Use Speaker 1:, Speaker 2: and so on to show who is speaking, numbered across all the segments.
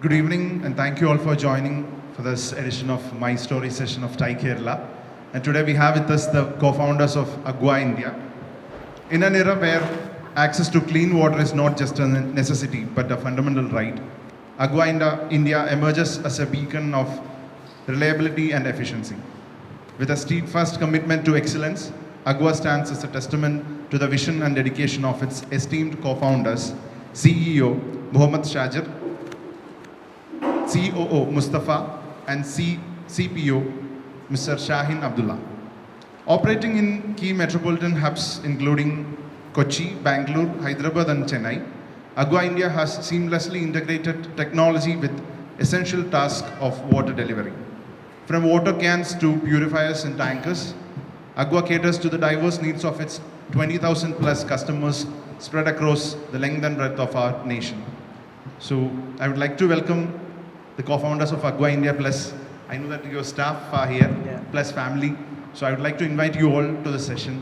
Speaker 1: Good evening, and thank you all for joining for this edition of My Story session of TiE Kerala. And today we have with us the co-founders of Agua India. In an era where access to clean water is not just a necessity but a fundamental right, Agua India emerges as a beacon of reliability and efficiency. With a steadfast commitment to excellence, Agua stands as a testament to the vision and dedication of its esteemed co-founders, CEO Mohammad Shajir, COO Mustafa, and CPO Mr. Shahin Abdullah. Operating in key metropolitan hubs including Kochi, Bangalore, Hyderabad and Chennai, Agua India has seamlessly integrated technology with essential tasks of water delivery. From water cans to purifiers and tankers, Agua caters to the diverse needs of its 20,000 plus customers spread across the length and breadth of our nation. So I would like to welcome the co-founders of Agua India plus I know that your staff are here, plus family. So I would like to invite you all to the session.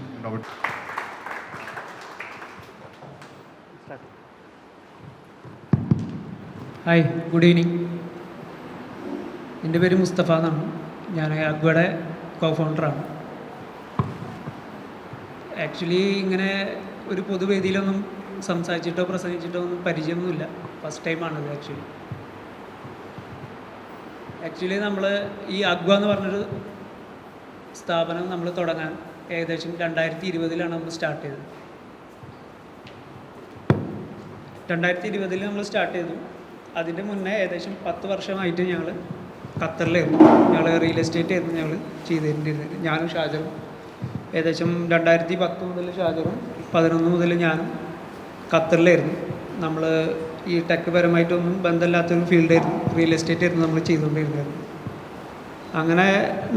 Speaker 2: Hi, good evening. എൻ്റെ പേര് മുസ്തഫ എന്നാണ്. ഞാൻ അഗ്വയുടെ കോ-ഫൗണ്ടറാണ്. Actually ഇങ്ങനെ ഒരു പൊതുവേദിയിലൊന്നും സംസാരിച്ചിട്ടോ പ്രസംഗിച്ചിട്ടോ ഒന്നും പരിചയമൊന്നുമില്ല. First ടൈമാണിത് actually നമ്മൾ ഈ അഗ്വ എന്ന് പറഞ്ഞൊരു സ്ഥാപനം നമ്മൾ തുടങ്ങാൻ ഏകദേശം 2020 നമ്മൾ സ്റ്റാർട്ട് ചെയ്തത്. 2020 നമ്മൾ സ്റ്റാർട്ട് ചെയ്തു. അതിൻ്റെ മുന്നേ ഏകദേശം 10 വർഷമായിട്ട് ഞങ്ങൾ ഖത്തറിലായിരുന്നു. ഞങ്ങൾ റിയൽ എസ്റ്റേറ്റ് ആയിരുന്നു ഞങ്ങൾ ചെയ്തിരുന്നത്. ഞാനും ഷാജറും ഏകദേശം 2010 മുതൽ ഷാജറും 2011 മുതൽ ഞാനും ഖത്തറിലായിരുന്നു. നമ്മൾ ഈ ടെക് പരമായിട്ടൊന്നും ബന്ധമില്ലാത്തൊരു ഫീൽഡായിരുന്നു, റിയൽ എസ്റ്റേറ്റ് ആയിരുന്നു നമ്മൾ ചെയ്തുകൊണ്ടിരുന്നത്. അങ്ങനെ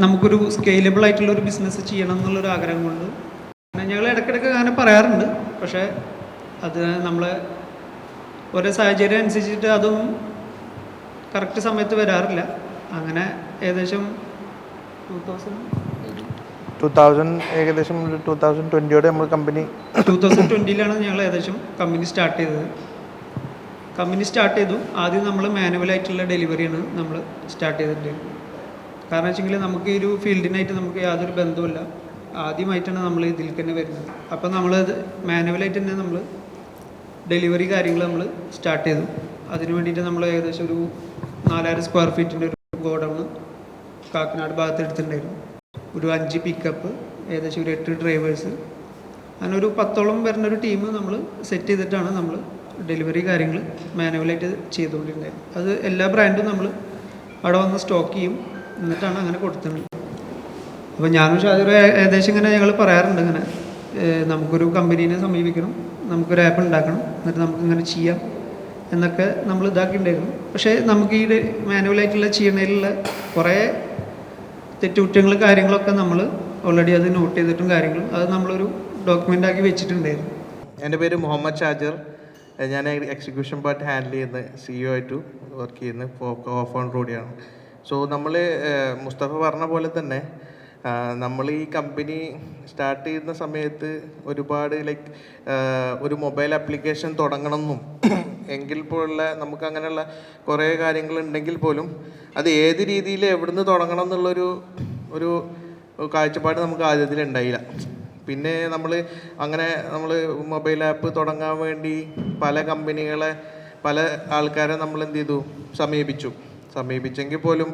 Speaker 2: നമുക്കൊരു സ്കെയിലബിൾ ആയിട്ടുള്ളൊരു ബിസിനസ് ചെയ്യണം എന്നുള്ളൊരു ആഗ്രഹം കൊണ്ട് ഞങ്ങൾ ഇടയ്ക്കിടയ്ക്ക് അങ്ങനെ പറയാറുണ്ട്. പക്ഷേ അത് നമ്മൾ ഓരോ സാഹചര്യം അനുസരിച്ചിട്ട് അതൊന്നും കറക്റ്റ് സമയത്ത് വരാറില്ല. അങ്ങനെ ഏകദേശം
Speaker 3: 2020 നമ്മൾ കമ്പനി
Speaker 2: 2020 ഞങ്ങൾ ഏകദേശം കമ്പനി സ്റ്റാർട്ട് ചെയ്തത്. ആദ്യം നമ്മൾ മാനുവലായിട്ടുള്ള ഡെലിവറിയാണ് നമ്മൾ സ്റ്റാർട്ട് ചെയ്തിട്ടുണ്ടായിരുന്നത്. കാരണം വെച്ചെങ്കിൽ നമുക്ക് ഈ ഒരു ഫീൽഡിനായിട്ട് നമുക്ക് യാതൊരു ബന്ധവുമില്ല. ആദ്യമായിട്ടാണ് നമ്മൾ ഇതിൽ തന്നെ വരുന്നത്. അപ്പം നമ്മളത് മാനുവലായിട്ട് തന്നെ നമ്മൾ ഡെലിവറി കാര്യങ്ങൾ നമ്മൾ സ്റ്റാർട്ട് ചെയ്തു. അതിന് വേണ്ടിയിട്ട് നമ്മൾ ഏകദേശം ഒരു 4000 സ്ക്വയർ ഫീറ്റിൻ്റെ ഒരു ഗോഡൗൺ കാക്കനാട് ഭാഗത്ത് എടുത്തിട്ടുണ്ടായിരുന്നു. ഒരു 5 പിക്കപ്പ്, ഏകദേശം ഒരു 8 ഡ്രൈവേഴ്സ്, അങ്ങനെ ഒരു 10ഓളം വരുന്നൊരു ടീം നമ്മൾ സെറ്റ് ചെയ്തിട്ടാണ് നമ്മൾ ഡെലിവറി കാര്യങ്ങൾ മാനുവലായിട്ട് ചെയ്തുകൊണ്ടിരുന്നത്. അത് എല്ലാ ബ്രാൻഡും നമ്മൾ അവിടെ വന്ന് സ്റ്റോക്ക് ചെയ്യും, എന്നിട്ടാണ് അങ്ങനെ കൊടുത്തിട്ടുണ്ട്. അപ്പോൾ ഞാനും ഷാജർ ഏകദേശം ഇങ്ങനെ ഞങ്ങൾ പറയാറുണ്ട്, ഇങ്ങനെ നമുക്കൊരു കമ്പനീനെ സമീപിക്കണം, നമുക്കൊരു ആപ്പ് ഉണ്ടാക്കണം, എന്നിട്ട് നമുക്കിങ്ങനെ ചെയ്യാം എന്നൊക്കെ നമ്മൾ ഇതാക്കിയിട്ടുണ്ടായിരുന്നു. പക്ഷേ നമുക്ക് ഈ മാനുവലായിട്ടുള്ള ചെയ്യുന്നതിലുള്ള കുറേ തെറ്റുകുറ്റങ്ങൾ കാര്യങ്ങളൊക്കെ നമ്മൾ ഓൾറെഡി അത് നോട്ട് ചെയ്തിട്ടും കാര്യങ്ങളും അത് നമ്മളൊരു ഡോക്യുമെൻ്റ് ആക്കി വെച്ചിട്ടുണ്ടായിരുന്നു.
Speaker 3: എൻ്റെ പേര് മുഹമ്മദ് ഷാജിർ. ഞാൻ എക്സിക്യൂഷൻ പാർട്ട് ഹാൻഡിൽ ചെയ്യുന്ന CEO ആയിട്ട് വർക്ക് ചെയ്യുന്ന കോ-ഫൗണ്ടർ കൂടിയാണ്. സോ നമ്മൾ മുസ്തഫ പറഞ്ഞ പോലെ തന്നെ നമ്മൾ ഈ കമ്പനി സ്റ്റാർട്ട് ചെയ്യുന്ന സമയത്ത് ഒരുപാട് ഒരു മൊബൈൽ ആപ്ലിക്കേഷൻ തുടങ്ങണമെന്നും എങ്കിൽ പോലുള്ള നമുക്ക് അങ്ങനെയുള്ള കുറേ കാര്യങ്ങളുണ്ടെങ്കിൽ പോലും അത് ഏത് രീതിയിൽ എവിടുന്ന് തുടങ്ങണം എന്നുള്ളൊരു കാഴ്ചപ്പാട് നമുക്ക് ആദ്യത്തിൽ ഉണ്ടായില്ല. പിന്നെ നമ്മൾ മൊബൈൽ ആപ്പ് തുടങ്ങാൻ വേണ്ടി പല ആൾക്കാരെ നമ്മൾ എന്ത് ചെയ്തു സമീപിച്ചെങ്കിൽ പോലും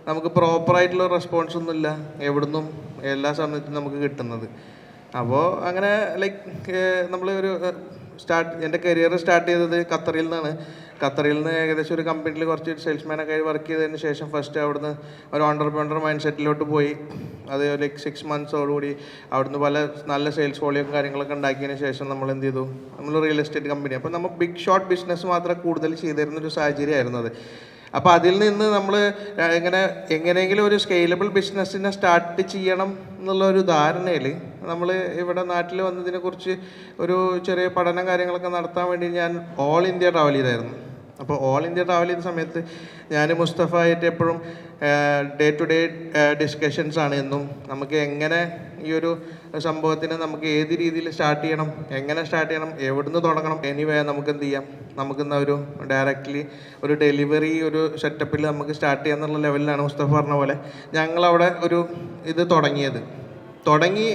Speaker 3: നമുക്ക് പ്രോപ്പറായിട്ടുള്ള റെസ്പോൺസ് ഒന്നുമില്ല എവിടുന്നും എല്ലാ സമയത്തും നമുക്ക് കിട്ടുന്നത്. അപ്പോൾ അങ്ങനെ നമ്മൾ എൻ്റെ കരിയർ സ്റ്റാർട്ട് ചെയ്തത് ഖത്തറിൽ നിന്ന് ഏകദേശം ഒരു കമ്പനിയിൽ കുറച്ച് സെയിൽസ്മാനൊക്കെ വർക്ക് ചെയ്തതിന് ശേഷം ഫസ്റ്റ് അവിടുന്ന് ഒരു ഓണ്ടർപ്രണർ മൈൻഡ് സെറ്റിലോട്ട് പോയി. അത് 6 മന്ത്സോടുകൂടി അവിടുന്ന് പല നല്ല സെയിൽസ് വോളിയും കാര്യങ്ങളൊക്കെ ഉണ്ടാക്കിയതിന് ശേഷം നമ്മൾ എന്ത് ചെയ്തു, നമ്മൾ റിയൽ എസ്റ്റേറ്റ് കമ്പനി. അപ്പോൾ നമ്മൾ ബിഗ് ഷോട്ട് ബിസിനസ് മാത്രം കൂടുതൽ ചെയ്തിരുന്നൊരു സാഹചര്യമായിരുന്നു അത്. അപ്പോൾ അതിൽ നിന്ന് നമ്മൾ എങ്ങനെയെങ്കിലും ഒരു സ്കെയിലബിൾ ബിസിനസ്സിനെ സ്റ്റാർട്ട് ചെയ്യണം എന്നുള്ള ഒരു ധാരണയിൽ നമ്മൾ ഇവിടെ നാട്ടിൽ വന്നതിനെക്കുറിച്ച് ഒരു ചെറിയ പഠനം കാര്യങ്ങളൊക്കെ നടത്താൻ വേണ്ടി ഞാൻ ഓൾ ഇന്ത്യ ട്രാവൽ ചെയ്തായിരുന്നു. അപ്പോൾ ഓൾ ഇന്ത്യ ട്രാവൽ ചെയ്ത സമയത്ത് ഞാൻ മുസ്തഫ ആയിട്ട് എപ്പോഴും ഡേ ടു ഡേ ഡിസ്കഷൻസ് ആണ് എന്നും. നമുക്ക് എങ്ങനെ ഈ ഒരു സംഭവത്തിന് നമുക്ക് ഏത് രീതിയിൽ സ്റ്റാർട്ട് ചെയ്യണം, എങ്ങനെ സ്റ്റാർട്ട് ചെയ്യണം, എവിടുന്ന് തുടങ്ങണം, എനിവേ നമുക്ക് എന്ത് ചെയ്യാം, നമുക്കെന്നാ ഒരു ഡയറക്റ്റ്ലി ഒരു ഡെലിവറി ഒരു സെറ്റപ്പിൽ നമുക്ക് സ്റ്റാർട്ട് ചെയ്യാന്നുള്ള ലെവലിലാണ് മുസ്തഫ പറഞ്ഞ പോലെ ഞങ്ങളവിടെ ഒരു ഇത് തുടങ്ങി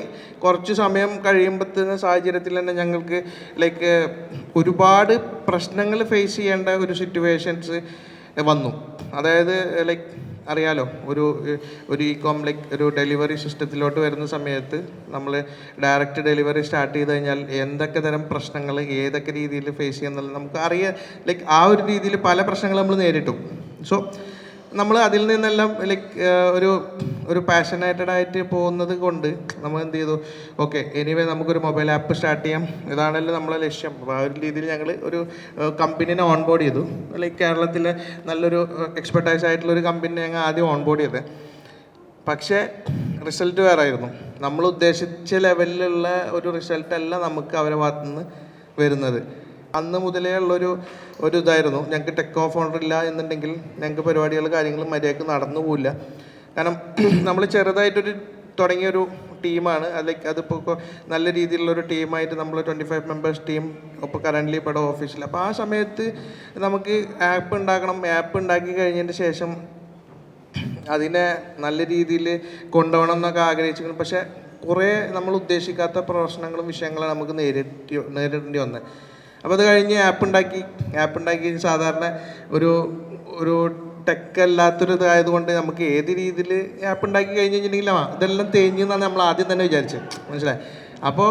Speaker 3: കുറച്ച് സമയം കഴിയുമ്പോഴത്തേന് സാഹചര്യത്തിൽ തന്നെ ഞങ്ങൾക്ക് ലൈക്ക് ഒരുപാട് പ്രശ്നങ്ങൾ ഫേസ് ചെയ്യേണ്ട ഒരു സിറ്റുവേഷൻസ് വന്നു. അതായത് ലൈക്ക് അറിയാലോ, ഒരു ഇ-കോം ലൈക്ക് ഒരു ഡെലിവറി സിസ്റ്റത്തിലോട്ട് വരുന്ന സമയത്ത് നമ്മൾ ഡയറക്റ്റ് ഡെലിവറി സ്റ്റാർട്ട് ചെയ്ത് കഴിഞ്ഞാൽ എന്തൊക്കെ തരം പ്രശ്നങ്ങൾ ഏതൊക്കെ രീതിയിൽ ഫേസ് ചെയ്യുന്നുള്ളത് നമുക്ക് അറിയാം. ലൈക്ക് ആ ഒരു രീതിയിൽ പല പ്രശ്നങ്ങൾ നമ്മൾ നേരിട്ടു. സോ നമ്മൾ അതിൽ നിന്നെല്ലാം ലൈക്ക് ഒരു പാഷനേറ്റഡ് ആയിട്ട് പോകുന്നത് കൊണ്ട് നമ്മൾ എന്ത് ചെയ്തു, ഓക്കെ എനിവേ നമുക്കൊരു മൊബൈൽ ആപ്പ് സ്റ്റാർട്ട് ചെയ്യാം, ഇതാണല്ലോ നമ്മളെ ലക്ഷ്യം. അപ്പോൾ ആ ഒരു രീതിയിൽ ഞങ്ങൾ ഒരു കമ്പനീനെ ഓൺബോർഡ് ചെയ്തു. ലൈക്ക് കേരളത്തിലെ നല്ലൊരു എക്സ്പെർട്ടൈസ് ആയിട്ടുള്ളൊരു കമ്പനി ഞങ്ങൾ ആദ്യം ഓൺബോർഡ് ചെയ്തത്. പക്ഷേ റിസൾട്ട് വേറെ ആയിരുന്നു. നമ്മൾ ഉദ്ദേശിച്ച ലെവലിലുള്ള ഒരു റിസൾട്ടല്ല നമുക്ക് അവരുടെ ഭാഗത്തുനിന്ന് വരുന്നത്. അന്ന് മുതലേ ഉള്ളൊരു ഇതായിരുന്നു, ഞങ്ങൾക്ക് ടെക് ഓഫ് ഓണർ ഇല്ല എന്നുണ്ടെങ്കിൽ ഞങ്ങൾക്ക് പരിപാടികൾ കാര്യങ്ങൾ മര്യാദയ്ക്ക് നടന്നു പോവില്ല. കാരണം നമ്മൾ ചെറുതായിട്ടൊരു തുടങ്ങിയൊരു ടീമാണ്. ലൈക്ക് അതിപ്പോൾ നല്ല രീതിയിലുള്ളൊരു ടീമായിട്ട് നമ്മൾ 25 മെമ്പേഴ്സ് ടീം ഇപ്പോൾ കറൻ്റ്ലി ഇവിടെ ഓഫീസിൽ. അപ്പോൾ ആ സമയത്ത് നമുക്ക് ആപ്പ് ഉണ്ടാക്കണം. ആപ്പ് ഉണ്ടാക്കി കഴിഞ്ഞതിന് ശേഷം അതിനെ നല്ല രീതിയിൽ കൊണ്ടുപോകണം എന്നൊക്കെ ആഗ്രഹിച്ചിരുന്നു. പക്ഷേ കുറേ നമ്മൾ ഉദ്ദേശിക്കാത്ത പ്രശ്നങ്ങളും വിഷയങ്ങളും നമുക്ക് നേരിടേണ്ടി വന്നത്. അപ്പോൾ അത് കഴിഞ്ഞ് ആപ്പ് ഉണ്ടാക്കി സാധാരണ ഒരു ടെക് അല്ലാത്തൊരു ഇതായതുകൊണ്ട് നമുക്ക് ഏത് രീതിയിൽ ആപ്പ് ഉണ്ടാക്കി കഴിഞ്ഞ് കഴിഞ്ഞിട്ടുണ്ടെങ്കിൽ ഇതെല്ലാം തേഞ്ഞെന്നാണ് നമ്മൾ ആദ്യം തന്നെ വിചാരിച്ചത്. മനസ്സിലായി? അപ്പോൾ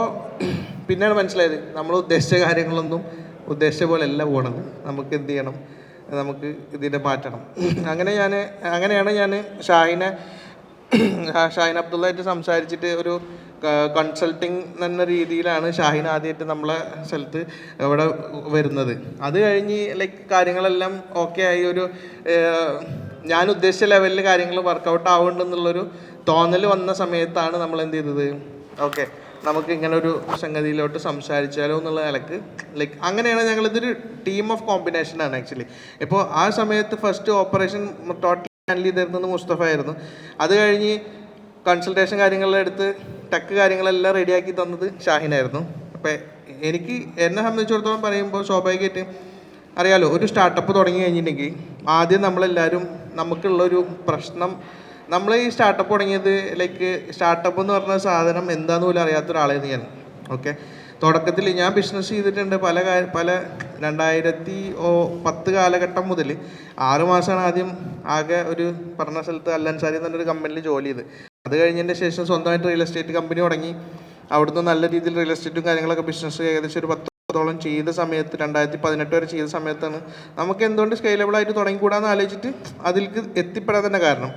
Speaker 3: പിന്നെയാണ് മനസ്സിലായത് നമ്മൾ ഉദ്ദേശിച്ച കാര്യങ്ങളൊന്നും ഉദ്ദേശിച്ച പോലെ അല്ല പോകണത്. നമുക്ക് എന്ത് ചെയ്യണം, നമുക്ക് ഇതിനെ മാറ്റണം. അങ്ങനെയാണ് ഞാൻ ഷാഹിൻ അബ്ദുള്ളായിട്ട് സംസാരിച്ചിട്ട് ഒരു കൺസൾട്ടിങ് എന്ന രീതിയിലാണ് ഷാഹിൻ ആദ്യമായിട്ട് നമ്മളെ സ്ഥലത്ത് ഇവിടെ വരുന്നത്. അത് കഴിഞ്ഞ് ലൈക്ക് കാര്യങ്ങളെല്ലാം ഓക്കെ ആയി, ഞാൻ ഉദ്ദേശിച്ച ലെവലിൽ കാര്യങ്ങൾ വർക്കൗട്ട് ആവുന്നുണ്ടെന്നുള്ളൊരു തോന്നൽ വന്ന സമയത്താണ് നമ്മൾ എന്ത് ചെയ്തത്, ഓക്കെ നമുക്ക് ഇങ്ങനെ ഒരു സംഗതിയിലോട്ട് സംസാരിച്ചാലോ എന്നുള്ള നിലക്ക് ലൈക്ക് അങ്ങനെയാണ് ഞങ്ങളിതൊരു ടീം ഓഫ് കോമ്പിനേഷനാണ് ആക്ച്വലി. ഇപ്പോൾ ആ സമയത്ത് ഫസ്റ്റ് ഓപ്പറേഷൻ ടോട്ടൽ ഹാൻഡിൽ ചെയ്തിരുന്നത് മുസ്തഫ ആയിരുന്നു. അത് കഴിഞ്ഞ് കൺസൾട്ടേഷൻ കാര്യങ്ങളെല്ലാം എടുത്ത് ടെക് കാര്യങ്ങളെല്ലാം റെഡിയാക്കി തന്നത് ഷാഹിനായിരുന്നു. അപ്പോൾ എന്നെ സംബന്ധിച്ചിടത്തോളം പറയുമ്പോൾ സ്വാഭാവികമായിട്ട് അറിയാലോ, ഒരു സ്റ്റാർട്ടപ്പ് തുടങ്ങി കഴിഞ്ഞിട്ടുണ്ടെങ്കിൽ ആദ്യം നമ്മളെല്ലാവരും നമുക്കുള്ളൊരു പ്രശ്നം, നമ്മൾ ഈ സ്റ്റാർട്ടപ്പ് തുടങ്ങിയത് ലൈക്ക് സ്റ്റാർട്ടപ്പ് എന്ന് പറഞ്ഞ സാധനം എന്താന്ന് പോലും അറിയാത്ത ഒരാളായിരുന്നു ഞാൻ. ഓക്കെ, തുടക്കത്തിൽ ഞാൻ ബിസിനസ് ചെയ്തിട്ടുണ്ട് പല 2010 കാലഘട്ടം മുതൽ 6 മാസമാണ് ആദ്യം ആകെ ഒരു പറഞ്ഞ സ്ഥലത്ത് അല്ലൻസാരി എന്നൊരു കമ്പനിയിൽ ജോലി ചെയ്ത്. അത് കഴിഞ്ഞതിൻ്റെ ശേഷം സ്വന്തമായിട്ട് റിയൽ എസ്റ്റേറ്റ് കമ്പനി തുടങ്ങി. അവിടുന്ന് നല്ല രീതിയിൽ റിയൽ എസ്റ്റേറ്റും കാര്യങ്ങളൊക്കെ ബിസിനസ് ഏകദേശം ഒരു 10 ചെയ്ത സമയത്ത് 2018 വരെ ചെയ്ത സമയത്താണ് നമുക്ക് എന്തുകൊണ്ട് സ്കെയിലബിളായിട്ട് തുടങ്ങിക്കൂടാന്ന് ആലോചിച്ചിട്ട് അതിലേക്ക് എത്തിപ്പെടാൻ തന്നെ കാരണം.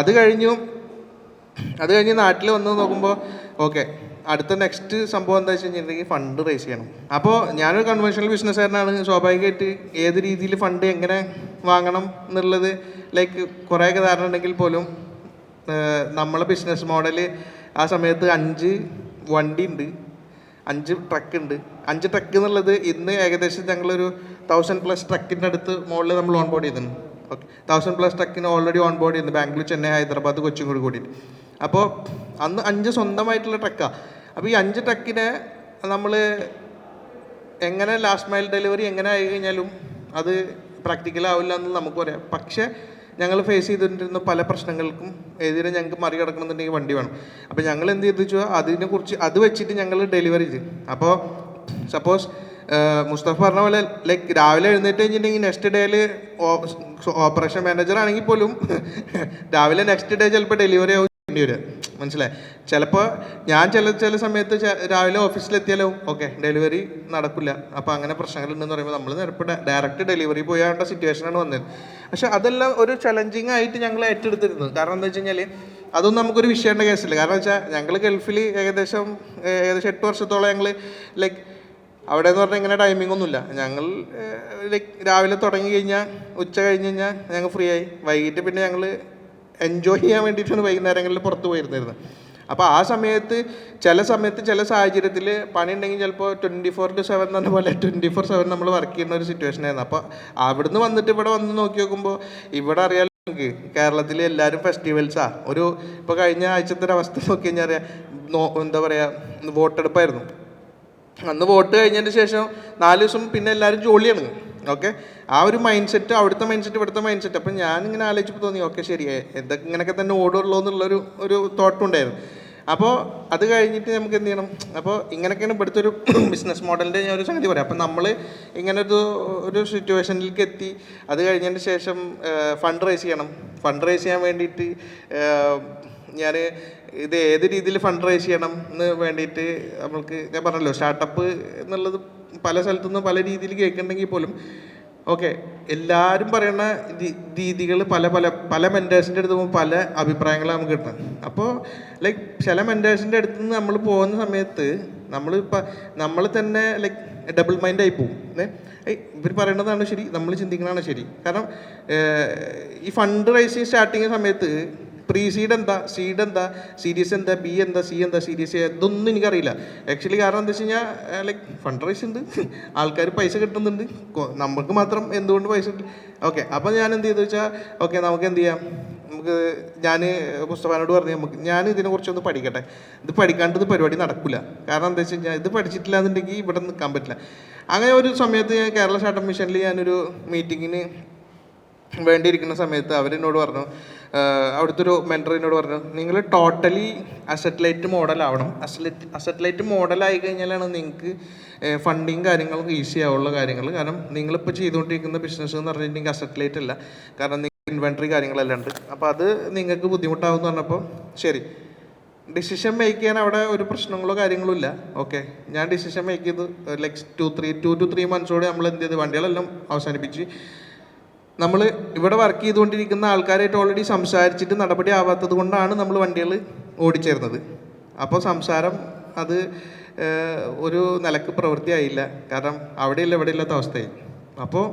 Speaker 3: അത് കഴിഞ്ഞ് നാട്ടിൽ വന്ന് നോക്കുമ്പോൾ ഓക്കെ അടുത്ത നെക്സ്റ്റ് സംഭവം എന്താ വെച്ച് കഴിഞ്ഞിട്ടുണ്ടെങ്കിൽ ഫണ്ട് റേസ് ചെയ്യണം. അപ്പോൾ ഞാനൊരു കൺവെൻഷണൽ ബിസിനസ്സുകാരനാണ്. സ്വാഭാവികമായിട്ട് ഏത് രീതിയിൽ ഫണ്ട് എങ്ങനെ വാങ്ങണം എന്നുള്ളത് ലൈക്ക് കുറേയൊക്കെ ധാരണ ഉണ്ടെങ്കിൽ പോലും നമ്മളെ ബിസിനസ് മോഡൽ ആ സമയത്ത് 5 വണ്ടി ഉണ്ട്, 5 ട്രക്ക് ഉണ്ട്. 5 ട്രക്ക് എന്നുള്ളത് ഇന്ന് ഏകദേശം ഞങ്ങളൊരു 1000+ ട്രക്കിൻ്റെ അടുത്ത് മുകളിൽ നമ്മൾ ഓൺബോർഡ് ചെയ്തിട്ടുണ്ട്. ഓക്കെ, 1000+ ട്രക്കിന് ഓൾറെഡി ഓൺബോർഡ് ചെയ്യുന്നത് ബാംഗ്ലൂർ, ചെന്നൈ, ഹൈദരാബാദ്, കൊച്ചിയും കൂടിയിട്ട്. അപ്പോൾ അന്ന് 5 സ്വന്തമായിട്ടുള്ള ട്രക്കാണ്. അപ്പോൾ ഈ 5 ട്രക്കിനെ നമ്മൾ എങ്ങനെ ലാസ്റ്റ് മൈൽ ഡെലിവറി എങ്ങനെ ആയി കഴിഞ്ഞാലും അത് പ്രാക്ടിക്കലാവില്ല എന്ന് നമുക്ക് പറയാം. പക്ഷേ ഞങ്ങൾ ഫേസ് ചെയ്തിട്ടിരുന്ന പല പ്രശ്നങ്ങൾക്കും എതിരെ ഞങ്ങൾക്ക് മറികടക്കണമെന്നുണ്ടെങ്കിൽ വണ്ടി വേണം. അപ്പോൾ ഞങ്ങൾ എന്ത് ചെയ്തു വെച്ചാൽ അതിനെക്കുറിച്ച് അത് വെച്ചിട്ട് ഞങ്ങൾ ഡെലിവറി ചെയ്തു. അപ്പോൾ സപ്പോസ് മുസ്തഫ പറഞ്ഞ പോലെ ലൈക്ക് രാവിലെ എഴുന്നേറ്റ് കഴിഞ്ഞിട്ടുണ്ടെങ്കിൽ നെക്സ്റ്റ് ഡേയിൽ ഓപ്പറേഷൻ മാനേജർ ആണെങ്കിൽ പോലും രാവിലെ നെക്സ്റ്റ് ഡേ ചിലപ്പോൾ ഡെലിവറി ആവും വരിക. മനസ്സിലായി? ചിലപ്പോൾ ഞാൻ ചില സമയത്ത് രാവിലെ ഓഫീസിലെത്തിയാലോ ഓക്കെ ഡെലിവറി നടക്കില്ല. അപ്പോൾ അങ്ങനെ പ്രശ്നങ്ങളുണ്ടെന്ന് പറയുമ്പോൾ നമ്മൾ നേരത്തെ ഡയറക്റ്റ് ഡെലിവറി പോയാണ്ട സിറ്റുവേഷനാണ് വന്നത്. പക്ഷെ അതെല്ലാം ഒരു ചലഞ്ചിങ് ആയിട്ട് ഞങ്ങൾ ഏറ്റെടുത്തിരുന്നു. കാരണം എന്താ വെച്ച് കഴിഞ്ഞാൽ അതൊന്നും നമുക്കൊരു വിഷയമുള്ള കേസില്ല. കാരണം വെച്ചാൽ ഞങ്ങൾ ഗൾഫിൽ ഏകദേശം 8 വർഷത്തോളം ഞങ്ങൾ ലൈക്ക് അവിടെ എന്ന് പറഞ്ഞാൽ ഇങ്ങനെ ടൈമിംഗ് ഒന്നുമില്ല. ഞങ്ങൾ ലൈക്ക് രാവിലെ തുടങ്ങി കഴിഞ്ഞാൽ ഉച്ച കഴിഞ്ഞ് കഴിഞ്ഞാൽ ഞങ്ങൾ ഫ്രീ ആയി. വൈകിട്ട് പിന്നെ ഞങ്ങൾ എൻജോയ് ചെയ്യാൻ വേണ്ടിയിട്ടാണ് വൈകുന്നേരങ്ങളിൽ പുറത്ത് പോയിരുന്നിരുന്നത്. അപ്പോൾ ആ സമയത്ത് ചില സാഹചര്യത്തിൽ പണി ഉണ്ടെങ്കിൽ ചിലപ്പോൾ 24/7 എന്ന് പറഞ്ഞ പോലെ 24/7 നമ്മൾ വർക്ക് ചെയ്യുന്ന ഒരു സിറ്റുവേഷൻ ആയിരുന്നു. അപ്പോൾ അവിടുന്ന് വന്നിട്ട് ഇവിടെ വന്ന് നോക്കി നോക്കുമ്പോൾ ഇവിടെ അറിയാലോ നമുക്ക് കേരളത്തിൽ എല്ലാവരും ഫെസ്റ്റിവൽസാണ്. ഇപ്പോൾ കഴിഞ്ഞ ആഴ്ചത്തെ ഒരു അവസ്ഥ നോക്കി കഴിഞ്ഞാൽ അറിയാം, എന്താ പറയുക, വോട്ടെടുപ്പായിരുന്നു. അന്ന് വോട്ട് കഴിഞ്ഞതിന് ശേഷം 4 ദിവസം പിന്നെ എല്ലാവരും ജോലിയാണ്. ഓക്കെ, ആ ഒരു മൈൻഡ് സെറ്റ്, അവിടുത്തെ മൈൻഡ് സെറ്റ്, ഇവിടുത്തെ മൈൻഡ് സെറ്റ്. അപ്പം ഞാനിങ്ങനെ ആലോചിച്ചപ്പോൾ തോന്നി, ഓക്കെ ശരി, എന്തൊക്കെ ഇങ്ങനെയൊക്കെ തന്നെ ഓടുള്ളൂ എന്നുള്ളൊരു തോട്ടുണ്ടായിരുന്നു. അപ്പോൾ അത് കഴിഞ്ഞിട്ട് നമുക്ക് എന്ത് ചെയ്യണം, അപ്പോൾ ഇങ്ങനെയൊക്കെയാണ് ഇവിടുത്തെ ഒരു ബിസിനസ് മോഡലിൻ്റെ ഞാൻ ഒരു സംഗതി പറയാം. അപ്പം നമ്മൾ ഇങ്ങനെ ഒരു സിറ്റുവേഷനിലേക്ക് എത്തി. അത് കഴിഞ്ഞതിന് ശേഷം ഫണ്ട് റൈസ് ചെയ്യണം. ഫണ്ട് റൈസ് ചെയ്യാൻ വേണ്ടിയിട്ട് ഞാൻ ഇത് ഏത് രീതിയിൽ ഫണ്ട് റൈസ് ചെയ്യണം എന്ന് വേണ്ടിയിട്ട് നമ്മൾക്ക് ഞാൻ പറഞ്ഞല്ലോ, സ്റ്റാർട്ടപ്പ് എന്നുള്ളത് പല സ്ഥലത്തുനിന്ന് പല രീതിയിൽ കേൾക്കുന്നുണ്ടെങ്കിൽ പോലും ഓക്കെ, എല്ലാവരും പറയുന്ന രീതികൾ പല മെൻറ്റേഴ്സിൻ്റെ അടുത്ത് പോകുമ്പോൾ പല അഭിപ്രായങ്ങളാണ് നമുക്ക് കിട്ടുന്നത്. അപ്പോൾ ലൈക്ക് ചില മെൻറ്റേഴ്സിൻ്റെ അടുത്ത് നിന്ന് നമ്മൾ പോകുന്ന സമയത്ത് നമ്മൾ തന്നെ ലൈക്ക് ഡബിൾ മൈൻഡ് ആയി പോകും. ഇവർ പറയുന്നതാണ് ശരി, നമ്മൾ ചിന്തിക്കുന്നതാണ് ശരി. കാരണം ഈ ഫണ്ട് റൈസിങ് സ്റ്റാർട്ടിങ് സമയത്ത് പ്രീ സീഡ് എന്താ, സീഡ് എന്താ, സീരീസ് എന്താ, ബി എന്താ, സി എന്താ, സീരീസ് ഇതൊന്നും എനിക്കറിയില്ല ആക്ച്വലി. കാരണം എന്താ വെച്ച് കഴിഞ്ഞാൽ ലൈക്ക് ഫണ്ട് റൈസ് ഉണ്ട്, ആൾക്കാർ പൈസ കിട്ടുന്നുണ്ട്, നമുക്ക് മാത്രം എന്തുകൊണ്ട് പൈസ കിട്ടും. ഓക്കെ, അപ്പോൾ ഞാൻ എന്ത് ചെയ്തു വെച്ചാൽ ഓക്കെ നമുക്ക് എന്ത് ചെയ്യാം, ഞാൻ മുസ്തഫാനോട് പറഞ്ഞു ഞാൻ ഇതിനെക്കുറിച്ചൊന്ന് പഠിക്കട്ടെ, ഇത് പഠിക്കാണ്ട് പരിപാടി നടക്കില്ല. കാരണം എന്താ വെച്ച് കഴിഞ്ഞാൽ ഇത് പഠിച്ചിട്ടില്ല എന്നുണ്ടെങ്കിൽ ഇവിടെ നിൽക്കാൻ പറ്റില്ല. അങ്ങനെ ഒരു സമയത്ത് ഞാൻ കേരള സ്റ്റാർട്ടപ്പ് മിഷനിൽ ഞാനൊരു മീറ്റിങ്ങിന് വേണ്ടിയിരിക്കുന്ന സമയത്ത് അവരെന്നോട് പറഞ്ഞു, അവിടുത്തെ ഒരു മെൻറ്റർ എന്നോട് പറഞ്ഞു, നിങ്ങൾ ടോട്ടലി അസറ്റ് ലൈറ്റ് മോഡലാവണം. അസറ്റ് ലൈറ്റ് മോഡലായി കഴിഞ്ഞാലാണ് നിങ്ങൾക്ക് ഫണ്ടിങ് കാര്യങ്ങൾക്ക് ഈസി ആവുള്ള കാര്യങ്ങൾ. കാരണം നിങ്ങളിപ്പോൾ ചെയ്തുകൊണ്ടിരിക്കുന്ന ബിസിനസ് എന്ന് പറഞ്ഞിട്ടുണ്ടെങ്കിൽ അസറ്റ് ലൈറ്റ് അല്ല, കാരണം നിങ്ങൾക്ക് ഇൻവെൻട്രി കാര്യങ്ങളെല്ലാം ഉണ്ട്. അപ്പോൾ അത് നിങ്ങൾക്ക് ബുദ്ധിമുട്ടാവും എന്ന് പറഞ്ഞപ്പോൾ ശരി, ഡിസിഷൻ മേക്ക് ചെയ്യാൻ അവിടെ ഒരു പ്രശ്നങ്ങളോ കാര്യങ്ങളോ ഇല്ല. ഓക്കെ, ഞാൻ ഡിസിഷൻ മേക്ക് ചെയ്ത് ലൈക്ക് 2 to 3 മന്ത്സോടെ നമ്മൾ എന്ത് ചെയ്ത് വണ്ടികളെല്ലാം അവസാനിപ്പിച്ച് നമ്മൾ ഇവിടെ വർക്ക് ചെയ്തുകൊണ്ടിരിക്കുന്ന ആൾക്കാരായിട്ട് ഓൾറെഡി സംസാരിച്ചിട്ട് നടപടി ആവാത്തത് കൊണ്ടാണ് നമ്മൾ വണ്ടികൾ ഓടിച്ചേർന്നത്. അപ്പോൾ സംസാരം അത് ഒരു നിലക്ക് പ്രവൃത്തിയായില്ല. കാരണം അവിടെയില്ല ഇവിടെ ഇല്ലാത്ത അവസ്ഥയായി. അപ്പോൾ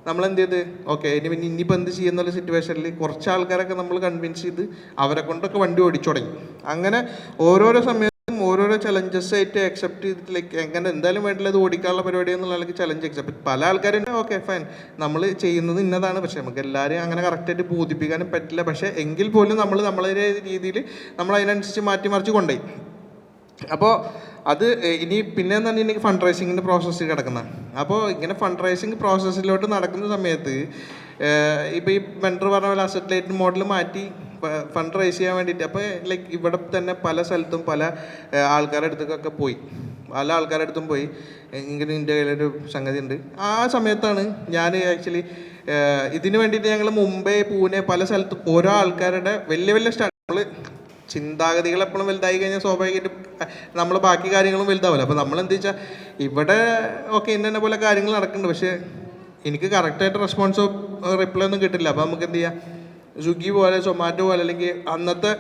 Speaker 3: നമ്മളെന്ത് ചെയ്ത് ഓക്കെ ഇനിയിപ്പോൾ എന്ത് ചെയ്യുന്നുള്ള സിറ്റുവേഷനിൽ കുറച്ച് ആൾക്കാരൊക്കെ നമ്മൾ കൺവിൻസ് ചെയ്ത് അവരെ കൊണ്ടൊക്കെ വണ്ടി ഓടിച്ചു തുടങ്ങി. അങ്ങനെ ഓരോരോ സമയത്തും ഓരോരോ ചലഞ്ചസ് ആയിട്ട് അക്സെപ്റ്റ് ചെയ്തിട്ട് ലൈക്ക് എങ്ങനെ എന്തായാലും വേണ്ടില്ല ഇത് ഓടിക്കാനുള്ള പരിപാടി എന്നുള്ള ആൾക്ക് ചലഞ്ച് അക്സെപ്റ്റ്. പല ആൾക്കാരും ഓക്കെ ഫൈൻ നമ്മൾ ചെയ്യുന്നത് ഇന്നതാണ്, പക്ഷേ നമുക്ക് എല്ലാവരെയും അങ്ങനെ കറക്റ്റായിട്ട് ബോധിപ്പിക്കാനും പറ്റില്ല. പക്ഷേ എങ്കിൽ പോലും നമ്മളെ രീതിയിൽ നമ്മൾ അതിനനുസരിച്ച് മാറ്റി കൊണ്ടുപോയി. അപ്പോൾ അത് ഇനി പിന്നെ എന്താണ് എനിക്ക് ഫണ്ട് റൈസിങ്ങിൻ്റെ പ്രോസസ്സിൽ കിടക്കുന്നത്. അപ്പോൾ ഇങ്ങനെ ഫണ്ട് റൈസിങ് പ്രോസസ്സിലോട്ട് നടക്കുന്ന സമയത്ത് ഇപ്പോൾ ഈ മെൻറ്റർ പറഞ്ഞ പോലെ അസറ്റ് ലൈറ്റ് മോഡൽ മാറ്റി ഫണ്ട് റൈസ് ചെയ്യാൻ വേണ്ടിയിട്ട് അപ്പോൾ ലൈക്ക് ഇവിടെ തന്നെ പല സ്ഥലത്തും പല ആൾക്കാരുടെ അടുത്തൊക്കെ പോയി, പല ആൾക്കാരുടെ അടുത്തും പോയി ഇങ്ങനെ എൻ്റെ കയ്യിലൊരു സംഗതി ഉണ്ട്. ആ സമയത്താണ് ഞാൻ ആക്ച്വലി ഇതിന് വേണ്ടിയിട്ട് ഞങ്ങൾ മുംബൈ, പൂനെ പല സ്ഥലത്തും ഓരോ ആൾക്കാരുടെ വലിയ നമ്മൾ ചിന്താഗതികൾ എപ്പോഴും വലുതായി കഴിഞ്ഞാൽ സ്വാഭാവികമായിട്ടും നമ്മൾ ബാക്കി കാര്യങ്ങളും വലുതാവില്ല. അപ്പോൾ നമ്മളെന്താ വെച്ചാൽ ഇവിടെ ഓക്കെ ഇന്ന പോലെ കാര്യങ്ങൾ നടക്കുന്നുണ്ട്, പക്ഷേ എനിക്ക് കറക്റ്റായിട്ട് റെസ്പോൺസോ റിപ്ലൈ ഒന്നും കിട്ടില്ല. അപ്പോൾ നമുക്ക് എന്ത് ചെയ്യാം, സ്വിഗ്ഗി പോലെ സൊമാറ്റോ പോലെ അല്ലെങ്കിൽ അന്നത്തെ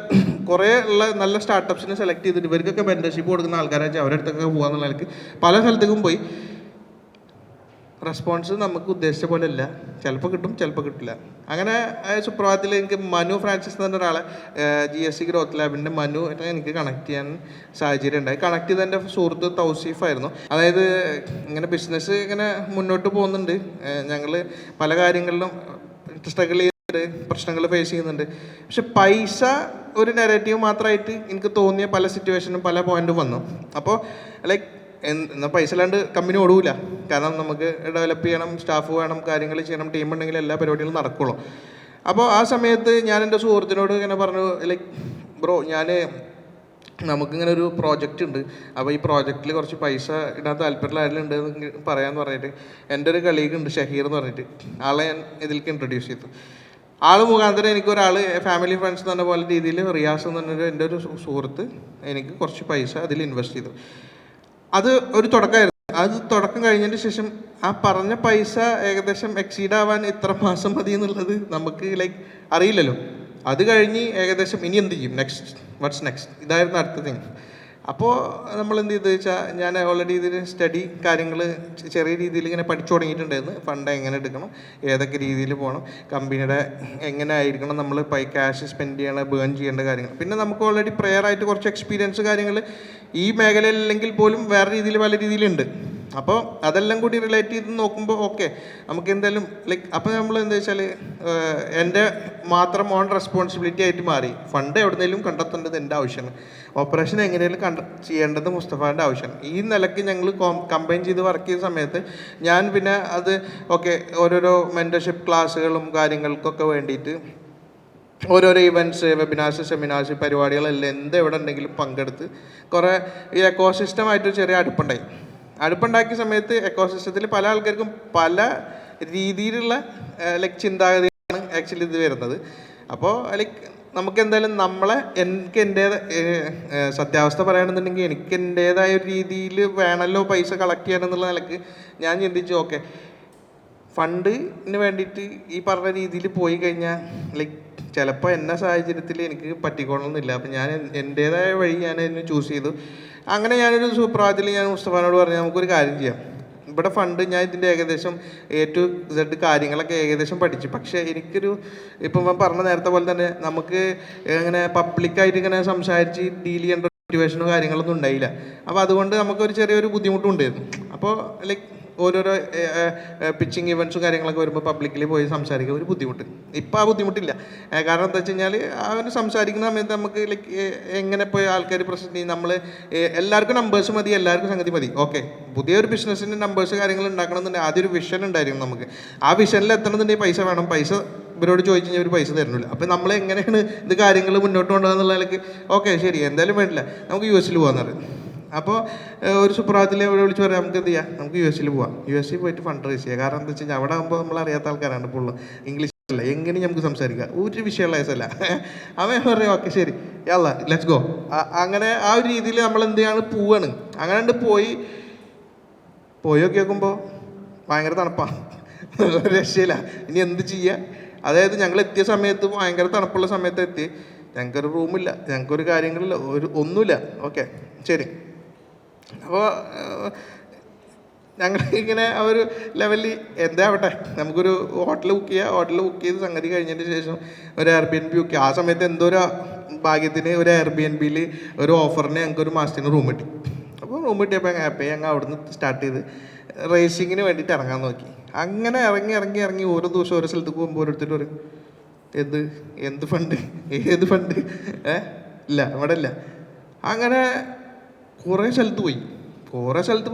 Speaker 3: കുറേ ഉള്ള നല്ല സ്റ്റാർട്ടപ്സിനെ സെലക്ട് ചെയ്തിട്ട് ഇവർക്കൊക്കെ മെൻറ്റർഷിപ്പ് കൊടുക്കുന്ന ആൾക്കാരെ വെച്ചാൽ അവരുടെ അടുത്തൊക്കെ പോകാന്നുള്ള നിലക്ക് പല സ്ഥലത്തേക്കും പോയി. റെസ്പോൺസ് നമുക്ക് ഉദ്ദേശിച്ച പോലെ അല്ല, ചിലപ്പോൾ കിട്ടും ചിലപ്പോൾ കിട്ടില്ല. അങ്ങനെ സുപ്രഭാതത്തിൽ എനിക്ക് മനു ഫ്രാൻസിസ് എന്ന് പറഞ്ഞ ഒരാളെ GSC ഗ്രോത്ത് ലാബിൻ്റെ മനു എനിക്ക് കണക്ട് ചെയ്യാൻ സാഹചര്യം ഉണ്ടായി. കണക്ട് ചെയ്ത എൻ്റെ സുഹൃത്ത് തൗസീഫായിരുന്നു. അതായത് ഇങ്ങനെ ബിസിനസ് ഇങ്ങനെ മുന്നോട്ട് പോകുന്നുണ്ട്, ഞങ്ങൾ പല കാര്യങ്ങളിലും സ്ട്രഗിൾ ചെയ്യുന്നുണ്ട്, പ്രശ്നങ്ങൾ ഫേസ് ചെയ്യുന്നുണ്ട്. പക്ഷെ പൈസ ഒരു നെഗറ്റീവ് മാത്രമായിട്ട് എനിക്ക് തോന്നിയ പല സിറ്റുവേഷനും പല പോയിന്റും വന്നു. അപ്പോൾ ലൈക്ക് എന്നാൽ പൈസ ഇല്ലാണ്ട് കമ്പനി ഓടൂല. കാരണം നമുക്ക് ഡെവലപ്പ് ചെയ്യണം, സ്റ്റാഫ് വേണം, കാര്യങ്ങൾ ചെയ്യണം, ടീം ഉണ്ടെങ്കിൽ എല്ലാ പരിപാടികളും നടക്കുള്ളൂ. അപ്പോൾ ആ സമയത്ത് ഞാൻ എൻ്റെ സുഹൃത്തിനോട് ഇങ്ങനെ പറഞ്ഞു, ലൈക്ക് ബ്രോ നമുക്കിങ്ങനെ ഒരു പ്രോജക്റ്റ് ഉണ്ട്, അപ്പോൾ ഈ പ്രോജക്റ്റിൽ കുറച്ച് പൈസ ഇടാൻ താല്പര്യമുള്ള ആരെങ്കിലും ഉണ്ട് പറയാമെന്ന് പറഞ്ഞിട്ട് എൻ്റെ ഒരു കളീഗ് ഉണ്ട് ഷഹീർ എന്ന് പറഞ്ഞിട്ട്, ആളെ ഞാൻ ഇതിലേക്ക് ഇൻട്രൊഡ്യൂസ് ചെയ്തു. ആൾ മുഖാന്തരം എനിക്കൊരാൾ ഫാമിലി ഫ്രണ്ട്സ് എന്ന് പറഞ്ഞ പോലെ രീതിയിൽ റിയാസ് എന്ന് പറഞ്ഞൊരു എൻ്റെ ഒരു സുഹൃത്ത് എനിക്ക് കുറച്ച് പൈസ അതിൽ ഇൻവെസ്റ്റ് ചെയ്തു. അത് ഒരു തുടക്കമായിരുന്നു. അത് തുടക്കം കഴിഞ്ഞതിന് ശേഷം ആ പറഞ്ഞ പൈസ ഏകദേശം എക്സീഡ് ആവാൻ ഇത്ര മാസം മതി എന്നുള്ളത് നമുക്ക് ലൈക്ക് അറിയില്ലല്ലോ. അത് കഴിഞ്ഞ് ഏകദേശം ഇനി എന്ത് ചെയ്യും, വാട്ട്സ് നെക്സ്റ്റ് ഇതായിരുന്നു അടുത്ത തിങ്. അപ്പോൾ നമ്മൾ എന്ത് ചെയ്തെന്ന് വെച്ചാൽ ഞാൻ ഓൾറെഡി ഇതിന് സ്റ്റഡി കാര്യങ്ങൾ ചെറിയ രീതിയിൽ ഇങ്ങനെ പഠിച്ചു തുടങ്ങിയിട്ടുണ്ടായിരുന്നു. ഫണ്ട് എങ്ങനെ എടുക്കണം, ഏതൊക്കെ രീതിയിൽ പോകണം, കമ്പനിയുടെ എങ്ങനെ ആയിരിക്കണം നമ്മൾ ക്യാഷ് സ്പെൻഡ് ചെയ്യണം, ബേൺ ചെയ്യേണ്ട കാര്യങ്ങൾ. പിന്നെ നമുക്ക് ഓൾറെഡി പ്രയറായിട്ട് കുറച്ച് എക്സ്പീരിയൻസ് കാര്യങ്ങൾ ഈ മേഖലയിലെങ്കിൽ പോലും വേറെ രീതിയിൽ പല രീതിയിലുണ്ട്. അപ്പോൾ അതെല്ലാം കൂടി റിലേറ്റ് ചെയ്ത് നോക്കുമ്പോൾ ഓക്കെ നമുക്ക് എന്തായാലും അപ്പോൾ നമ്മൾ എന്താ വെച്ചാൽ എൻ്റെ മാത്രം ഓൺ റെസ്പോൺസിബിലിറ്റി ആയിട്ട് മാറി. ഫണ്ട് എവിടെയെങ്കിലും കണ്ടെത്തേണ്ടത് എൻ്റെ ആവശ്യമാണ്, ഓപ്പറേഷൻ എങ്ങനെയും ചെയ്യേണ്ടത് മുസ്തഫാൻ്റെ ആവശ്യമാണ്. ഈ നിലയ്ക്ക് ഞങ്ങൾ കമ്പൈൻ ചെയ്ത് വർക്ക് ചെയ്ത സമയത്ത് ഞാൻ പിന്നെ അത് ഓക്കെ ഓരോരോ മെൻറ്റർഷിപ്പ് ക്ലാസ്സുകളും കാര്യങ്ങൾക്കൊക്കെ വേണ്ടിയിട്ട് ഓരോരോ ഇവൻറ്റ്സ്, വെബിനാർസ്, സെമിനാർസ്, പരിപാടികളെല്ലാം എവിടെ ഉണ്ടെങ്കിലും പങ്കെടുത്ത് കുറേ ഈ എക്കോസിസ്റ്റമായിട്ട് ചെറിയ അടുപ്പുണ്ടാക്കിയ സമയത്ത് എക്കോസിസ്റ്റത്തിൽ പല ആൾക്കാർക്കും പല രീതിയിലുള്ള ചിന്താഗതിയാണ് ആക്ച്വലി ഇത് വരുന്നത്. അപ്പോൾ നമുക്ക് എന്തായാലും എനിക്ക് സത്യാവസ്ഥ പറയുകയാണെന്നുണ്ടെങ്കിൽ എനിക്ക് എൻ്റേതായ ഒരു രീതിയിൽ വേണമല്ലോ പൈസ കളക്ട് ചെയ്യാനെന്നുള്ള നിലക്ക് ഞാൻ ചിന്തിച്ചു ഓക്കെ ഫണ്ടിന് വേണ്ടിയിട്ട് ഈ പറഞ്ഞ രീതിയിൽ പോയി കഴിഞ്ഞാൽ ചിലപ്പോൾ എന്ന സാഹചര്യത്തിൽ എനിക്ക് പറ്റിക്കോളണമെന്നില്ല. അപ്പം ഞാൻ എൻ്റേതായ വഴി ഞാൻ അതിന് ചൂസ് ചെയ്തു. അങ്ങനെ ഞാനൊരു സുപ്രഭാതത്തിൽ ഞാൻ മുസ്തഫാനോട് പറഞ്ഞു നമുക്കൊരു കാര്യം ചെയ്യാം, ഇവിടെ ഫണ്ട് ഞാൻ ഇതിൻ്റെ ഏകദേശം A to Z കാര്യങ്ങളൊക്കെ ഏകദേശം പഠിച്ചു. പക്ഷേ എനിക്കൊരു ഇപ്പം പറഞ്ഞ നേരത്തെ പോലെ തന്നെ നമുക്ക് ഇങ്ങനെ പബ്ലിക്കായിട്ട് ഇങ്ങനെ സംസാരിച്ച് ഡീൽ ചെയ്യേണ്ട മോട്ടിവേഷനോ കാര്യങ്ങളൊന്നും ഉണ്ടായില്ല. അപ്പോൾ അതുകൊണ്ട് നമുക്കൊരു ചെറിയൊരു ബുദ്ധിമുട്ടുണ്ടായിരുന്നു. അപ്പോൾ ഓരോരോ പിച്ചിങ് ഇവൻറ്റ്സും കാര്യങ്ങളൊക്കെ വരുമ്പോൾ പബ്ലിക്കലി പോയി സംസാരിക്കുക ഒരു ബുദ്ധിമുട്ട്. ഇപ്പോൾ ആ ബുദ്ധിമുട്ടില്ല. കാരണം എന്താ വെച്ച് കഴിഞ്ഞാൽ അവന് സംസാരിക്കുന്ന സമയത്ത് നമുക്ക് എങ്ങനെ പോയി ആൾക്കാർ പ്രസൻറ്റ് ചെയ്യും, നമ്മൾ എല്ലാവർക്കും നമ്പേഴ്സ് മതി, എല്ലാവർക്കും സംഗതി മതി. ഓക്കെ പുതിയൊരു ബിസിനസ്സിൻ്റെ നമ്പേഴ്സ് കാര്യങ്ങൾ ഉണ്ടാക്കണമെന്നുണ്ടെങ്കിൽ ആദ്യം ഒരു വിഷൻ ഉണ്ടായിരിക്കും നമുക്ക്. ആ വിഷനിൽ എത്തണമെന്നുണ്ടെങ്കിൽ പൈസ വേണം. പൈസ ഇവരോട് ചോദിച്ചു കഴിഞ്ഞാൽ ഒരു പൈസ തരുന്നില്ല. അപ്പോൾ നമ്മൾ എങ്ങനെയാണ് ഇത് കാര്യങ്ങൾ മുന്നോട്ട് കൊണ്ടുപോകുക ഓക്കെ ശരി എന്തായാലും വേണ്ടില്ല നമുക്ക് US പോകാമെന്ന് പറയും. അപ്പോൾ ഒരു സുപ്രഭാതത്തിൽ ഇവിടെ വിളിച്ച് പറയാം നമുക്ക് എന്ത് ചെയ്യാം, നമുക്ക് US പോവാം. US പോയിട്ട് ഫണ്ട് റേസ് ചെയ്യുക. കാരണം എന്താ വെച്ച് കഴിഞ്ഞാൽ അവിടെ ആകുമ്പോൾ നമ്മൾ അറിയാത്ത ആൾക്കാരാണ് ഫുള്ള്, ഇംഗ്ലീഷ് അല്ല, എങ്ങനെ നമുക്ക് സംസാരിക്കാം, ഒരു വിഷയമുള്ള കേസല്ല. അവൻ പറയും ഓക്കെ ശരി യാ ലെറ്റ്സ് ഗോ. അങ്ങനെ ആ ഒരു രീതിയിൽ നമ്മൾ എന്ത് ചെയ്യാണ് പോവാണ്. അങ്ങനെ പോയി നോക്കി നോക്കുമ്പോൾ ഭയങ്കര തണുപ്പാണ്, രക്ഷയില്ല. ഇനി എന്ത് ചെയ്യുക? അതായത് ഞങ്ങൾ എത്തിയ സമയത്ത് ഭയങ്കര തണുപ്പുള്ള സമയത്ത് എത്തി. ഞങ്ങൾക്കൊരു റൂമില്ല, ഞങ്ങൾക്കൊരു കാര്യങ്ങളില്ല, ഒന്നുമില്ല. ഓക്കെ ശരി. അപ്പോൾ ഞങ്ങൾ ഇങ്ങനെ ആ ഒരു ലെവലിൽ എന്താ ആവട്ടെ നമുക്കൊരു ഹോട്ടൽ ബുക്ക് ചെയ്യുക. ഹോട്ടൽ ബുക്ക് ചെയ്ത് സംഗതി കഴിഞ്ഞതിന് ശേഷം ഒരു Airbnb ബുക്ക് ചെയ്യുക. ആ സമയത്ത് എന്തോ ഒരു ഭാഗ്യത്തിന് ഒരു Airbnb ഒരു ഓഫറിന് ഞങ്ങൾക്കൊരു മാസത്തിന് റൂം കിട്ടി. അപ്പോൾ റൂം കിട്ടിയപ്പോൾ ഞങ്ങൾ അവിടുന്ന് സ്റ്റാർട്ട് ചെയ്ത് റേസിങ്ങിന് വേണ്ടിയിട്ട് ഇറങ്ങാൻ നോക്കി. അങ്ങനെ ഇറങ്ങി ഓരോ ദിവസം ഓരോ സ്ഥലത്തേക്ക് പോകുമ്പോൾ ഓരോരുത്തർ പറയും എന്ത് ഫണ്ട്, ഏത് ഫണ്ട്, ഇല്ല ഇവിടെ ഇല്ല. അങ്ങനെ കുറേ സ്ഥലത്ത്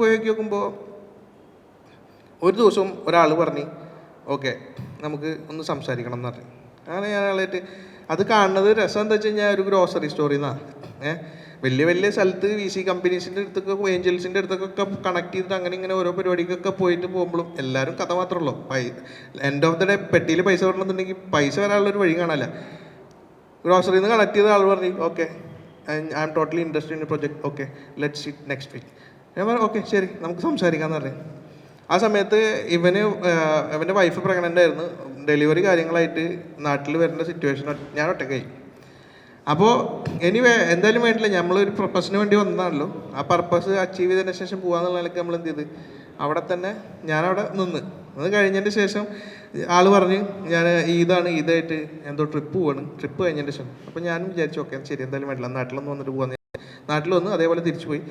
Speaker 3: പോയി നോക്കുമ്പോൾ ഒരു ദിവസം ഒരാൾ പറഞ്ഞ് ഓക്കെ നമുക്ക് ഒന്ന് സംസാരിക്കണം എന്ന് പറഞ്ഞു. അങ്ങനെ ഞാൻ ആളായിട്ട് അത് കാണുന്നത് രസം എന്താ വെച്ച് കഴിഞ്ഞാൽ ഒരു ഗ്രോസറി സ്റ്റോറിൽ നിന്നാണ്. വലിയ സ്ഥലത്ത് VC കമ്പനീസിൻ്റെ അടുത്തൊക്കെ ഏഞ്ചൽസിൻ്റെ അടുത്തൊക്കെ കണക്ട് ചെയ്തിട്ട് അങ്ങനെ ഇങ്ങനെ ഓരോ പരിപാടിക്കൊക്കെ പോകുമ്പോഴും എല്ലാവരും കഥ മാത്രമേ ഉള്ളൂ. എൻഡ് ഓഫ് ദ ഡേ പെട്ടിയിൽ പൈസ വരണമെന്നുണ്ടെങ്കിൽ പൈസ വരാനുള്ളൊരു വഴി കാണാനില്ല. ഗ്രോസറിയിൽ നിന്ന് കണക്ട് ചെയ്ത ആൾ പറഞ്ഞു okay I am totally interested in project, okay let's seat next week. ഞാൻ പറഞ്ഞു ഓക്കെ ശരി നമുക്ക് സംസാരിക്കാമെന്ന് പറഞ്ഞു. ആ സമയത്ത് ഇവൻ്റെ വൈഫ് പ്രഗ്നൻ്റ് ആയിരുന്നു. ഡെലിവറി കാര്യങ്ങളായിട്ട് നാട്ടിൽ വരേണ്ട സിറ്റുവേഷൻ ഞാൻ ഒറ്റയ്ക്കായി. അപ്പോൾ എന്തായാലും വേണ്ടില്ല, നമ്മളൊരു പർപ്പസിന് വേണ്ടി വന്നതാണല്ലോ. ആ പർപ്പസ് അച്ചീവ് ചെയ്തതിന് ശേഷം പോകാമെന്നുള്ള നിലയ്ക്ക് നമ്മൾ എന്ത് ചെയ്ത് അവിടെ തന്നെ ഞാനവിടെ നിന്ന് കഴിഞ്ഞതിൻ്റെ ശേഷം ആൾ പറഞ്ഞ് ഞാൻ ഇതായിട്ട് എന്തോ ട്രിപ്പ് കഴിഞ്ഞതിൻ്റെ ശേഷം. അപ്പോൾ ഞാനും വിചാരിച്ചു ഓക്കെ ശരി എന്തായാലും വേണ്ടില്ല നാട്ടിലൊന്ന് വന്നിട്ട് പോകാൻ. നാട്ടിൽ വന്ന് അതേപോലെ തിരിച്ചു പോയി.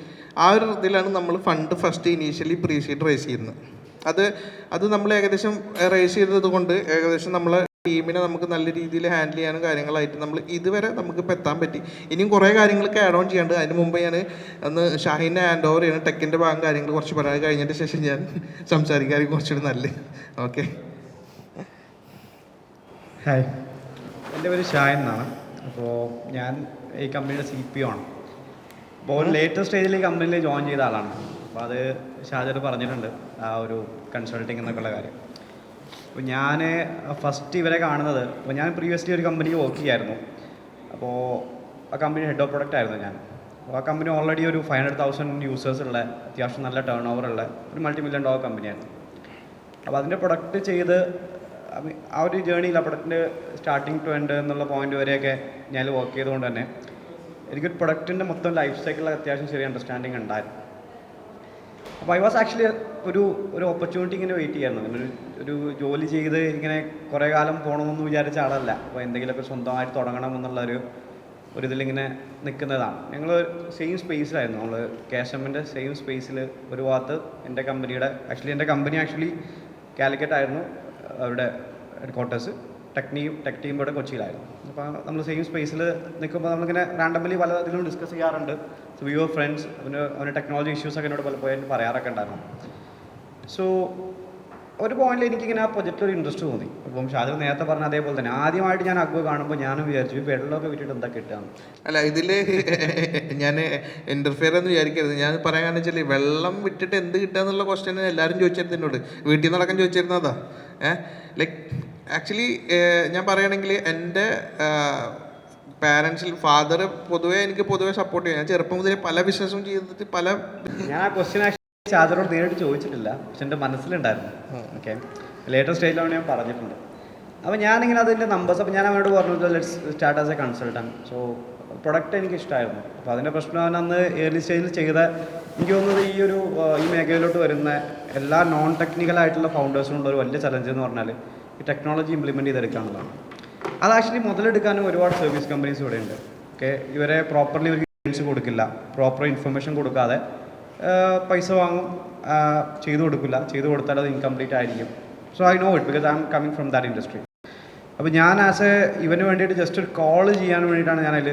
Speaker 3: ആ ഒരു ഇതിലാണ് നമ്മൾ ഫണ്ട് ഫസ്റ്റ് ഇനീഷ്യലി പ്രീസീഡ് റേസ് ചെയ്യുന്നത്. അത് നമ്മൾ ഏകദേശം റേസ് ചെയ്തത് കൊണ്ട് ഏകദേശം നമ്മളെ ടീമിനെ നമുക്ക് നല്ല രീതിയിൽ ഹാൻഡിൽ ചെയ്യാനും കാര്യങ്ങളായിട്ട് നമ്മൾ ഇതുവരെ നമുക്കിപ്പോൾ എത്താൻ പറ്റി. ഇനിയും കുറേ കാര്യങ്ങളൊക്കെ ആഡ് ഓൺ ചെയ്യാണ്ട്. അതിന് മുമ്പ് ഞാൻ ഒന്ന് ഷാഹിനെ ഹാൻഡ് ഓവർ ചെയ്യണം. ടെക്കിൻ്റെ ഭാഗം കാര്യങ്ങൾ കുറച്ച് പറയാൻ കഴിഞ്ഞതിൻ്റെ ശേഷം ഞാൻ സംസാരിക്കാനും കുറച്ചുകൂടി നല്ല. ഓക്കെ
Speaker 4: ഹായ്, എൻ്റെ പേര് ഷാഹിൻ എന്നാണ്. അപ്പോൾ ഞാൻ ഈ കമ്പനിയുടെ CPO ആണ്. അപ്പോൾ ഒരു ലേറ്റസ്റ്റ് സ്റ്റേജിൽ ഈ കമ്പനിയിൽ ജോയിൻ ചെയ്ത ആളാണ്. അപ്പോൾ അത് ഷാജർ പറഞ്ഞിട്ടുണ്ട് ആ ഒരു കൺസൾട്ടിങ് എന്നൊക്കെയുള്ള കാര്യം. അപ്പോൾ ഞാൻ ഫസ്റ്റ് ഇവരെ കാണുന്നത്, അപ്പോൾ ഞാൻ പ്രീവിയസ്ലി ഒരു കമ്പനിക്ക് വർക്ക് ചെയ്യായിരുന്നു. അപ്പോൾ ആ കമ്പനി ഹെഡ് ഓഫ് പ്രൊഡക്റ്റ് ആയിരുന്നു ഞാൻ. അപ്പോൾ ആ കമ്പനി ഓൾറെഡി ഒരു 500,000 യൂസേഴ്സ് ഉള്ള അത്യാവശ്യം നല്ല ടേൺ ഓവർ ഉള്ള ഒരു $multi-million കമ്പനിയായിരുന്നു. അപ്പോൾ അതിൻ്റെ പ്രൊഡക്റ്റ് ചെയ്ത് ആ ഒരു ജേണിയിൽ ആ പ്രൊഡക്റ്റിൻ്റെ സ്റ്റാർട്ടിങ് ടു എൻഡ് എന്നുള്ള പോയിന്റ് വരെയൊക്കെ ഞാൻ വർക്ക് ചെയ്തുകൊണ്ട് തന്നെ എനിക്കൊരു പ്രൊഡക്റ്റിൻ്റെ മൊത്തം ലൈഫ് സൈക്കിളിൽ അത്യാവശ്യം ചെറിയ അണ്ടർസ്റ്റാൻഡിങ് ഉണ്ടായിരുന്നു. അപ്പോൾ ഐ വാസ് ആക്ച്വലി ഒരു ഓപ്പർച്യൂണിറ്റി ഇങ്ങനെ വെയിറ്റ് ചെയ്യായിരുന്നു. അങ്ങനെ ഒരു ജോലി ചെയ്ത് ഇങ്ങനെ കുറേ കാലം പോകണമെന്ന് വിചാരിച്ച ആളല്ല. അപ്പോൾ എന്തെങ്കിലുമൊക്കെ സ്വന്തമായിട്ട് തുടങ്ങണം എന്നുള്ളൊരു ഇതിലിങ്ങനെ നിൽക്കുന്നതാണ്. ഞങ്ങൾ സെയിം സ്പേസിലായിരുന്നു. നമ്മൾ KSMൻ്റെ സെയിം സ്പേസിൽ ഒരു ഭാഗത്ത് എൻ്റെ കമ്പനി ആക്ച്വലി കാലിക്കറ്റ് ആയിരുന്നു, അവിടെ ഹെഡ് ക്വാർട്ടേഴ്സ്. ടെക് ടീം ഇവിടെ കൊച്ചിയിലായിരുന്നു. അപ്പോൾ നമ്മൾ സെയിം സ്പേസിൽ നിൽക്കുമ്പോൾ നമ്മളിങ്ങനെ റാൻഡംലി പല ഇതിലും ഡിസ്കസ് ചെയ്യാറുണ്ട്. സോ വി യുവർ ഫ്രണ്ട്സ്, അവന് ടെക്നോളജി ഇഷ്യൂസൊക്കെ എന്നോട് പലപ്പോഴും പറയാറൊക്കെ ഉണ്ടായിരുന്നു. സോ ഒരു പോയിന്റിൽ എനിക്കിങ്ങനെ ആ പ്രൊജക്റ്റിൽ ഒരു ഇൻട്രസ്റ്റ് തോന്നി. അപ്പം ഷാജർ നേരത്തെ പറഞ്ഞ അതേപോലെ തന്നെ ആദ്യമായിട്ട് ഞാൻ അഗ്വ കാണുമ്പോൾ ഞാനും വിചാരിച്ചു വെള്ളമൊക്കെ വിട്ടിട്ട് എന്താ കിട്ടുകയാണ്.
Speaker 3: അല്ല, ഇതിൽ ഞാൻ ഇൻ്റർഫിയർ എന്ന് വിചാരിക്കരുത്. ഞാൻ പറയാൻ കാരണം വെച്ചാൽ വെള്ളം വിട്ടിട്ട് എന്ത് കിട്ടുക എന്നുള്ള ക്വസ്റ്റ്യൻ എല്ലാവരും ചോദിച്ചിരുന്നു എന്നോട്. വീട്ടിൽ നിന്നടക്കം ചോദിച്ചിരുന്നതാ. ലൈക്ക് ആക്ച്വലി ഞാൻ പറയുകയാണെങ്കിൽ എൻ്റെ പാരൻസിൽ ഫാദർ എനിക്ക് പൊതുവെ സപ്പോർട്ട് ചെയ്യും. ഞാൻ ചെറുപ്പം മുതലേ പല ബിസിനസ്സും ചെയ്തിട്ട്
Speaker 4: ഞാൻ ആ ക്വസ്റ്റ്യൻ ആക്ച്വലി ഷാജറോട് നേരിട്ട് ചോദിച്ചിട്ടില്ല, പക്ഷെ എൻ്റെ മനസ്സിലുണ്ടായിരുന്നു. ഓക്കെ, ലേറ്റർ സ്റ്റേജിലാണ് ഞാൻ പറഞ്ഞിട്ടുണ്ട്. അപ്പോൾ ഞാനിങ്ങനെ അതിൻ്റെ നമ്പേഴ്സ്, അപ്പോൾ ഞാൻ അവനോട് പറഞ്ഞു let's start as A consultant. So product എനിക്ക് ഇഷ്ടമായിരുന്നു. അപ്പോൾ അതിൻ്റെ പ്രശ്നം അവൻ അന്ന് ഏർലി സ്റ്റേജിൽ ചെയ്ത, എനിക്ക് തോന്നുന്നത് ഈ മേഖലയിലോട്ട് വരുന്ന എല്ലാ നോൺ ടെക്നിക്കലായിട്ടുള്ള ഫൗണ്ടേഴ്സിനുള്ള ഒരു വലിയ ചലഞ്ച് എന്ന് പറഞ്ഞാൽ ഈ ടെക്നോളജി ഇംപ്ലിമെൻറ്റ് ചെയ്തെടുക്കാനുള്ളതാണ്. അത് ആക്ച്വലി മുതലെടുക്കാനും ഒരുപാട് സർവീസ് കമ്പനീസ് ഇവിടെ ഉണ്ട്. ഓക്കെ, ഇവരെ പ്രോപ്പർലി ഒരു ഗൈഡൻസ് കൊടുക്കില്ല, പ്രോപ്പർ ഇൻഫർമേഷൻ കൊടുക്കാതെ പൈസ വാങ്ങും, ചെയ്തു കൊടുക്കില്ല, കൊടുത്താൽ അത് ഇൻകംപ്ലീറ്റ് ആയിരിക്കും. So I know it because I am coming from that industry. അപ്പോൾ ഞാൻ ഇവന് വേണ്ടിയിട്ട് ജസ്റ്റ് ഒരു കോൾ ചെയ്യാൻ വേണ്ടിയിട്ടാണ് ഞാനതിൽ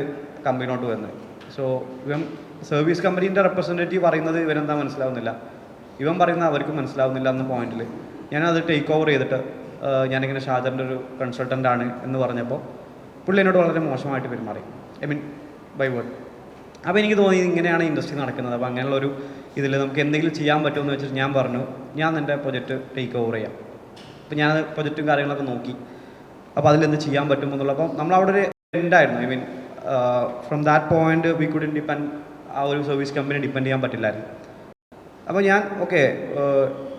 Speaker 4: കമ്പനിയിലോട്ട് വരുന്നത്. സോ ഇവൻ സർവീസ് കമ്പനീൻ്റെ റെപ്രസെൻറ്റേറ്റീവ് പറയുന്നത് ഇവനെന്താ മനസ്സിലാവുന്നില്ല, ഇവൻ പറയുന്നത് അവർക്കും മനസ്സിലാവുന്നില്ല എന്ന പോയിന്റിൽ ഞാനത് ടേക്ക് ഓവർ ചെയ്തിട്ട് ഞാനിങ്ങനെ ഷാജറിൻ്റെ ഒരു കൺസൾട്ടൻ്റ് ആണ് എന്ന് പറഞ്ഞപ്പോൾ പുള്ളി എന്നോട് വളരെ മോശമായിട്ട് പെരുമാറി, ബൈ വേർഡ്. അപ്പോൾ എനിക്ക് തോന്നി ഇങ്ങനെയാണ് ഇൻഡസ്ട്രി നടക്കുന്നത്. അപ്പോൾ അങ്ങനെയുള്ളൊരു ഇതിൽ നമുക്ക് എന്തെങ്കിലും ചെയ്യാൻ പറ്റുമെന്ന് വെച്ചിട്ട് ഞാൻ പറഞ്ഞു ഞാൻ എൻ്റെ പ്രൊജക്റ്റ് ടേക്ക് ഓവർ ചെയ്യാം. അപ്പോൾ ഞാൻ പ്രൊജക്റ്റും കാര്യങ്ങളൊക്കെ നോക്കി, അപ്പോൾ അതിലെന്ത് ചെയ്യാൻ പറ്റുമെന്നുള്ള, അപ്പം നമ്മളവിടെ ഒരു എൻഡായിരുന്നു. From that point we couldn't depend, ആ ഒരു സർവീസ് കമ്പനി ഡിപ്പെൻഡ് ചെയ്യാൻ പറ്റില്ലായിരുന്നു. അപ്പോൾ ഞാൻ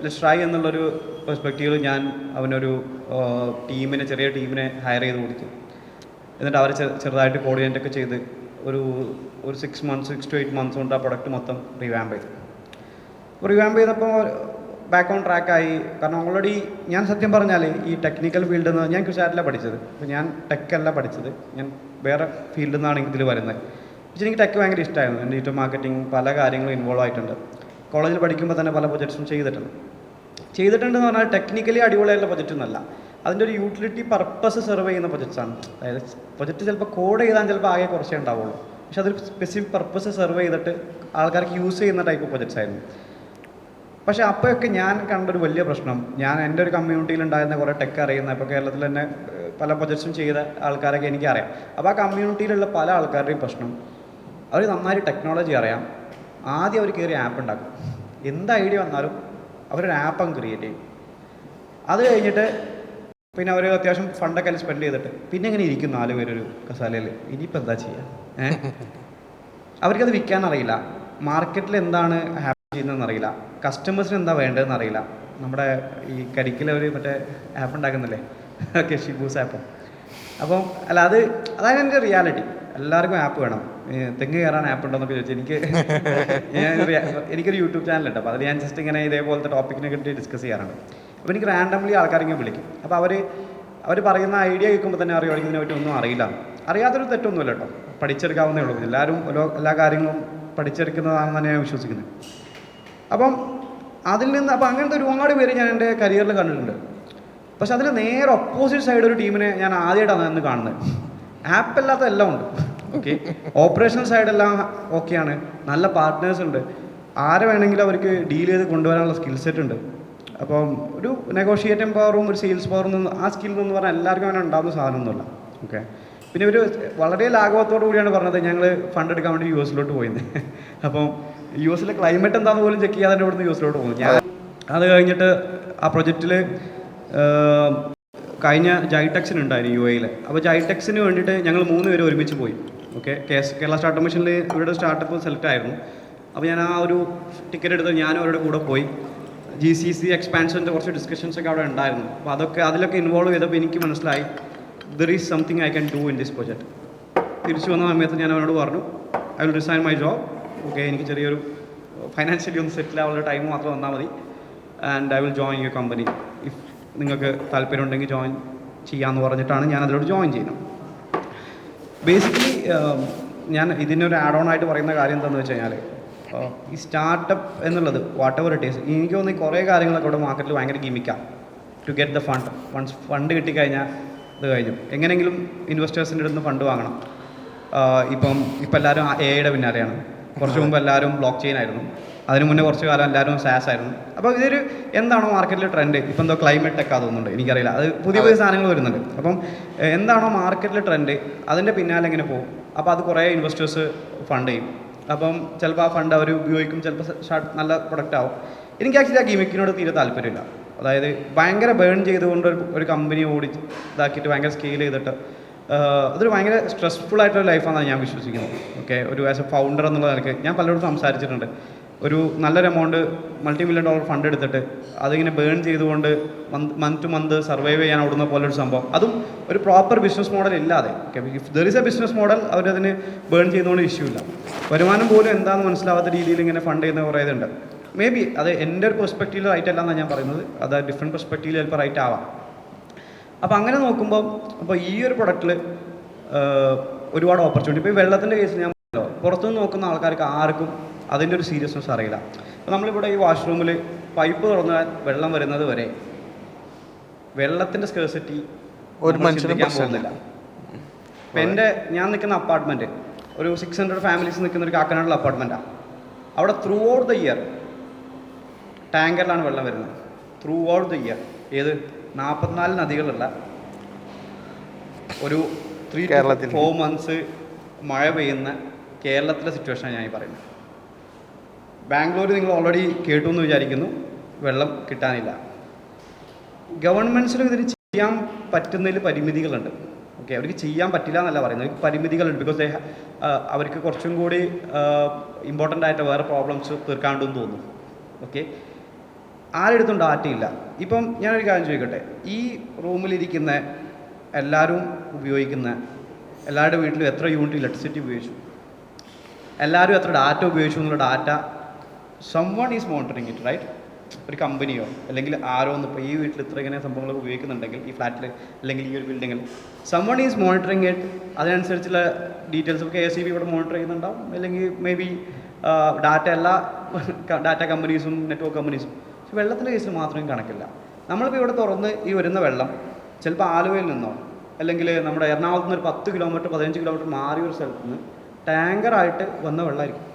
Speaker 4: ലെറ്റ്സ് ട്രൈ എന്നുള്ളൊരു പെർസ്പെക്റ്റീവിൽ ഞാൻ അവനൊരു ചെറിയ ടീമിനെ ഹയർ ചെയ്ത് കൊടുത്തു. എന്നിട്ട് അവരെ ചെറുതായിട്ട് കോർഡിനേറ്റ് ഒക്കെ ചെയ്ത് ഒരു 6 to 8 months കൊണ്ട് ആ പ്രൊഡക്റ്റ് മൊത്തം റിവാമ്പ് ചെയ്തപ്പോൾ ബാക്ക് ഓൺ ട്രാക്കായി. കാരണം ഓൾറെഡി ഞാൻ സത്യം പറഞ്ഞാൽ ഈ ടെക്നിക്കൽ ഫീൽഡിൽ നിന്ന് ഞാൻ ക്യുസാറ്റിലാണ് പഠിച്ചത്. അപ്പോൾ ഞാൻ ടെക്കല്ല പഠിച്ചത്, ഞാൻ വേറെ ഫീൽഡിൽ നിന്നാണ് ഇതിൽ വരുന്നത്. പക്ഷേ എനിക്ക് ടെക്ക് ഭയങ്കര ഇഷ്ടമായിരുന്നു. എൻ്റെ ഡിജിറ്റൽ മാർക്കറ്റിംഗ് പല കാര്യങ്ങളും ഇൻവോൾവ് ആയിട്ടുണ്ട്. കോളേജിൽ പഠിക്കുമ്പോൾ തന്നെ പല പ്രൊജക്ട്സും ചെയ്തിട്ടുണ്ടെന്ന് പറഞ്ഞാൽ ടെക്നിക്കലി അടിപൊളിയായിട്ടുള്ള പ്രൊജക്റ്റ് ഒന്നല്ല, അതിൻ്റെ ഒരു യൂട്ടിലിറ്റി പർപ്പസ് സെർവ് ചെയ്യുന്ന പ്രൊജക്ട്സാണ്. അതായത് പ്രൊജക്റ്റ് ചിലപ്പോൾ കോഡ് ചെയ്താൽ ചിലപ്പോൾ ആകെ കുറച്ചേ ഉണ്ടാവുള്ളൂ, പക്ഷെ അതൊരു സ്പെസിഫിക് പർപ്പസ് സെർവ് ചെയ്തിട്ട് ആൾക്കാർക്ക് യൂസ് ചെയ്യുന്ന ടൈപ്പ് പ്രൊജക്ട്സ് ആയിരുന്നു. പക്ഷേ അപ്പോഴൊക്കെ ഞാൻ കണ്ടൊരു വലിയ പ്രശ്നം, എൻ്റെ ഒരു കമ്മ്യൂണിറ്റിയിൽ ഉണ്ടായിരുന്ന കുറേ ടെക്ക് അറിയുന്ന, ഇപ്പോൾ കേരളത്തിൽ തന്നെ പല പ്രൊജക്ട്സും ചെയ്ത ആൾക്കാരൊക്കെ എനിക്കറിയാം. അപ്പോൾ ആ കമ്മ്യൂണിറ്റിയിലുള്ള പല ആൾക്കാരുടെയും പ്രശ്നം, അവർ നന്നായിട്ട് ടെക്നോളജി അറിയാം, ആദ്യം അവർ കയറി ആപ്പ് ഉണ്ടാക്കും, എന്ത് ഐഡിയ വന്നാലും അവരൊരു ആപ്പ് അങ്ങ് ക്രിയേറ്റ് ചെയ്യും. അത് കഴിഞ്ഞിട്ട് പിന്നെ അവർ അത്യാവശ്യം ഫണ്ടൊക്കെ അതിൽ സ്പെൻഡ് ചെയ്തിട്ട് പിന്നെ ഇങ്ങനെ ഇരിക്കും 4 പേരൊരു കസാലയിൽ, ഇനിയിപ്പോൾ എന്താ ചെയ്യുക? അവർക്കത് വിൽക്കാനറിയില്ല, മാർക്കറ്റിൽ എന്താണ് ഹാപ്പി ചെയ്യുന്നതെന്ന് അറിയില്ല, കസ്റ്റമേഴ്സിന് എന്താ വേണ്ടതെന്ന് അറിയില്ല. നമ്മുടെ ഈ കരിക്കിൽ അവർ മറ്റേ ആപ്പ് ഉണ്ടാക്കുന്നില്ലേ, ഓക്കെ, ഷിബൂസ് ആപ്പ്. അപ്പം അതാണ് എൻ്റെ റിയാലിറ്റി. എല്ലാവർക്കും ആപ്പ് വേണം, തെങ്ങ് കയറാൻ ആപ്പ് ഉണ്ടോയെന്നൊക്കെ ചോദിച്ചാൽ എനിക്കൊരു യൂട്യൂബ് ചാനലുണ്ട്. അപ്പോൾ അതിൽ ഞാൻ ജസ്റ്റ് ഇങ്ങനെ ഇതേപോലത്തെ ടോപ്പിക്കിനെ പറ്റി ഡിസ്കസ് ചെയ്യാറുണ്ട്. അപ്പോൾ എനിക്ക് റാൻഡംലി ആൾക്കാരിങ്ങനെ വിളിക്കും. അപ്പോൾ അവർ പറയുന്ന ഐഡിയ കേൾക്കുമ്പോൾ തന്നെ അറിയുവാണെങ്കിൽ ഇതിനെ പറ്റി ഒന്നും അറിയില്ല. അറിയാത്തൊരു തെറ്റൊന്നുമില്ല കേട്ടോ, പഠിച്ചെടുക്കാവുന്നേ ഉള്ളൂ. എല്ലാവരും എല്ലാ കാര്യങ്ങളും പഠിച്ചെടുക്കുന്നതാണെന്ന് തന്നെ ഞാൻ വിശ്വസിക്കുന്നത്. അപ്പം അപ്പോൾ അങ്ങനത്തെ ഒരുപാട് പേര് ഞാൻ എൻ്റെ കരിയറിൽ കണ്ടിട്ടുണ്ട്. പക്ഷെ അതിന് നേരെ ഓപ്പോസിറ്റ് സൈഡ് ഒരു ടീമിനെ ഞാൻ ആദ്യമായിട്ടാണ് അന്ന് കാണുന്നത്. ആപ്പ് അല്ലാത്ത എല്ലാം ഉണ്ട്, ഓക്കെ, ഓപ്പറേഷണൽ സൈഡെല്ലാം ഓക്കെയാണ്, നല്ല പാർട്ട്നേഴ്സ് ഉണ്ട്, ആരെ വേണമെങ്കിലും അവർക്ക് ഡീൽ ചെയ്ത് കൊണ്ടുവരാനുള്ള സ്കിൽ സെറ്റ് ഉണ്ട്. അപ്പം ഒരു നെഗോഷിയേറ്റിംഗ് പവറും ഒരു സെയിൽസ് പവറും ആ സ്കില്ലെന്ന് പറഞ്ഞാൽ എല്ലാവർക്കും അങ്ങനെ ഉണ്ടാകുന്ന സാധനമൊന്നുമില്ല. ഓക്കെ, പിന്നെ ഒരു വളരെ ലാഘവത്തോടു കൂടിയാണ് പറഞ്ഞത് ഞങ്ങൾ ഫണ്ട് എടുക്കാൻ വേണ്ടി US പോയത്. അപ്പം US ക്ലൈമറ്റ് എന്താണെന്ന് പോലും ചെക്ക് ചെയ്യാതെ ഇവിടുന്ന് US പോകുന്നു. ഞാൻ അത് കഴിഞ്ഞിട്ട് ആ പ്രൊജക്റ്റിൽ കഴിഞ്ഞ ജൈടെക്സിന് ഉണ്ടായിരുന്നു UAE. അപ്പോൾ ജൈടെക്സിന് വേണ്ടിയിട്ട് ഞങ്ങൾ 3 പേര് ഒരുമിച്ച് പോയി. ഓക്കെ, കേരള സ്റ്റാർട്ടപ്പ് മിഷനിൽ ഇവരുടെ സ്റ്റാർട്ടപ്പ് സെലക്ട് ആയിരുന്നു. അപ്പോൾ ഞാൻ ആ ഒരു ടിക്കറ്റ് എടുത്ത് ഞാൻ അവരുടെ കൂടെ പോയി. GCC എക്സ്പാൻഷൻ്റെ കുറച്ച് ഡിസ്കഷൻസ് ഒക്കെ അവിടെ ഉണ്ടായിരുന്നു. അപ്പോൾ അതിലൊക്കെ ഇൻവോൾവ് ചെയ്തപ്പോൾ എനിക്ക് മനസ്സിലായി there is something I can do in this project. തിരിച്ചു വന്ന സമയത്ത് ഞാൻ അവനോട് പറഞ്ഞു I will resign my job. Okay, എനിക്ക് ചെറിയൊരു ഫൈനാൻഷ്യലി ഒന്ന് സെറ്റിൽ ആവാനുള്ള ടൈം മാത്രം വന്നാൽ മതി. And I will join your company if നിങ്ങൾക്ക് താല്പര്യമുണ്ടെങ്കിൽ ജോയിൻ ചെയ്യാമെന്ന് പറഞ്ഞിട്ടാണ് ഞാൻ അതിലോട്ട് ജോയിൻ ചെയ്യുന്നത്. ബേസിക്കലി ഞാൻ ഇതിനൊരു ആഡ് ഓൺ ആയിട്ട് പറയുന്ന കാര്യം എന്താണെന്ന് വെച്ച് കഴിഞ്ഞാൽ ഈ സ്റ്റാർട്ടപ്പ് എന്നുള്ളത് വാട്ട് എവർ ഇറ്റ് ഈസ്, എനിക്ക് തോന്നുന്നു കുറേ കാര്യങ്ങളൊക്കെ ഇവിടെ മാർക്കറ്റിൽ ഭയങ്കര ഗിമിക്കാം to get the fund. Once fund കിട്ടിക്കഴിഞ്ഞാൽ ഇത് കഴിഞ്ഞു. എങ്ങനെയെങ്കിലും ഇൻവെസ്റ്റേഴ്സിൻ്റെ അടുത്ത് ഫണ്ട് വാങ്ങണം. ഇപ്പം എല്ലാവരും AI പിന്നാലെയാണ്. കുറച്ച് മുമ്പ് എല്ലാവരും ബ്ലോക്ക് ചെയിൻ ആയിരുന്നു. അതിന് മുന്നേ കുറച്ച് കാലം എല്ലാവരും SaaS ആയിരുന്നു. അപ്പോൾ ഇതൊരു എന്താണോ മാർക്കറ്റിൽ ട്രെൻഡ്, ഇപ്പം എന്തോ ക്ലൈമറ്റ് ടെക് തോന്നുന്നുണ്ട്, എനിക്കറിയില്ല, അത് പുതിയ പുതിയ സാധനങ്ങൾ വരുന്നുണ്ട്. അപ്പം എന്താണോ മാർക്കറ്റിൽ ട്രെൻഡ് അതിൻ്റെ പിന്നാലെ എങ്ങനെ പോകും. അപ്പോൾ അത് കുറേ ഇൻവെസ്റ്റേഴ്സ് ഫണ്ട് ചെയ്യും. അപ്പം ചിലപ്പോൾ ആ ഫണ്ട് അവർ ഉപയോഗിക്കും, ചിലപ്പോൾ നല്ല പ്രൊഡക്റ്റ് ആവും. എനിക്ക് ആക്ച്വലി ആ ഗിമിക്കിനോട് തീരെ താല്പര്യമില്ല. അതായത് ഭയങ്കര ബേൺ ചെയ്തുകൊണ്ട് ഒരു കമ്പനി ഓടി ഇതാക്കിയിട്ട് ഭയങ്കര സ്കെയിൽ ചെയ്തിട്ട് അതൊരു ഭയങ്കര സ്ട്രെസ്ഫുൾ ആയിട്ടൊരു ലൈഫാണെന്നാണ് ഞാൻ വിശ്വസിക്കുന്നത്. ഓക്കെ, ഒരു ആസ് എ ഫൗണ്ടർ എന്നുള്ള നിലയ്ക്ക് ഞാൻ പലരോടും സംസാരിച്ചിട്ടുണ്ട്. ഒരു നല്ലൊരു എമൗണ്ട് $multi-million ഫണ്ട് എടുത്തിട്ട് അതിങ്ങനെ ബേൺ ചെയ്തുകൊണ്ട് മന്ത് ടു മന്ത് സർവൈവ് ചെയ്യാൻ ഓടുന്ന പോലൊരു സംഭവം, അതും ഒരു പ്രോപ്പർ ബിസിനസ് മോഡൽ ഇല്ലാതെ. Okay, if there is A business model അവരതിന് ബേൺ ചെയ്യുന്നതുകൊണ്ട് ഇഷ്യൂ ഇല്ല. വരുമാനം പോലും എന്താണെന്ന് മനസ്സിലാവാത്ത രീതിയിൽ ഇങ്ങനെ ഫണ്ട് ചെയ്യുന്ന കുറേ ഇതുണ്ട്. മേ ബി അത് എൻ്റെ ഒരു പെർസ്പെക്റ്റീവിൽ റൈറ്റ് അല്ല എന്നാണ് ഞാൻ പറയുന്നത്. അത് ഡിഫറെൻറ്റ് പെർസ്പെക്റ്റീവിൽ ചിലപ്പോൾ റൈറ്റ് ആവാം. അപ്പോൾ അങ്ങനെ നോക്കുമ്പോൾ അപ്പോൾ ഈ ഒരു പ്രൊഡക്റ്റിൽ ഒരുപാട് ഓപ്പർച്യൂണിറ്റി. ഇപ്പോൾ ഈ വെള്ളത്തിൻ്റെ കേസിൽ ഞാൻ പറഞ്ഞല്ലോ, പുറത്തുനിന്ന് നോക്കുന്ന ആൾക്കാർക്ക് ആർക്കും അതിൻ്റെ ഒരു സീരിയസ്നെസ് അറിയില്ല. അപ്പോൾ നമ്മളിവിടെ ഈ വാഷ്റൂമിൽ പൈപ്പ് തുറന്നാൽ വെള്ളം വരുന്നത് വരെ വെള്ളത്തിൻ്റെ സ്കേഴ്സിറ്റി
Speaker 3: ഒരു മനുഷ്യനും
Speaker 4: പോകുന്നില്ല. ഇപ്പം ഞാൻ നിൽക്കുന്ന അപ്പാർട്ട്മെൻറ്റ് ഒരു 600 ഫാമിലീസ് നിൽക്കുന്ന ഒരു കാക്കനാടുള്ള അപ്പാർട്ട്മെൻറ്റാണ്. അവിടെ ത്രൂ ഔട്ട് ദ ഇയർ ടാങ്കറിലാണ് വെള്ളം വരുന്നത്. Through out the year. ഏത് 44 നദികളുള്ള ഒരു 3 to 4 months മഴ പെയ്യുന്ന കേരളത്തിലെ സിറ്റുവേഷനാണ് ഞാൻ ഈ പറയുന്നത്. ബാംഗ്ലൂർ നിങ്ങൾ ഓൾറെഡി കേട്ടു എന്ന് വിചാരിക്കുന്നു, വെള്ളം കിട്ടാനില്ല. ഗവൺമെൻറ്റ്സിനും ഇതിന് ചെയ്യാൻ പറ്റുന്നതിൽ പരിമിതികളുണ്ട്. ഓക്കെ, അവർക്ക് ചെയ്യാൻ പറ്റില്ല എന്നല്ല പറയുന്നത്, പരിമിതികളുണ്ട്. ബിക്കോസ് അവർക്ക് കുറച്ചും കൂടി ഇമ്പോർട്ടൻ്റ് ആയിട്ട് വേറെ പ്രോബ്ലംസ് തീർക്കാണ്ടെന്ന് തോന്നുന്നു. ഓക്കെ, ആരെടുത്തും ഡാറ്റയില്ല. ഇപ്പം ഞാനൊരു കാര്യം ചോദിക്കട്ടെ, ഈ റൂമിലിരിക്കുന്ന എല്ലാവരും ഉപയോഗിക്കുന്ന എല്ലാവരുടെ വീട്ടിലും എത്ര യൂണിറ്റ് ഇലക്ട്രിസിറ്റി ഉപയോഗിച്ചു, എല്ലാവരും എത്ര ഡാറ്റ ഉപയോഗിച്ചു എന്നുള്ള data someone is monitoring it, right? ഒരു കമ്പനിയോ അല്ലെങ്കിൽ ആരോ ഒന്ന് ഇപ്പോൾ ഈ വീട്ടിൽ ഇത്ര ഇങ്ങനെ സംഭവങ്ങൾ ഉപയോഗിക്കുന്നുണ്ടെങ്കിൽ ഈ ഫ്ലാറ്റിൽ അല്ലെങ്കിൽ ഈ ഒരു ബിൽഡിങ്ങിൽ സംവൺ ഈസ് മോണിറ്ററിങ് ഇറ്റ്. അതിനനുസരിച്ചുള്ള ഡീറ്റെയിൽസ് ഒക്കെ KSEB ഇവിടെ മോണിറ്റർ ചെയ്യുന്നുണ്ടാവും. അല്ലെങ്കിൽ മേ ബി ഡാറ്റ എല്ലാ ഡാറ്റ കമ്പനീസും നെറ്റ്വർക്ക് കമ്പനീസും. പക്ഷെ വെള്ളത്തിൻ്റെ കേസിൽ മാത്രമേ കണക്കില്ല. നമ്മളിപ്പോൾ ഇവിടെ തുറന്ന് ഈ വരുന്ന വെള്ളം ചിലപ്പോൾ ആലുവയിൽ നിന്നോ അല്ലെങ്കിൽ നമ്മുടെ എറണാകുളത്ത് നിന്ന് ഒരു 10 കിലോമീറ്റർ 15 കിലോമീറ്റർ മാറിയ ഒരു സ്ഥലത്ത് നിന്ന് ടാങ്കറായിട്ട് വന്ന വെള്ളമായിരിക്കും.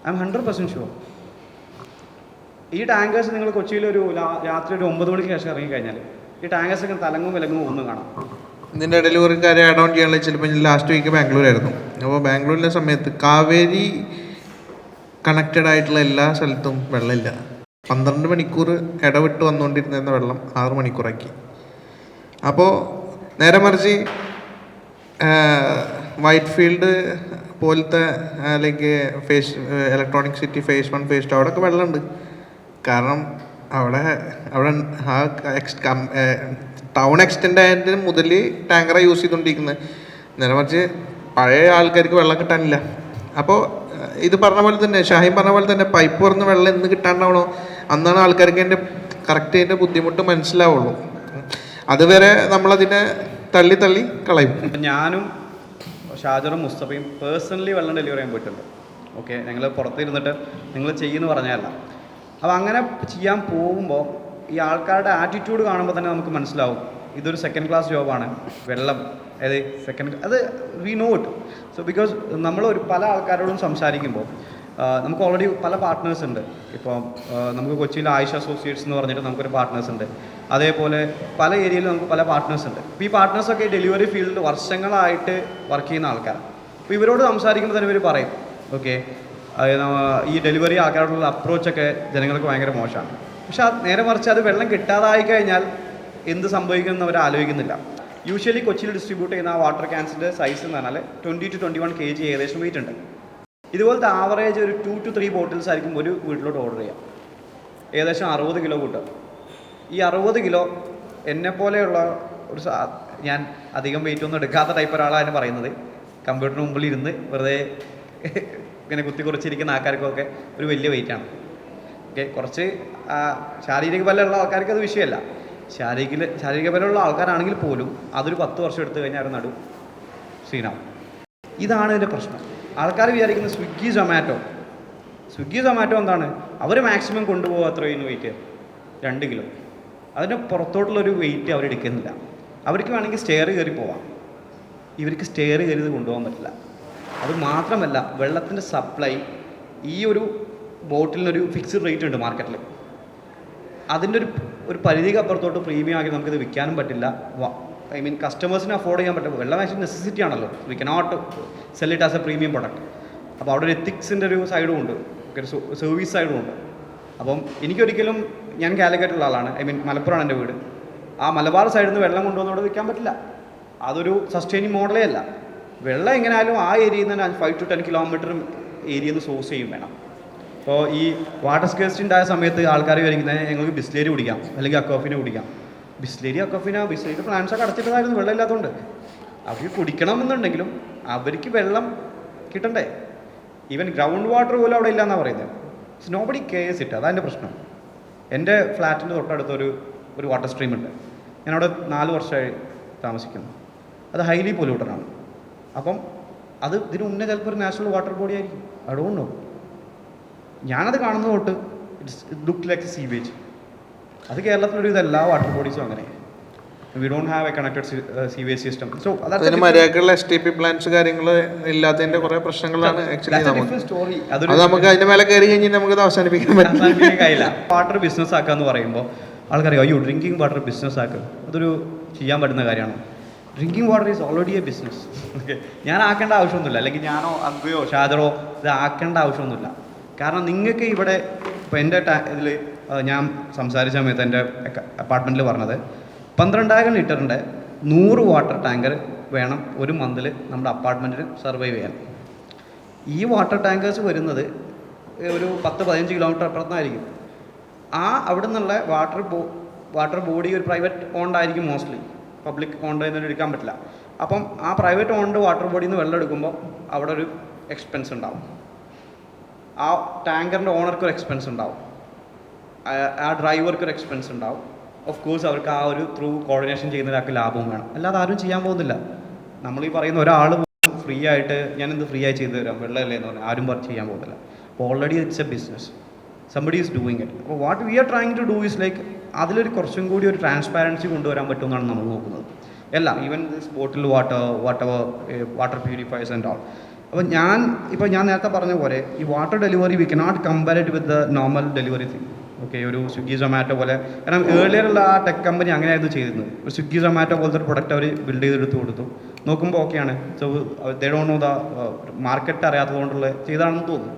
Speaker 4: I am 100% sure. ഈ ടാങ്കേഴ്സ് നിങ്ങൾ കൊച്ചിയിൽ ഒരു രാത്രി ഒരു 9 മണിക്ക് ശേഷം ഇറങ്ങിക്കഴിഞ്ഞാൽ ഈ ടാങ്കേഴ്സൊക്കെ തലങ്ങും വിലങ്ങും ഒന്നും കാണാം.
Speaker 3: ഇതിൻ്റെ ഇടയിൽ ഒരു കാര്യം ആഡ് ഓൺ ചെയ്യാനുള്ള, ചിലപ്പോൾ ലാസ്റ്റ് വീക്ക് ബാംഗ്ലൂരായിരുന്നു. അപ്പോൾ ബാംഗ്ലൂരിലെ സമയത്ത് കാവേരി കണക്റ്റഡ് ആയിട്ടുള്ള എല്ലാ സ്ഥലത്തും വെള്ളമില്ല. 12 മണിക്കൂർ ഇടവിട്ട് വന്നുകൊണ്ടിരുന്ന വെള്ളം 6 മണിക്കൂറാക്കി. അപ്പോൾ നേരെ മറിച്ച് വൈറ്റ് ഫീൽഡ് പോലത്തെ അല്ലെങ്കിൽ ഇലക്ട്രോണിക് സിറ്റി phase 1 phase 2 അവിടെയൊക്കെ വെള്ളമുണ്ട്. കാരണം അവിടെ ആ ടൗൺ എക്സ്റ്റെൻഡ് ആയതിന് മുതൽ ടാങ്കറാണ് യൂസ് ചെയ്തുകൊണ്ടിരിക്കുന്നത്. നേരെ മറിച്ച് പഴയ ആൾക്കാർക്ക് വെള്ളം കിട്ടാനില്ല. അപ്പോൾ ഇത് പറഞ്ഞ പോലെ തന്നെ, ഷാഹിൻ പറഞ്ഞ പോലെ തന്നെ, പൈപ്പ് തുറന്ന് വെള്ളം എന്ന് കിട്ടാണ്ടാവണോ അന്നാണ് ആൾക്കാർക്ക് അതിൻ്റെ കറക്റ്റ് അതിൻ്റെ ബുദ്ധിമുട്ട് മനസ്സിലാവുള്ളൂ. അതുവരെ നമ്മളതിനെ തള്ളി കളയും.
Speaker 4: ഞാനും ഷാജറും മുസ്തഫയും പേഴ്സണലി വെള്ളം ഡെലിവറി ചെയ്യാൻ പോയിട്ടുണ്ട്. ഓക്കെ, ഞങ്ങൾ പുറത്തിരുന്നിട്ട് നിങ്ങൾ ചെയ്യുമെന്ന് പറഞ്ഞതല്ല. അപ്പോൾ അങ്ങനെ ചെയ്യാൻ പോകുമ്പോൾ ഈ ആൾക്കാരുടെ ആറ്റിറ്റ്യൂഡ് കാണുമ്പോൾ തന്നെ നമുക്ക് മനസ്സിലാവും ഇതൊരു സെക്കൻഡ് ക്ലാസ് ജോബാണ്. വെള്ളം അത് we know it. So because നമ്മൾ പല ആൾക്കാരോടും സംസാരിക്കുമ്പോൾ നമുക്ക് ഓൾറെഡി പല പാർട്ട്നേഴ്സ് ഉണ്ട്. ഇപ്പോൾ നമുക്ക് കൊച്ചിയിൽ ആയിഷ അസോസിയേറ്റ്സ് എന്ന് പറഞ്ഞിട്ട് നമുക്കൊരു പാർട്ട്നേഴ്സ് ഉണ്ട്. അതേപോലെ പല ഏരിയയിലും നമുക്ക് പല പാർട്ട്നേഴ്സ് ഉണ്ട്. ഇപ്പോൾ ഈ പാർട്ട്നേഴ്സൊക്കെ ഡെലിവറി ഫീൽഡിൽ വർഷങ്ങളായിട്ട് വർക്ക് ചെയ്യുന്ന ആൾക്കാരാണ്. അപ്പോൾ ഇവരോട് സംസാരിക്കുമ്പോൾ തന്നെ ഇവർ പറയും ഓക്കെ ഈ ഡെലിവറി ആൾക്കാരോടുള്ള അപ്രോച്ചൊക്കെ ജനങ്ങൾക്ക് ഭയങ്കര മോശമാണ്. പക്ഷെ അത് നേരെ മറിച്ച് അത് വെള്ളം കിട്ടാതായി കഴിഞ്ഞാൽ എന്ത് സംഭവിക്കുമെന്ന് അവർ ആലോചിക്കുന്നില്ല. യൂഷ്വലി കൊച്ചിയിൽ ഡിസ്ട്രിബ്യൂട്ട് ചെയ്യുന്ന ആ വാട്ടർ ക്യാൻസിൻ്റെ സൈസ് എന്ന് പറഞ്ഞാൽ 20 to 21 kg ഏകദേശം വെയിറ്റ് ഉണ്ട്. ഇതുപോലത്തെ ആവറേജ് ഒരു 2 to 3 ബോട്ടിൽസ് ആയിരിക്കും ഒരു വീട്ടിലോട്ട് ഓർഡർ ചെയ്യുക. ഏകദേശം 60 കിലോ കൂട്ടുക. ഈ 60 കിലോ എന്നെപ്പോലെയുള്ള ഞാൻ അധികം വെയിറ്റ് ഒന്നും എടുക്കാത്ത ടൈപ്പ് ഒരാളാണ് പറയുന്നത്. കമ്പ്യൂട്ടറിന് മുമ്പിൽ ഇരുന്ന് വെറുതെ ഇങ്ങനെ കുറിച്ചിരിക്കുന്ന ആൾക്കാർക്കൊക്കെ ഒരു വലിയ വെയിറ്റാണ്. ഓക്കെ, കുറച്ച് ശാരീരിക ബലമുള്ള ആൾക്കാർക്ക് അത് വിഷയമല്ല. ശാരീരിക ബലമുള്ള ആൾക്കാരാണെങ്കിൽ പോലും അതൊരു 10 വർഷം എടുത്തു കഴിഞ്ഞാൽ അവർ നടു സീനാവും. ഇതാണ് ഇതിൻ്റെ പ്രശ്നം. ആൾക്കാർ വിചാരിക്കുന്നത് സ്വിഗ്ഗി സൊമാറ്റോ എന്താണ്, അവർ മാക്സിമം കൊണ്ടുപോകുക അത്രയും വെയിറ്റ് 2 കിലോ. അതിന് പുറത്തോട്ടുള്ളൊരു വെയിറ്റ് അവരെടുക്കുന്നില്ല. അവർക്ക് വേണമെങ്കിൽ സ്റ്റെയർ കയറി പോവാം, ഇവർക്ക് സ്റ്റെയർ കയറി കൊണ്ടുപോകാൻ പറ്റില്ല. അത് മാത്രമല്ല, വെള്ളത്തിൻ്റെ സപ്ലൈ ഈ ഒരു ബോട്ടിലിനൊരു ഫിക്സ്ഡ് റേറ്റ് ഉണ്ട് മാർക്കറ്റിൽ. അതിൻ്റെ ഒരു പരിധിക്ക് അപ്പുറത്തോട്ട് പ്രീമിയം ആക്കി നമുക്കിത് വിൽക്കാനും പറ്റില്ല. ഐ മീൻ കസ്റ്റമേഴ്സിന് അഫോർഡ് ചെയ്യാൻ പറ്റില്ല. വെള്ളം ആക്ച്വലി നെസസിറ്റി ആണല്ലോ, we cannot cell it as A premium product. അപ്പോൾ അവിടെ ഒരു എത്തിക്സിൻ്റെ ഒരു സൈഡും ഉണ്ട്, ഒരു സർവീസ് സൈഡും ഉണ്ട്. അപ്പം എനിക്കൊരിക്കലും, ഞാൻ കാലിക്കറ്റുള്ള ആളാണ്, ഐ മീൻ മലപ്പുറമാണ് എൻ്റെ വീട്. ആ മലബാർ സൈഡിൽ നിന്ന് വെള്ളം കൊണ്ടുവന്നോട് വിൽക്കാൻ പറ്റില്ല. അതൊരു സസ്റ്റൈനിങ് മോഡലേ അല്ല. വെള്ളം എങ്ങനെയായാലും ആ ഏരിയയിൽ നിന്ന് 5 to 10 കിലോമീറ്റർ ഏരിയയിൽ നിന്ന് സോഴ്സ് ചെയ്യും വേണം. അപ്പോൾ ഈ വാട്ടർ സ്കേഴ്സിറ്റി ഉണ്ടായ സമയത്ത് ആൾക്കാർ വിചാരിക്കുന്നത് ഞങ്ങൾക്ക് ബിസ്ലേരി കുടിക്കാം അല്ലെങ്കിൽ അക്വാഫിന കുടിക്കാം. ബിസ്ലേരി പ്ലാന്റ്സൊക്കെ അടച്ചിട്ടതായിരുന്നു വെള്ളം ഇല്ലാത്തതുകൊണ്ട്. അവർക്ക് കുടിക്കണമെന്നുണ്ടെങ്കിലും അവർക്ക് വെള്ളം കിട്ടണ്ടേ. ഈവൻ ഗ്രൗണ്ട് വാട്ടർ പോലും അവിടെ ഇല്ലയെന്നാണ് പറയുന്നത്. It's nobody CARES it. അതാണ് എൻ്റെ പ്രശ്നം. എൻ്റെ ഫ്ലാറ്റിൻ്റെ തൊട്ടടുത്തൊരു വാട്ടർ സ്ട്രീം ഉണ്ട്. ഞാനവിടെ 4 വർഷമായി താമസിക്കുന്നു. അത് ഹൈലി പൊല്യൂട്ടഡാണ്. അപ്പം അത് ഇതിന് മുന്നേ ചിലപ്പോൾ ഒരു നാഷണൽ വാട്ടർ ബോഡി ആയിരിക്കും. I don't know. ഞാനത് കാണുന്ന തൊട്ട് ഇറ്റ് ലുക്ക് ലൈക്ക് സീവേജ്. അത് കേരളത്തിലൊരു ഇതെല്ലാ വാട്ടർ ബോഡീസും അങ്ങനെ. We don't have A connected sewage system. So
Speaker 3: അതിന് മര്യാദക്കുള്ള STP പ്ലാന്റ്സ് കാര്യങ്ങൾ ഇല്ലാത്തതിന്റെ കുറെ പ്രശ്നങ്ങളാണ് ആക്ച്വലി.
Speaker 4: സ്റ്റോറി.
Speaker 3: അത് നമുക്ക് അതിന്റെ മേലെ കയറി കഴിഞ്ഞാൽ നമുക്കത് അവസാനിപ്പിക്കാൻ
Speaker 4: കഴിയില്ല. വാട്ടർ ബിസിനസ് ആക്കുക എന്ന് പറയുമ്പോൾ ആൾക്കാർ അയ്യോ ഡ്രിങ്കിങ് വാട്ടർ ബിസിനസ് ആക്കുക, അതൊരു ചെയ്യാൻ പറ്റുന്ന കാര്യമാണ്. Drinking water is already A business. Okay, ഞാൻ ആക്കേണ്ട ആവശ്യമൊന്നുമില്ല, അല്ലെങ്കിൽ ഞാനോ അഗ്വയോ ഷാദറോ ഇത് ആക്കേണ്ട ആവശ്യമൊന്നുമില്ല. കാരണം നിങ്ങൾക്ക് ഇവിടെ ഇപ്പോൾ എൻ്റെ ഇതിൽ ഞാൻ സംസാരിച്ച സമയത്ത് എൻ്റെ അപ്പാർട്ട്മെൻറ്റിൽ പറഞ്ഞത് 12,000 ലിറ്ററിൻ്റെ 100 വാട്ടർ ടാങ്കർ വേണം ഒരു മന്തിൽ നമ്മുടെ അപ്പാർട്ട്മെൻറ്റിന് സർവൈവ് ചെയ്യാൻ. ഈ വാട്ടർ ടാങ്കേഴ്സ് വരുന്നത് ഒരു 10-15 കിലോമീറ്റർ അപ്പുറത്തായിരിക്കും. അവിടെ നിന്നുള്ള വാട്ടർ ബോഡി ഒരു പ്രൈവറ്റ് ഓൺഡ് ആയിരിക്കും മോസ്റ്റ്ലി. പബ്ലിക് ഓൺഡ് എന്നൊന്നും എടുക്കാൻ പറ്റില്ല. അപ്പം ആ പ്രൈവറ്റ് ഓൺഡ് വാട്ടർ ബോഡിയിൽ നിന്ന് വെള്ളം എടുക്കുമ്പോൾ അവിടെ ഒരു എക്സ്പെൻസ് ഉണ്ടാവും. ആ ടാങ്കറിൻ്റെ ഓണർക്ക് ഒരു എക്സ്പെൻസ് ഉണ്ടാവും, ആ ഡ്രൈവർക്ക് ഒരു എക്സ്പെൻസ് ഉണ്ടാവും. ഓഫ് കോഴ്സ് അവർക്ക് ആ ഒരു ത്രൂ കോർഡിനേഷൻ ചെയ്യുന്ന ഒരാൾക്ക് ലാഭവും വേണം. അല്ലാതെ ആരും ചെയ്യാൻ പോകുന്നില്ല. നമ്മളീ പറയുന്ന ഒരാൾ ഫ്രീ ആയിട്ട് ഞാനെന്ത് ഫ്രീ ആയി ചെയ്തു തരാം വെള്ളമല്ലേ എന്ന് പറഞ്ഞാൽ ആരും ചെയ്യാൻ പോകുന്നില്ല. അപ്പോൾ already it's a business, somebody is doing it. അപ്പോൾ what we are trying to do is like അതിലൊരു കുറച്ചും കൂടി ഒരു ട്രാൻസ്പാരൻസി കൊണ്ടുവരാൻ പറ്റുമെന്നാണ് നമ്മൾ നോക്കുന്നത്. എല്ലാം even this bottle water purifiers and all. അപ്പോൾ ഞാൻ നേരത്തെ പറഞ്ഞ പോലെ ഈ water delivery we cannot compare it with the normal delivery thing. Okay, ഒരു സ്വിഗ്ഗി സൊമാറ്റോ പോലെ. കാരണം ഏർലിയറുള്ള ആ ടെക് കമ്പനി അങ്ങനെയായിരുന്നു ചെയ്തിരുന്നത്. ഒരു സ്വിഗ്ഗി സൊമാറ്റോ പോലത്തെ ഒരു പ്രൊഡക്റ്റ് അവർ ബിൽഡ് ചെയ്തെടുത്ത് കൊടുത്തു. നോക്കുമ്പോൾ ഓക്കെയാണ്. So they don't know the market അറിയാത്തതുകൊണ്ടുള്ള ചെയ്താണെന്ന് തോന്നുന്നു.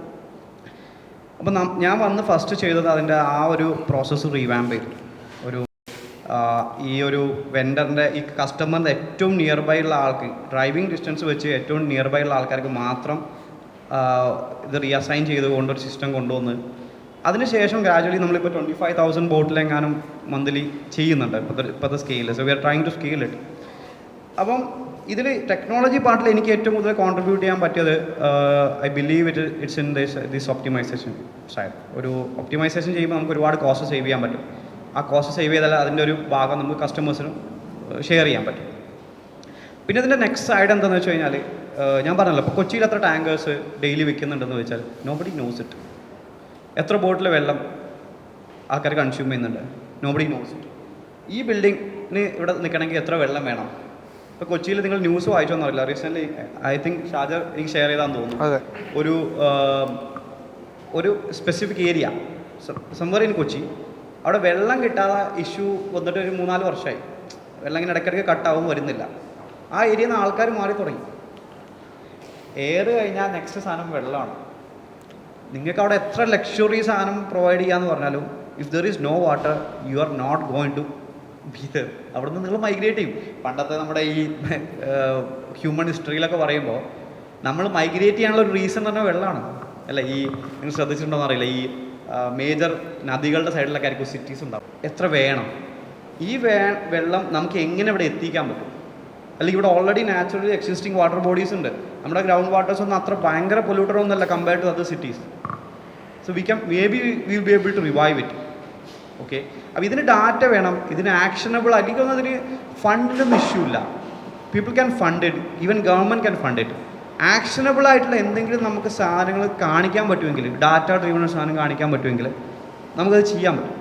Speaker 4: അപ്പോൾ ഞാൻ വന്ന് ഫസ്റ്റ് ചെയ്തത് അതിൻ്റെ ആ ഒരു പ്രോസസ്സ് റീവാമ്പ് ചെയ്തു. ഈ ഒരു വെൻഡറിൻ്റെ ഈ കസ്റ്റമറിൻ്റെ ഏറ്റവും നിയർ ബൈ ഉള്ള ആൾക്ക്, ഡ്രൈവിംഗ് ഡിസ്റ്റൻസ് വെച്ച് ഏറ്റവും നിയർ ബൈ ഉള്ള ആൾക്കാർക്ക് മാത്രം ഇത് റീഅസൈൻ ചെയ്തുകൊണ്ട് ഒരു സിസ്റ്റം കൊണ്ടുവന്ന് അതിനുശേഷം ഗ്രാജുവലി നമ്മളിപ്പോൾ 25,000 ബോട്ടിലെങ്ങാനും മന്ത്ലി ചെയ്യുന്നുണ്ട് ഇപ്പോഴത്തെ scale. So we are trying to scale it. അപ്പം ഇതിൽ ടെക്നോളജി പാർട്ടിൽ എനിക്ക് ഏറ്റവും കൂടുതൽ കോൺട്രിബ്യൂട്ട് ചെയ്യാൻ പറ്റിയത് I believe it's in this optimisation side. ഒരു ഒപ്റ്റിമൈസേഷൻ ചെയ്യുമ്പോൾ നമുക്ക് ഒരുപാട് കോസ്റ്റ് സേവ് ചെയ്യാൻ പറ്റും. ആ കോസ്റ്റ് സേവ് ചെയ്താൽ അതിൻ്റെ ഒരു ഭാഗം നമുക്ക് കസ്റ്റമേഴ്സിനും ഷെയർ ചെയ്യാൻ പറ്റും. പിന്നെ ഇതിൻ്റെ നെക്സ്റ്റ് സൈഡ് എന്താണെന്ന് വെച്ച് കഴിഞ്ഞാൽ ഞാൻ പറഞ്ഞല്ലോ, ഇപ്പോൾ കൊച്ചിയിൽ എത്ര ടാങ്കേഴ്സ് ഡെയിലി വെക്കുന്നുണ്ടെന്ന് വെച്ചാൽ നോബഡി നോസ് ഇറ്റ്. എത്ര ബോട്ടിൽ വെള്ളം ആൾക്കാർ കൺസ്യൂം ചെയ്യുന്നുണ്ട്, നോബഡി നോസ് ഇറ്റ്. ഈ ബിൽഡിങ്ങിന് ഇവിടെ നിൽക്കണമെങ്കിൽ എത്ര വെള്ളം വേണം? ഇപ്പോൾ കൊച്ചിയിൽ നിങ്ങൾ ന്യൂസ് വായിച്ചോന്ന് അറിയില്ല, റീസെൻ്റ്ലി ഐ തിങ്ക് ഷാജർ എനിക്ക് ഷെയർ ചെയ്താന്ന് തോന്നുന്നു. ഒരു സ്പെസിഫിക് ഏരിയ സംവർ ഇൻ കൊച്ചി, അവിടെ വെള്ളം കിട്ടാതെ ഇഷ്യൂ വന്നിട്ട് ഒരു 3-4 വർഷമായി. വെള്ളം ഇങ്ങനെ ഇടയ്ക്കിടയ്ക്ക് കട്ടാവും, വരുന്നില്ല. ആ ഏരിയയിൽ നിന്ന് ആൾക്കാർ മാറി തുടങ്ങി. എയർ കഴിഞ്ഞാൽ നെക്സ്റ്റ് സാധനം വെള്ളമാണ്. നിങ്ങൾക്ക് അവിടെ എത്ര ലക്ഷറി സാധനം പ്രൊവൈഡ് ചെയ്യാന്ന് പറഞ്ഞാലും if there is no water you are not going to be there. അവിടെ നിന്ന് നിങ്ങൾ മൈഗ്രേറ്റ് ചെയ്യും. പണ്ടത്തെ നമ്മുടെ ഈ ഹ്യൂമൻ ഹിസ്റ്ററിയിലൊക്കെ പറയുമ്പോൾ നമ്മൾ മൈഗ്രേറ്റ് ചെയ്യാനുള്ള ഒരു റീസൺ തന്നെ വെള്ളമാണ് അല്ല. ഈ നിങ്ങൾ ശ്രദ്ധിച്ചിട്ടുണ്ടോയെന്ന് അറിയില്ല, ഈ മേജർ നദികളുടെ സൈഡിലൊക്കെ ആയിരിക്കും സിറ്റീസ് ഉണ്ടാവും. എത്ര വേണം? ഈ വെള്ളം നമുക്ക് എങ്ങനെ ഇവിടെ എത്തിക്കാൻ പറ്റും? അല്ലെങ്കിൽ ഇവിടെ already naturally existing water bodies ഉണ്ട്. നമ്മുടെ ഗ്രൗണ്ട് വാട്ടേഴ്സ് ഒന്നും അത്ര ഭയങ്കര പൊല്യൂട്ടർ ഒന്നുമല്ല compared to other cities. So will be able to revive it. Okay, അപ്പോൾ ഇതിന് ഡാറ്റ വേണം, ഇതിന് ആക്ഷനബിൾ ആയിരിക്കും. അതിന് ഫണ്ടിൻ്റെ ഇഷ്യൂ ഇല്ല. People can fund it, even government can fund it. Actionable ആയിട്ടുള്ള എന്തെങ്കിലും നമുക്ക് സാധനങ്ങൾ കാണിക്കാൻ പറ്റുമെങ്കിൽ, ഡാറ്റ ഡ്രീവൺ സാധനം കാണിക്കാൻ പറ്റുമെങ്കിൽ നമുക്കത് ചെയ്യാൻ പറ്റും.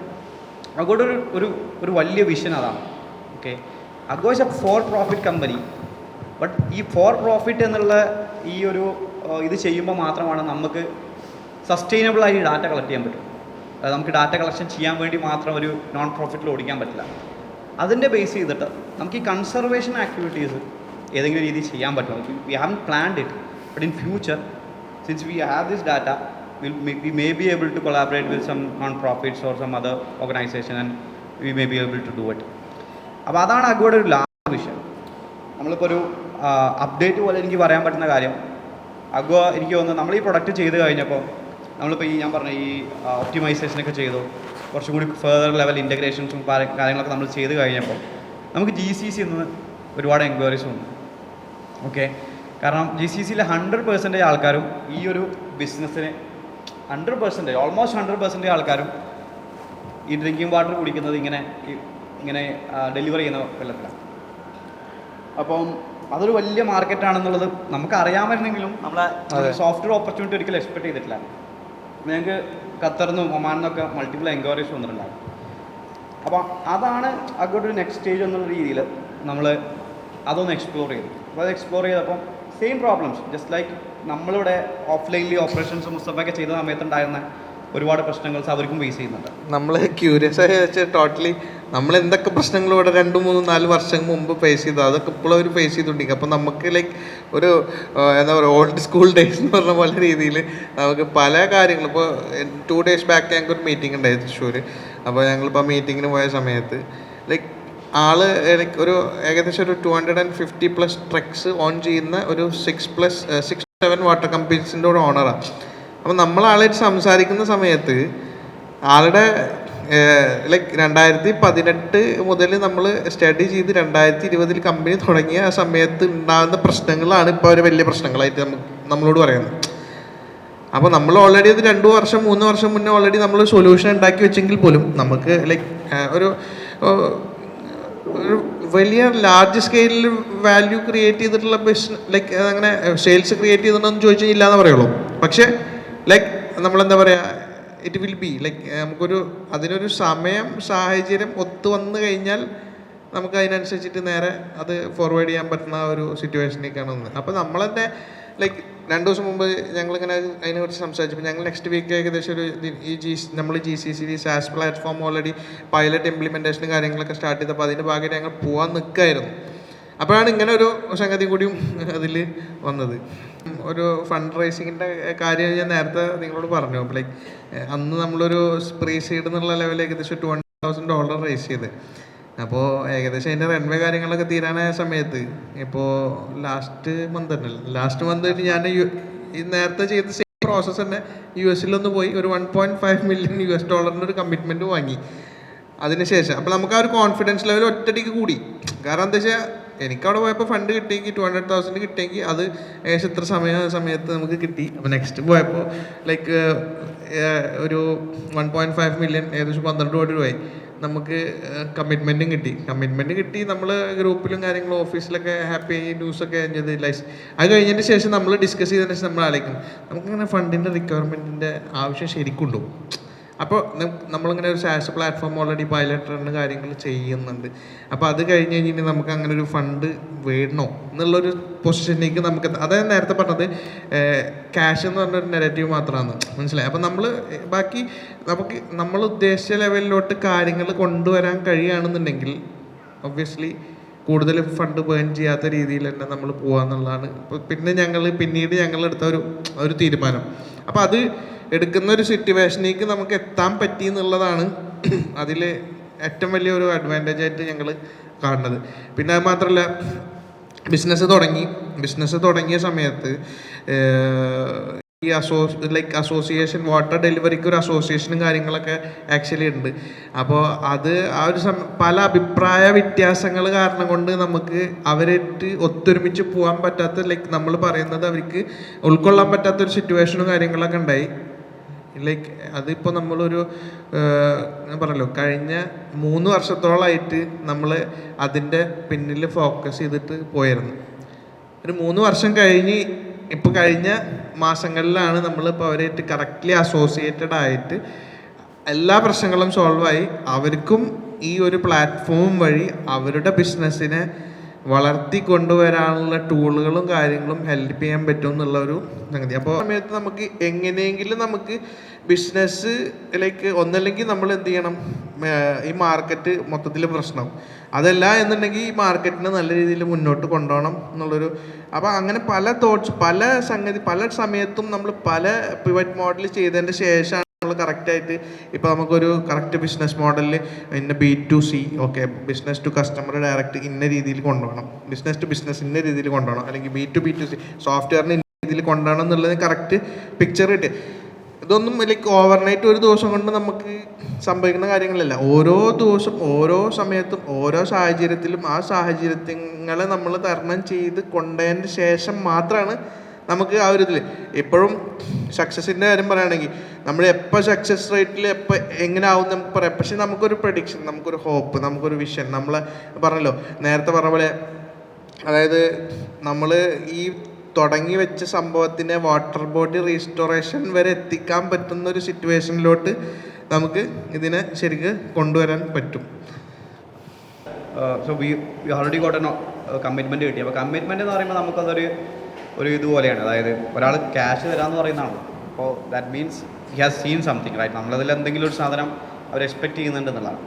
Speaker 4: അതുകൊണ്ട് ഒരു വലിയ വിഷൻ അതാണ്. Okay, ago is A for profit company. But ഈ ഫോർ പ്രോഫിറ്റ് എന്നുള്ള ഈ ഒരു ഇത് ചെയ്യുമ്പോൾ മാത്രമാണ് നമുക്ക് സസ്റ്റൈനബിളായി ഡാറ്റ കളക്ട് ചെയ്യാൻ പറ്റും. അതായത് നമുക്ക് ഡാറ്റ കളക്ഷൻ ചെയ്യാൻ വേണ്ടി മാത്രം ഒരു നോൺ പ്രോഫിറ്റിൽ ഓടിക്കാൻ പറ്റില്ല. അതിൻ്റെ ബേസ് ചെയ്തിട്ട് നമുക്ക് ഈ കൺസർവേഷൻ ആക്ടിവിറ്റീസ് ഏതെങ്കിലും രീതിയിൽ ചെയ്യാൻ പറ്റും. We haven't planned it, but in future since we have this data we may be able to collaborate with some non-profits or some other organization and we may be able to do it. അപ്പോൾ അതാണ് അഗോയുടെ ഒരു last വിഷയം. നമ്മളിപ്പോൾ ഒരു update പോലെ എനിക്ക് പറയാൻ പറ്റുന്ന കാര്യം, അഗോ എനിക്ക് തോന്നുന്നു നമ്മൾ ഈ പ്രൊഡക്റ്റ് ചെയ്ത് കഴിഞ്ഞപ്പോൾ നമ്മളിപ്പോൾ ഞാൻ പറഞ്ഞ ഈ ഒപ്റ്റിമൈസേഷനൊക്കെ ചെയ്തു, കുറച്ചും കൂടി ഫെർദർ ലെവൽ ഇൻറ്റഗ്രേഷൻസും കാര്യങ്ങളൊക്കെ നമ്മൾ ചെയ്ത് കഴിഞ്ഞപ്പോൾ നമുക്ക് GCC നിന്ന് ഒരുപാട് എൻക്വയറീസ് വന്നു. ഓക്കെ, കാരണം GCCയിലെ 100% ആൾക്കാരും ഈ ഒരു ബിസിനസ്സിന് 100%, ഓൾമോസ്റ്റ് 100% ആൾക്കാരും ഈ ഡ്രിങ്കിങ് വാട്ടർ കുടിക്കുന്നത് ഇങ്ങനെ ഡെലിവറി ചെയ്യുന്ന വെള്ളത്തിലാണ്. അപ്പം അതൊരു വലിയ മാർക്കറ്റാണെന്നുള്ളത് നമുക്ക് അറിയാമായിരുന്നെങ്കിലും നമ്മളെ സോഫ്റ്റ്വെയർ ഓപ്പർച്യൂണിറ്റി ഒരിക്കലും എക്സ്പെക്ട് ചെയ്തിട്ടില്ല. ഞങ്ങൾക്ക് ഖത്തറിന്നും ഒമാനിന്നൊക്കെ മൾട്ടിപ്പിൾ എൻക്വയറീസ് വന്നിട്ടുണ്ടാകും. അപ്പോൾ അതാണ് അങ്ങോട്ടൊരു നെക്സ്റ്റ് സ്റ്റേജ് എന്നുള്ള രീതിയിൽ നമ്മൾ അതൊന്ന് എക്സ്പ്ലോർ ചെയ്തു. അപ്പോൾ അത് എക്സ്പ്ലോർ ചെയ്തപ്പം സെയിം പ്രോബ്ലംസ് ജസ്റ്റ് ലൈക്ക് നമ്മളിവിടെ ഓഫ്ലൈനിൽ ഓപ്പറേഷൻസ് മുസ്തഫയൊക്കെ ചെയ്ത സമയത്തുണ്ടായിരുന്ന ഒരുപാട് പ്രശ്നങ്ങൾ അവർക്കും ഫേസ് ചെയ്യുന്നുണ്ട്.
Speaker 3: നമ്മൾ ക്യൂരിയസ് ആയി വെച്ചാൽ ടോട്ടലി നമ്മൾ എന്തൊക്കെ പ്രശ്നങ്ങൾ ഇവിടെ 2, 3, 4 വർഷം മുമ്പ് ഫേസ് ചെയ്തു അതൊക്കെ ഇപ്പോഴും അവർ ഫേസ് ചെയ്തുകൊണ്ടിരിക്കും. അപ്പോൾ നമുക്ക് ലൈക്ക് ഒരു എന്താ പറയുക ഓൾഡ് സ്കൂൾ ഡേയ്സ് എന്ന് പറഞ്ഞ പോലെ രീതിയിൽ നമുക്ക് പല കാര്യങ്ങളും ഇപ്പോൾ 2 days ബാക്ക് ഞങ്ങൾക്ക് ഒരു മീറ്റിംഗ് ഉണ്ടായിരുന്നു തൃശ്ശൂർ. അപ്പോൾ ഞങ്ങളിപ്പോൾ മീറ്റിങ്ങിന് പോയ സമയത്ത് ലൈക്ക് ആള് ഒരു ഏകദേശം ഒരു 250+ ട്രക്സ് ഓൺ ചെയ്യുന്ന ഒരു 6-7 വാട്ടർ കമ്പനീസിൻ്റെ ഒരു ഓണറാണ്. അപ്പം നമ്മൾ ആളായിട്ട് സംസാരിക്കുന്ന സമയത്ത് ആളുടെ ലൈക്ക് 2018 മുതൽ നമ്മൾ സ്റ്റഡി ചെയ്ത് 2020 കമ്പനി തുടങ്ങിയ ആ സമയത്ത് ഉണ്ടാകുന്ന പ്രശ്നങ്ങളാണ് ഇപ്പോൾ ഒരു വലിയ പ്രശ്നങ്ങളായിട്ട് നമ്മളോട് പറയുന്നത്. അപ്പോൾ നമ്മൾ ഓൾറെഡി അത് 2 വർഷം 3 വർഷം മുന്നേ ഓൾറെഡി നമ്മൾ സൊല്യൂഷൻ ഉണ്ടാക്കി വെച്ചെങ്കിൽ പോലും നമുക്ക് ലൈക്ക് ഒരു വലിയ ലാർജ് സ്കെയിലിൽ വാല്യൂ ക്രിയേറ്റ് ചെയ്തിട്ടുള്ള ബിസിനസ് ലൈക്ക് അങ്ങനെ സെയിൽസ് ക്രിയേറ്റ് ചെയ്തിട്ടുണ്ടെന്ന് ചോദിച്ചാൽ ഇല്ല എന്ന് പറയുള്ളൂ. പക്ഷേ ലൈക്ക് നമ്മളെന്താ പറയുക, ഇറ്റ് വിൽ ബി ലൈക്ക് നമുക്കൊരു അതിനൊരു സമയം സാഹചര്യം ഒത്തു വന്നു കഴിഞ്ഞാൽ നമുക്ക് അതിനനുസരിച്ചിട്ട് നേരെ അത് ഫോർവേഡ് ചെയ്യാൻ പറ്റുന്ന ഒരു സിറ്റുവേഷനിലേക്കാണ് വന്നത്. അപ്പോൾ നമ്മളെന്നെ ലൈക്ക് 2 ദിവസം മുമ്പ് ഞങ്ങളിങ്ങനെ അതിനെക്കുറിച്ച് സംസാരിച്ചപ്പോൾ ഞങ്ങൾ നെക്സ്റ്റ് വീക്ക് ഏകദേശം ഒരു നമ്മൾ GCC SaaS platform already pilot ഇംപ്ലിമെൻറ്റേഷനും കാര്യങ്ങളൊക്കെ സ്റ്റാർട്ട് ചെയ്തപ്പോൾ അതിൻ്റെ ഭാഗമായിട്ട് ഞങ്ങൾ പോകാൻ നിൽക്കുകയായിരുന്നു. അപ്പോഴാണ് ഇങ്ങനെ ഒരു സംഗതി കൂടിയും അതിൽ വന്നത്. ഒരു ഫണ്ട് റൈസിങ്ങിൻ്റെ കാര്യം ഞാൻ നേരത്തെ നിങ്ങളോട് പറഞ്ഞു. ലൈക്ക് അന്ന് നമ്മളൊരു പ്രീ സീഡ് എന്നുള്ള ലെവലിൽ ഏകദേശം $200,000 റൈസ് ചെയ്ത്. അപ്പോൾ ഏകദേശം അതിൻ്റെ റൺവേ കാര്യങ്ങളൊക്കെ തീരാനായ സമയത്ത് ഇപ്പോൾ ലാസ്റ്റ് മന്ത് ഞാൻ ഈ നേരത്തെ ചെയ്ത സെയിം പ്രോസസ്സ് തന്നെ US പോയി ഒരു $1.5 million ഒരു കമ്മിറ്റ്മെൻറ്റ് വാങ്ങി. അതിനുശേഷം അപ്പോൾ നമുക്ക് ആ ഒരു കോൺഫിഡൻസ് ലെവൽ ഒറ്റടിക്ക് കൂടി. കാരണം എന്താ വെച്ചാൽ എനിക്കവിടെ പോയപ്പോൾ ഫണ്ട് കിട്ടിയെങ്കിൽ 200,000 കിട്ടിയെങ്കിൽ അത് ഏകദേശം ഇത്ര സമയത്ത് നമുക്ക് കിട്ടി. അപ്പോൾ നെക്സ്റ്റ് പോയപ്പോൾ ലൈക്ക് ഒരു 1.5 million ഏകദേശം 12 കോടി രൂപയായി നമുക്ക് കമ്മിറ്റ്മെൻറ്റും കിട്ടി. നമ്മൾ ഗ്രൂപ്പിലും കാര്യങ്ങളും ഓഫീസിലൊക്കെ ഹാപ്പി ന്യൂസൊക്കെ ചെയ്ത് അത് കഴിഞ്ഞതിന് ശേഷം നമ്മൾ ഡിസ്കസ് ചെയ്തതിന് ശേഷം നമ്മൾ ആലോചിക്കും നമുക്കിങ്ങനെ ഫണ്ടിൻ്റെ റിക്വയർമെൻറ്റിൻ്റെ ആവശ്യം ശരിക്കുണ്ടോ. അപ്പോൾ നമ്മളിങ്ങനെ ഒരു SaaS platform already pilot run കാര്യങ്ങൾ ചെയ്യുന്നുണ്ട്. അപ്പോൾ അത് കഴിഞ്ഞ് കഴിഞ്ഞിട്ട് നമുക്ക് അങ്ങനെ ഒരു ഫണ്ട് വേണോ എന്നുള്ളൊരു പൊസിഷനിലേക്ക് നമുക്ക് അതായത് നേരത്തെ പറഞ്ഞത് ക്യാഷ് എന്ന് പറഞ്ഞൊരു നെഗറ്റീവ് മാത്രമാണ്, മനസ്സിലായി. അപ്പോൾ നമുക്ക് നമ്മൾ ഉദ്ദേശിച്ച ലെവലിലോട്ട് കാര്യങ്ങൾ കൊണ്ടുവരാൻ കഴിയുകയാണെന്നുണ്ടെങ്കിൽ ഒബ്വിയസ്ലി കൂടുതൽ ഫണ്ട് ബേൺ ചെയ്യാത്ത രീതിയിൽ തന്നെ നമ്മൾ പോകാമെന്നുള്ളതാണ് പിന്നീട് ഞങ്ങളെടുത്ത ഒരു തീരുമാനം. അപ്പോൾ അത് എടുക്കുന്ന ഒരു സിറ്റുവേഷനിലേക്ക് നമുക്ക് എത്താൻ പറ്റി എന്നുള്ളതാണ് അതിൽ ഏറ്റവും വലിയൊരു അഡ്വാൻറ്റേജ് ആയിട്ട് ഞങ്ങൾ കാണുന്നത്. പിന്നെ അത് മാത്രമല്ല ബിസിനസ് തുടങ്ങിയ സമയത്ത് ഈ അസോസിയേഷൻ വാട്ടർ ഡെലിവറിക്ക് ഒരു അസോസിയേഷനും കാര്യങ്ങളൊക്കെ ആക്ച്വലി ഉണ്ട്. അപ്പോൾ അത് ആ ഒരു പല അഭിപ്രായ വ്യത്യാസങ്ങൾ കാരണം കൊണ്ട് നമുക്ക് അവരായിട്ട് ഒത്തൊരുമിച്ച് പോകാൻ പറ്റാത്ത നമ്മൾ പറയുന്നത് അവർക്ക് ഉൾക്കൊള്ളാൻ പറ്റാത്തൊരു സിറ്റുവേഷനും കാര്യങ്ങളൊക്കെ ഉണ്ടായി. അതിപ്പോൾ നമ്മളൊരു പറഞ്ഞല്ലോ കഴിഞ്ഞ 3 വർഷത്തോളമായിട്ട് നമ്മൾ അതിൻ്റെ പിന്നിൽ ഫോക്കസ് ചെയ്തിട്ട് പോയിരുന്നു. ഒരു 3 വർഷം കഴിഞ്ഞ് ഇപ്പോൾ കഴിഞ്ഞ മാസങ്ങളിലാണ് നമ്മളിപ്പോൾ അവരായിട്ട് കറക്റ്റ്ലി അസോസിയേറ്റഡ് ആയിട്ട് എല്ലാ പ്രശ്നങ്ങളും സോൾവായി അവർക്കും ഈ ഒരു പ്ലാറ്റ്ഫോം വഴി അവരുടെ ബിസിനസ്സിനെ വളർത്തി കൊണ്ടുവരാനുള്ള ടൂളുകളും കാര്യങ്ങളും ഹെൽപ്പ് ചെയ്യാൻ പറ്റും എന്നുള്ളൊരു സംഗതി. അപ്പോൾ സമയത്ത് നമുക്ക് എങ്ങനെയെങ്കിലും നമുക്ക് ബിസിനസ് ഒന്നല്ലെങ്കിൽ നമ്മൾ എന്ത് ചെയ്യണം, ഈ മാർക്കറ്റ് മൊത്തത്തിൽ പ്രശ്നം അതല്ല എന്നുണ്ടെങ്കിൽ ഈ മാർക്കറ്റിനെ നല്ല രീതിയിൽ മുന്നോട്ട് കൊണ്ടുപോകണം എന്നുള്ളൊരു. അപ്പോൾ അങ്ങനെ പല തോട്ട്സ് പല സമയത്തും നമ്മൾ പല പിവറ്റ് മോഡൽ ചെയ്തതിൻ്റെ ശേഷമാണ് നമ്മൾ കറക്റ്റായിട്ട് ഇപ്പോൾ നമുക്കൊരു കറക്റ്റ് ബിസിനസ് മോഡലിൽ ഇന്ന B2C business to customer direct ഇന്ന രീതിയിൽ കൊണ്ടുപോകണം, ബിസിനസ് ടു ബിസിനസ് ഇന്ന രീതിയിൽ കൊണ്ടുപോകണം, അല്ലെങ്കിൽ B2B2C സോഫ്റ്റ്വെയറിന് ഇന്ന രീതിയിൽ കൊണ്ടുപോകണം എന്നുള്ളത് കറക്റ്റ് പിക്ചർ കിട്ടുക. ഇതൊന്നും ഓവർനൈറ്റ് ഒരു ദിവസം കൊണ്ട് നമുക്ക് സംഭവിക്കുന്ന കാര്യങ്ങളല്ല. ഓരോ ദിവസം ഓരോ സമയത്തും ഓരോ സാഹചര്യത്തിലും ആ സാഹചര്യങ്ങളെ നമ്മൾ തരണം ചെയ്ത് കൊണ്ടതിന് ശേഷം മാത്രമാണ് നമുക്ക് ആ ഒരു ഇതിൽ എപ്പോഴും സക്സസിൻ്റെ കാര്യം പറയുകയാണെങ്കിൽ നമ്മൾ എപ്പോൾ സക്സസ് റേറ്റിൽ എപ്പോൾ എങ്ങനെ ആവും നമുക്ക് പറയാം. പക്ഷെ നമുക്കൊരു പ്രഡിക്ഷൻ, നമുക്കൊരു ഹോപ്പ്, നമുക്കൊരു വിഷൻ, നമ്മൾ പറഞ്ഞല്ലോ നേരത്തെ പറഞ്ഞ പോലെ, അതായത് നമ്മൾ ഈ തുടങ്ങി വെച്ച സംഭവത്തിനെ വാട്ടർ ബോഡി റീസ്റ്റോറേഷൻ വരെ എത്തിക്കാൻ പറ്റുന്ന ഒരു സിറ്റുവേഷനിലോട്ട് നമുക്ക് ഇതിനെ ശരിക്കും കൊണ്ടുവരാൻ പറ്റും.
Speaker 4: So we already got commitment കിട്ടി. അപ്പോൾ കമ്മിറ്റ്മെൻറ്റ് എന്ന് പറയുമ്പോൾ നമുക്കതൊരു ഇതുപോലെയാണ്. അതായത് ഒരാൾ ക്യാഷ് തരാമെന്ന് പറയുന്നതാണ്. അപ്പോൾ that means he has seen something right. നമ്മളതിൽ എന്തെങ്കിലും ഒരു സാധനം അവർ എക്സ്പെക്റ്റ് ചെയ്യുന്നുണ്ട് എന്നുള്ളതാണ്.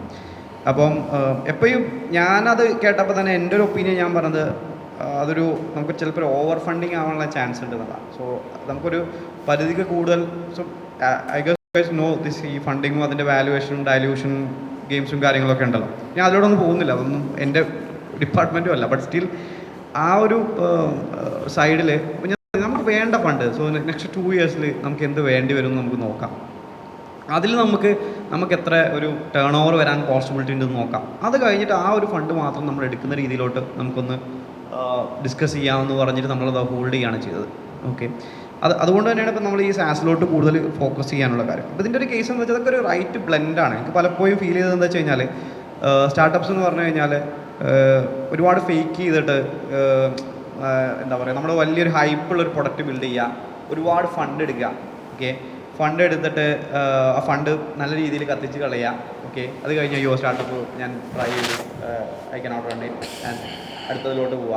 Speaker 4: അപ്പം എപ്പോഴും ഞാനത് കേട്ടപ്പോൾ തന്നെ എൻ്റെ ഒരു ഒപ്പീനിയൻ ഞാൻ പറഞ്ഞത് അതൊരു നമുക്ക് ചിലപ്പോൾ ഓവർ ഫണ്ടിങ് ആവാനുള്ള ചാൻസ് ഉണ്ട് എന്നുള്ളതാണ്. സോ നമുക്കൊരു പരിധിക്ക് കൂടുതൽ so I guess no this ഈ ഫണ്ടിങ്ങും അതിൻ്റെ വാല്യുവേഷനും ഡയല്യൂഷനും ഗെയിംസും കാര്യങ്ങളൊക്കെ ഉണ്ടല്ലോ. ഞാൻ അതിലോടൊന്നും പോകുന്നില്ല, അതൊന്നും എൻ്റെ ഡിപ്പാർട്ട്മെൻറ്റും അല്ല. ബട്ട് സ്റ്റിൽ ആ ഒരു സൈഡിൽ നമുക്ക് വേണ്ട ഫണ്ട്, സോ നെക്സ്റ്റ് 2 ഇയേഴ്സിൽ നമുക്ക് എന്ത് വേണ്ടി വരും എന്ന് നമുക്ക് നോക്കാം. അതിൽ നമുക്ക് എത്ര ഒരു ടേൺ ഓവർ വരാൻ പോസിബിലിറ്റി ഉണ്ടെന്ന് നോക്കാം. അത് കഴിഞ്ഞിട്ട് ആ ഒരു ഫണ്ട് മാത്രം നമ്മൾ എടുക്കുന്ന രീതിയിലോട്ട് നമുക്കൊന്ന് ഡിസ്കസ് ചെയ്യാമെന്ന് പറഞ്ഞിട്ട് നമ്മളത് ഹോൾഡ് ചെയ്യുകയാണ് ചെയ്തത്. ഓക്കെ, അതുകൊണ്ട് തന്നെയാണ് ഇപ്പോൾ നമ്മൾ ഈ സാസിലോട്ട് കൂടുതൽ ഫോക്കസ് ചെയ്യാനുള്ള കാര്യം. അപ്പോൾ ഇതിൻ്റെ ഒരു കേസ് എന്ന് വെച്ചാൽ അതൊക്കെ ഒരു റൈറ്റ് ബ്ലെൻഡാണ്. എനിക്ക് പലപ്പോഴും ഫീൽ ചെയ്തത് എന്താ വെച്ച് കഴിഞ്ഞാൽ സ്റ്റാർട്ടപ്സ് എന്ന് പറഞ്ഞു കഴിഞ്ഞാൽ ഒരുപാട് ഫേക്ക് ചെയ്തിട്ട് എന്താ പറയുക, നമ്മൾ വലിയൊരു ഹൈപ്പുള്ളൊരു പ്രൊഡക്റ്റ് ബിൽഡ് ചെയ്യുക, ഒരുപാട് ഫണ്ട് എടുക്കുക. ഓക്കെ, ഫണ്ട് എടുത്തിട്ട് ആ ഫണ്ട് നല്ല രീതിയിൽ കത്തിച്ച് കളയുക. ഓക്കെ, അത് കഴിഞ്ഞ് സ്റ്റാർട്ടപ്പ് ഞാൻ ട്രൈ ചെയ്തു, ഐ കനോട്ട് റൺ ഇറ്റ്, ഞാൻ അടുത്തതിലോട്ട് പോവുക.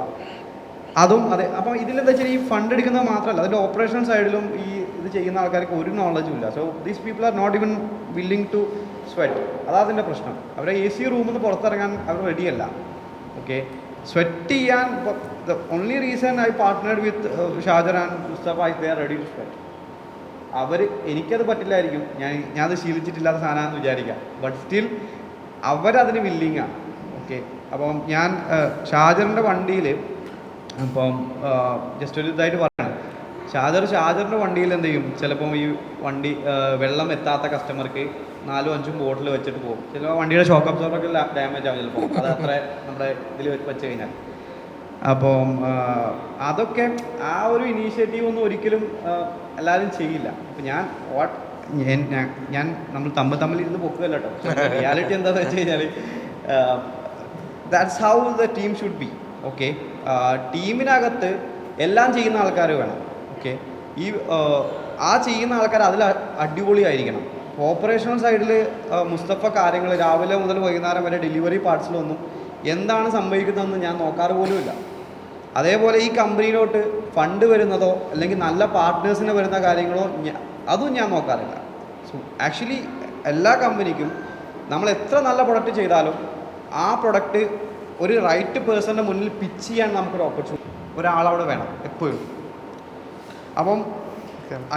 Speaker 4: അതും അതെ. അപ്പോൾ ഇതിലെന്താ വെച്ചാൽ ഈ ഫണ്ട് എടുക്കുന്നത് മാത്രമല്ല, അതിൻ്റെ ഓപ്പറേഷൻ സൈഡിലും ഈ ഇത് ചെയ്യുന്ന ആൾക്കാർക്ക് ഒരു നോളജും ഇല്ല. So these people are not even willing to sweat. അതാ അതിൻ്റെ പ്രശ്നം. അവരെ AC റൂമിൽ നിന്ന് പുറത്തിറങ്ങാൻ അവർ റെഡിയല്ല. ഓക്കെ, സ്വെറ്റ് ചെയ്യാൻ the only reason I partnered with Shajar and Mustafa is they are ready to sweat. എനിക്കത് പറ്റില്ലായിരിക്കും, ഞാനത് ശീലിച്ചിട്ടില്ലാത്ത സാധനമാണെന്ന് വിചാരിക്കാം. ബട്ട് സ്റ്റിൽ അവരതിന് വില്ലിങ്ങാണ്. ഓക്കെ, അപ്പം ഞാൻ ഷാജറിൻ്റെ വണ്ടിയിൽ അപ്പം ജസ്റ്റ് ഒരു ഇതായിട്ട് പറയണം, ഷാജറിൻ്റെ വണ്ടിയിൽ എന്ത് ചെയ്യും, ചിലപ്പം ഈ വണ്ടി വെള്ളം എത്താത്ത കസ്റ്റമർക്ക് 4-5 ബോട്ടിൽ വെച്ചിട്ട് പോകും. ചിലപ്പോൾ വണ്ടിയുടെ ഷോക്ക് അബ്സോർബറൊക്കെ ഡാമേജ് ആവും ചിലപ്പോൾ, അത് അത്ര നമ്മുടെ ഇതിൽ വെച്ച് കഴിഞ്ഞാൽ. അപ്പം അതൊക്കെ ആ ഒരു ഇനീഷ്യേറ്റീവ് ഒന്നും ഒരിക്കലും എല്ലാവരും ചെയ്യില്ല. അപ്പം ഞാൻ നമ്മൾ തമ്മിൽ ഇരുന്ന് പൊക്കുകയല്ല കേട്ടോ. റിയാലിറ്റി എന്താണെന്ന് വെച്ച് കഴിഞ്ഞാൽ that's how the team should be. Okay, ടീമിനകത്ത് എല്ലാം ചെയ്യുന്ന ആൾക്കാർ വേണം. ഓക്കെ, ഈ ആ ചെയ്യുന്ന ആൾക്കാർ അതിൽ അടിപൊളിയായിരിക്കണം. ഓപ്പറേഷണൽ സൈഡിൽ മുസ്തഫ കാര്യങ്ങൾ രാവിലെ മുതൽ വൈകുന്നേരം വരെ ഡെലിവറി പാർട്സിലൊന്നും എന്താണ് സംഭവിക്കുന്നതെന്ന് ഞാൻ നോക്കാറ് പോലുമില്ല. അതേപോലെ ഈ കമ്പനിയിലോട്ട് ഫണ്ട് വരുന്നതോ അല്ലെങ്കിൽ നല്ല പാർട്ട്നേഴ്സിന് വരുന്ന കാര്യങ്ങളോ അതും ഞാൻ നോക്കാറില്ല. സോ ആക്ച്വലി എല്ലാ കമ്പനിക്കും നമ്മൾ എത്ര നല്ല പ്രൊഡക്റ്റ് ചെയ്താലും ആ പ്രൊഡക്റ്റ് ഒരു റൈറ്റ് പേഴ്സൻ്റെ മുന്നിൽ പിച്ച് ചെയ്യാൻ നമുക്കൊരു ഓപ്പർച്യൂണിറ്റി ഒരാളവിടെ വേണം എപ്പോഴും. അപ്പം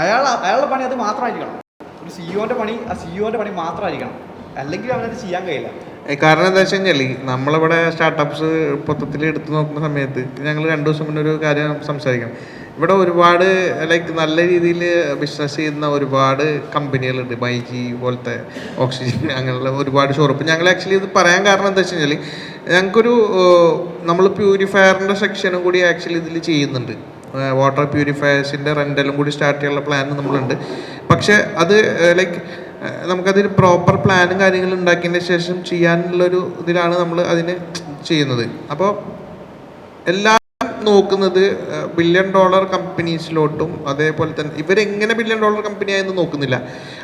Speaker 4: അയാളുടെ പണി അത് മാത്രമായിരിക്കണം. ഒരു സിഇഒൻ്റെ പണി ആ സിഇഒൻ്റെ പണി മാത്രമായിരിക്കണം, അല്ലെങ്കിൽ അവനത് ചെയ്യാൻ കഴിയില്ല.
Speaker 3: കാരണം എന്താ വെച്ച് കഴിഞ്ഞാൽ നമ്മളിവിടെ സ്റ്റാർട്ടപ്സ് മൊത്തത്തിൽ എടുത്തു നോക്കുന്ന സമയത്ത് ഞങ്ങൾ 2 ദിവസം മുന്നേ ഒരു കാര്യം സംസാരിക്കണം. ഇവിടെ ഒരുപാട് ലൈക്ക് നല്ല രീതിയിൽ ബിസിനസ് ചെയ്യുന്ന ഒരുപാട് കമ്പനികളുണ്ട്. മൈജി പോലത്തെ, ഓക്സിജൻ, അങ്ങനെയുള്ള ഒരുപാട് ഷോറൂം. ഞങ്ങൾ ആക്ച്വലി ഇത് പറയാൻ കാരണം എന്താ വെച്ച് കഴിഞ്ഞാൽ ഞങ്ങൾക്കൊരു നമ്മൾ പ്യൂരിഫയറിൻ്റെ സെക്ഷനും കൂടി ആക്ച്വലി ഇതിൽ ചെയ്യുന്നുണ്ട്. വാട്ടർ പ്യൂരിഫയേഴ്സിൻ്റെ റെൻ്റലും കൂടി സ്റ്റാർട്ട് ചെയ്യാനുള്ള പ്ലാൻ നമ്മളുണ്ട്. പക്ഷേ അത് ലൈക്ക് നമുക്കതിന് പ്രോപ്പർ പ്ലാനും കാര്യങ്ങളും ഉണ്ടാക്കിയതിന് ശേഷം ചെയ്യാനുള്ളൊരു ഇതിലാണ് നമ്മൾ അതിന് ചെയ്യുന്നത്. അപ്പോൾ എല്ലാവരും നോക്കുന്നത് $1 ബില്യൺ കമ്പനീസിലോട്ടും അതേപോലെ തന്നെ ഇവരെങ്ങനെ $1 ബില്യൺ കമ്പനിയായെന്ന് നോക്കുന്നില്ല.